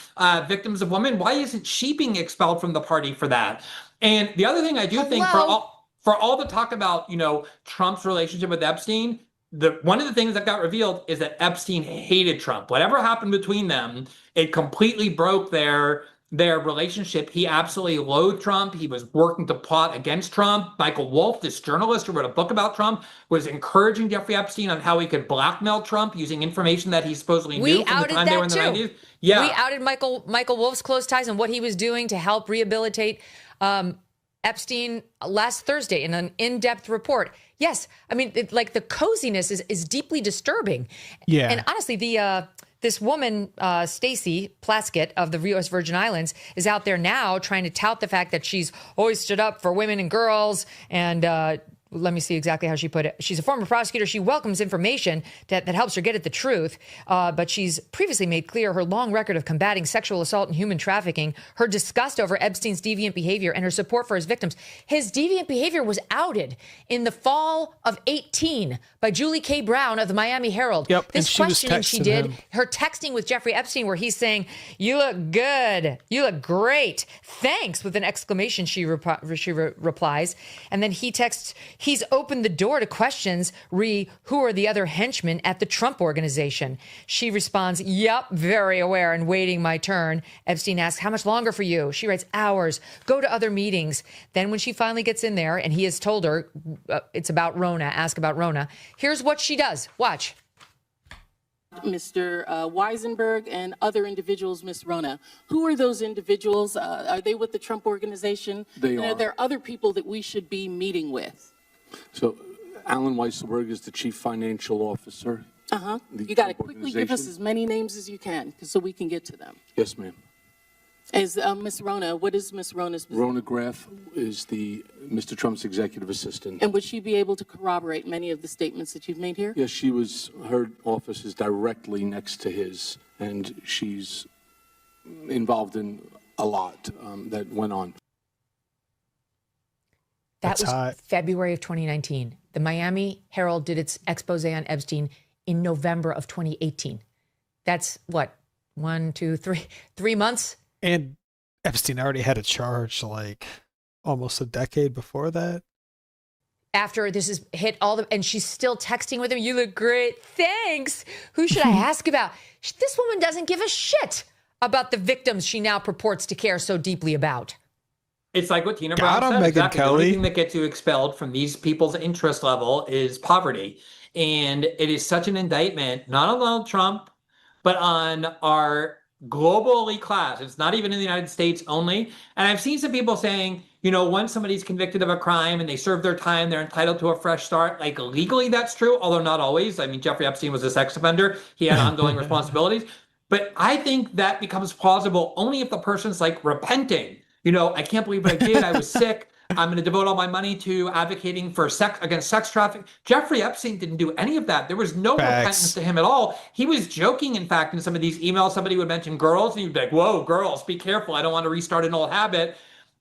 victims of women. Why isn't she being expelled from the party for that? And the other thing I do think for all the talk about, Trump's relationship with Epstein, one of the things that got revealed is that Epstein hated Trump. Whatever happened between them, it completely broke their relationship. He absolutely loathed Trump. He was working to plot against Trump. Michael Wolff, this journalist who wrote a book about Trump, was encouraging Jeffrey Epstein on how he could blackmail Trump using information that he supposedly knew from the time they were in the 90s. Yeah. We outed Michael Wolff's close ties and what he was doing to help rehabilitate Epstein last Thursday in an in-depth report. Yes, I mean, the coziness is deeply disturbing. Yeah. And honestly, this woman, Stacey Plaskett of the U.S. Virgin Islands, is out there now trying to tout the fact that she's always stood up for women and girls. And let me see exactly how she put it. She's a former prosecutor. She welcomes information that helps her get at the truth. But she's previously made clear her long record of combating sexual assault and human trafficking, her disgust over Epstein's deviant behavior, and her support for his victims. His deviant behavior was outed in the fall of 2018 by Julie K. Brown of the Miami Herald. Yep, this questioning she did, her texting with Jeffrey Epstein, where he's saying, "You look good. You look great. Thanks," with an exclamation, she replies. And then he texts, he's opened the door to questions, who are the other henchmen at the Trump organization? She responds, "Yep, very aware and waiting my turn." Epstein asks, "How much longer for you?" She writes, "Hours. Go to other meetings." Then when she finally gets in there and he has told her it's about Rona, ask about Rona, here's what she does. Watch. Mr. Weisenberg and other individuals, Ms. Rona. Who are those individuals? Are they with the Trump organization? They are. Are there other people that we should be meeting with? So, Alan Weisselberg is the chief financial officer. You got to quickly give us as many names as you can so we can get to them. Yes, ma'am. Is Ms. Rona, what is Ms. Rona's position? Rona Graff is Mr. Trump's executive assistant. And would she be able to corroborate many of the statements that you've made here? Yes, her office is directly next to his, and she's involved in a lot that went on. That was February of 2019. The Miami Herald did its expose on Epstein in November of 2018. That's what, 3 months? And Epstein already had a charge almost a decade before that. After this has hit and she's still texting with him. "You look great. Thanks. Who should I ask about?" This woman doesn't give a shit about the victims she now purports to care so deeply about. It's like what Tina Brown said. Exactly. The only thing that gets you expelled from these people's interest level is poverty. And it is such an indictment, not on Donald Trump, but on our global elite class. It's not even in the United States only. And I've seen some people saying, once somebody's convicted of a crime and they serve their time, they're entitled to a fresh start. Legally, that's true, although not always. I mean, Jeffrey Epstein was a sex offender. He had ongoing responsibilities. But I think that becomes plausible only if the person's repenting. I can't believe what I did. I was sick. I'm going to devote all my money to advocating for against sex trafficking. Jeffrey Epstein didn't do any of that. There was no repentance to him at all. He was joking, in fact, in some of these emails. Somebody would mention girls, and he'd be like, "Whoa, girls, be careful. I don't want to restart an old habit."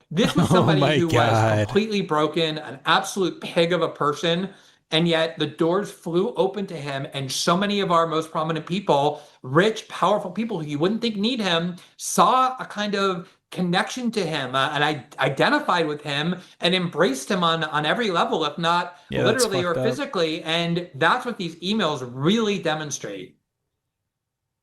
This was somebody who was completely broken, an absolute pig of a person. And yet the doors flew open to him. And so many of our most prominent people, rich, powerful people who you wouldn't think need him, saw a kind of connection to him and I identified with him and embraced him on every level, if not literally or physically. And that's what these emails really demonstrate.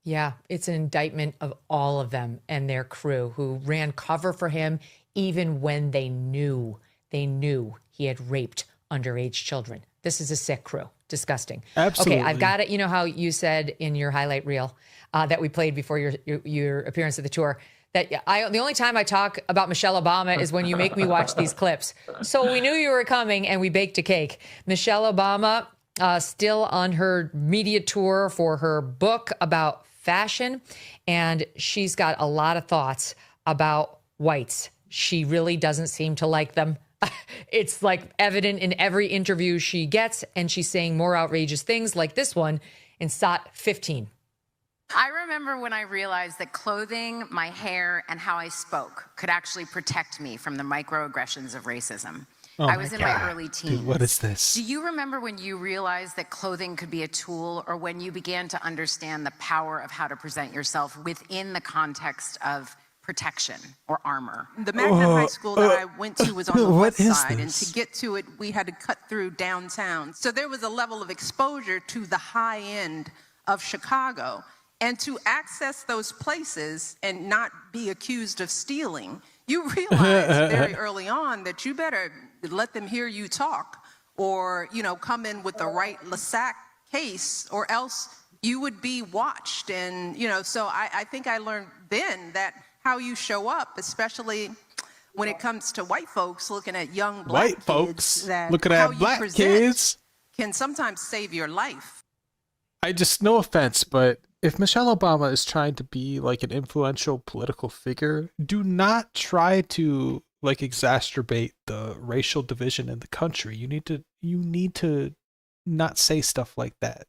Yeah, it's an indictment of all of them and their crew who ran cover for him even when they knew he had raped underage children. This is a sick crew. Disgusting. Absolutely. Okay, I've got it. You know how you said in your highlight reel that we played before your appearance at the tour that the only time I talk about Michelle Obama is when you make me watch these clips. So we knew you were coming and we baked a cake. Michelle Obama still on her media tour for her book about fashion, and she's got a lot of thoughts about whites. She really doesn't seem to like them. It's like evident in every interview she gets, and she's saying more outrageous things like this one in SOT 15. I remember when I realized that clothing, my hair, and how I spoke could actually protect me from the microaggressions of racism. I was in my early teens. Dude, what is this? Do you remember when you realized that clothing could be a tool, or when you began to understand the power of how to present yourself within the context of protection or armor? The Magnet High School that I went to was on the west side, and to get to it, we had to cut through downtown. So there was a level of exposure to the high end of Chicago. And to access those places and not be accused of stealing, you realize very early on that you better let them hear you talk, or, you know, come in with the right LASAC case, or else you would be watched. And, you know, so I think I learned then that how you show up, especially when it comes to white folks looking at young black kids, that looking how at you black present kids can sometimes save your life. no offense, but if Michelle Obama is trying to be like an influential political figure, do not try to like exacerbate the racial division in the country. You need to not say stuff like that.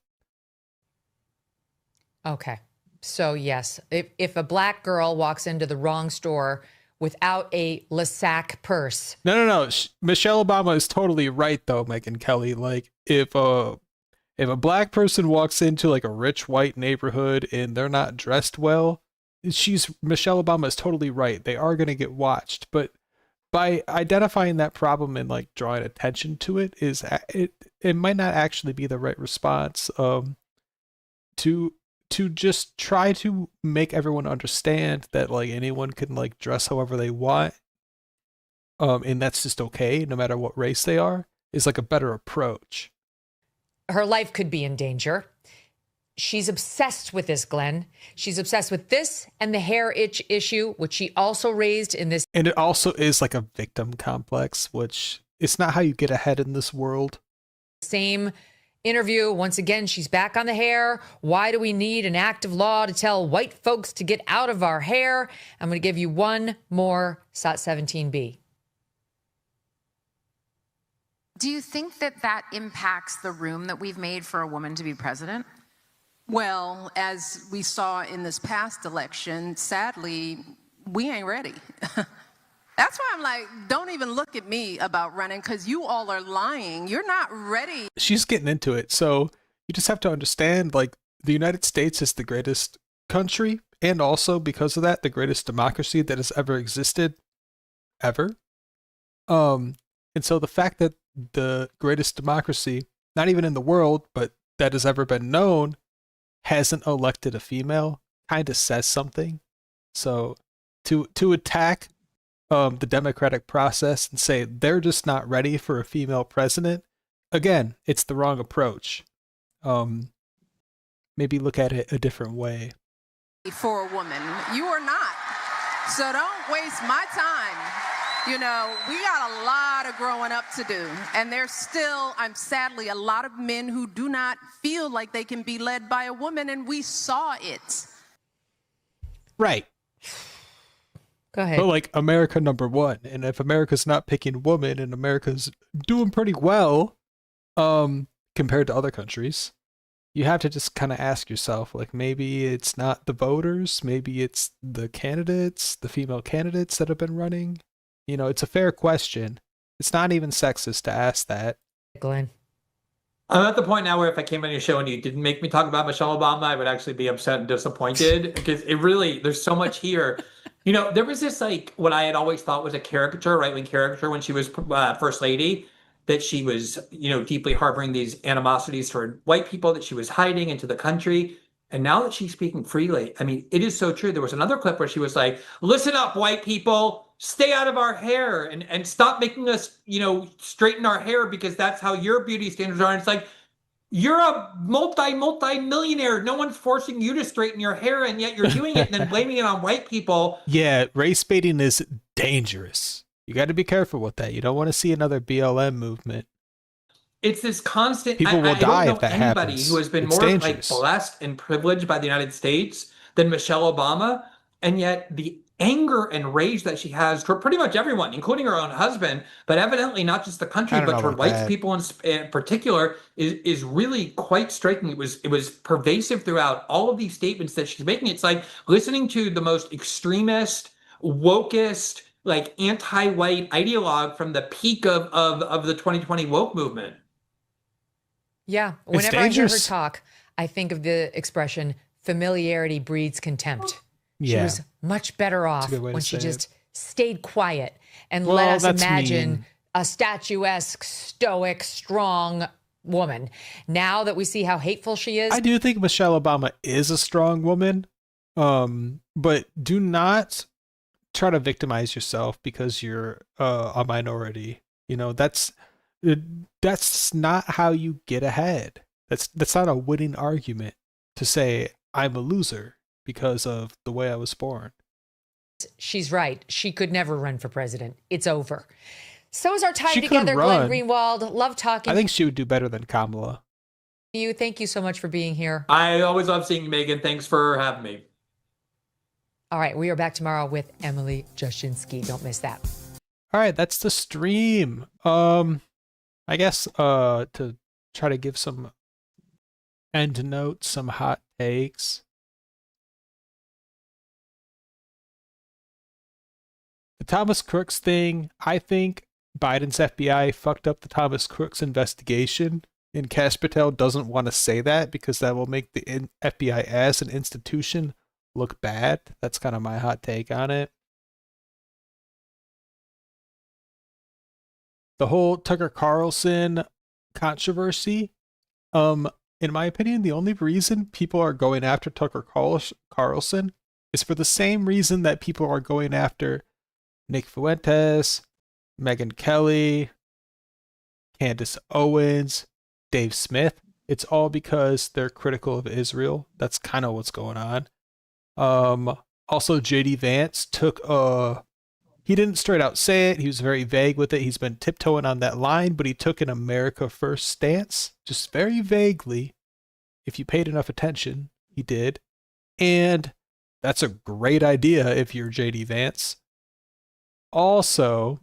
Okay. So yes, if a black girl walks into the wrong store without a LASAC purse. No. Michelle Obama is totally right though, Megyn Kelly. Like if a black person walks into like a rich white neighborhood and they're not dressed well, Michelle Obama is totally right. They are going to get watched. But by identifying that problem and like drawing attention to it, it might not actually be the right response. To just try to make everyone understand that like anyone can like dress however they want, and that's just okay no matter what race they are, is like a better approach. Her life could be in danger. She's obsessed with this, Glenn. She's obsessed with this and the hair itch issue, which she also raised in this. And it also is like a victim complex, which it's not how you get ahead in this world. Same interview. Once again, she's back on the hair. Why do we need an act of law to tell white folks to get out of our hair? I'm going to give you one more SOT 17B. Do you think that that impacts the room that we've made for a woman to be president? Well, as we saw in this past election, sadly, we ain't ready. That's why I'm like, don't even look at me about running, because you all are lying. You're not ready. She's getting into it. So you just have to understand, like, the United States is the greatest country, and also because of that, the greatest democracy that has ever existed, ever. And so the fact that the greatest democracy, not even in the world, but that has ever been known, hasn't elected a female, kind of says something. So to attack the democratic process and say they're just not ready for a female president, again, it's the wrong approach. Maybe look at it a different way. For a woman, you are not. So don't waste my time. You know, we got a lot of growing up to do. And there's still, sadly, a lot of men who do not feel like they can be led by a woman, and we saw it. Right. Go ahead. But like America #1, and if America's not picking women and America's doing pretty well compared to other countries, you have to just kind of ask yourself, like, maybe it's not the voters, maybe it's the candidates, the female candidates that have been running. You know, it's a fair question. It's not even sexist to ask that. Glenn. I'm at the point now where if I came on your show and you didn't make me talk about Michelle Obama, I would actually be upset and disappointed because it really, there's so much here. There was this what I had always thought was a caricature, right-wing caricature when she was first lady, that she was, deeply harboring these animosities toward white people that she was hiding into the country. And now that she's speaking freely, I mean, it is so true. There was another clip where she was like, listen up, white people, stay out of our hair and stop making us, straighten our hair because that's how your beauty standards are. And it's like, you're a multi-millionaire. No one's forcing you to straighten your hair, and yet you're doing it and then blaming it on white people. Yeah, race baiting is dangerous. You got to be careful with that. You don't want to see another BLM movement. It's this constant. People will die if that happens. I don't know anybody who has been more blessed and privileged by the United States than Michelle Obama, and yet the anger and rage that she has toward pretty much everyone, including her own husband, but evidently not just the country, but toward white people in particular, is really quite striking. It was pervasive throughout all of these statements that she's making. It's like listening to the most extremist, wokest, anti-white ideologue from the peak of the 2020 woke movement. Yeah. Whenever I hear her talk, I think of the expression, familiarity breeds contempt. She was much better off when she just stayed quiet and let us imagine a statuesque, stoic, strong woman. Now that we see how hateful she is. I do think Michelle Obama is a strong woman, but do not try to victimize yourself because you're a minority. That's not how you get ahead. That's not a winning argument to say I'm a loser because of the way I was born. She's right. She could never run for president. It's over. So is our time together, Glenn Greenwald. Love talking. I think she would do better than Kamala. Thank you so much for being here. I always love seeing you, Megyn. Thanks for having me. All right, we are back tomorrow with Emily Jashinsky. Don't miss that. All right, that's the stream. I guess to try to give some end notes, some hot takes. The Thomas Crooks thing, I think Biden's FBI fucked up the Thomas Crooks investigation, and Kash Patel doesn't want to say that because that will make the FBI as an institution look bad. That's kind of my hot take on it. The whole Tucker Carlson controversy, in my opinion, the only reason people are going after Tucker Carlson is for the same reason that people are going after Nick Fuentes, Megyn Kelly, Candace Owens, Dave Smith. It's all because they're critical of Israel. That's kind of what's going on. Also, JD Vance took he didn't straight out say it. He was very vague with it. He's been tiptoeing on that line, but he took an America First stance, just very vaguely. If you paid enough attention, he did. And that's a great idea if you're JD Vance. Also,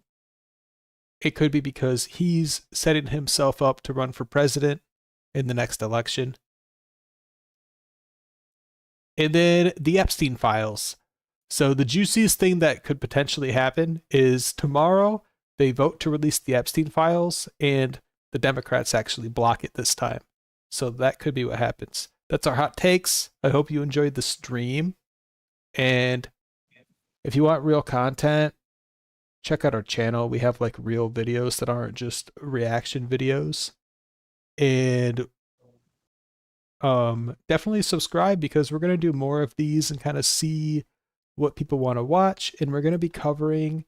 it could be because he's setting himself up to run for president in the next election. And then the Epstein files. So the juiciest thing that could potentially happen is tomorrow they vote to release the Epstein files and the Democrats actually block it this time. So that could be what happens. That's our hot takes. I hope you enjoyed the stream. And if you want real content, check out our channel. We have real videos that aren't just reaction videos. And definitely subscribe because we're going to do more of these and kind of see what people want to watch. And we're going to be covering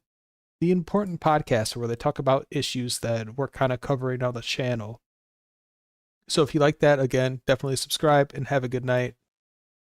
the important podcasts where they talk about issues that we're kind of covering on the channel. So if you like that, again, definitely subscribe and have a good night.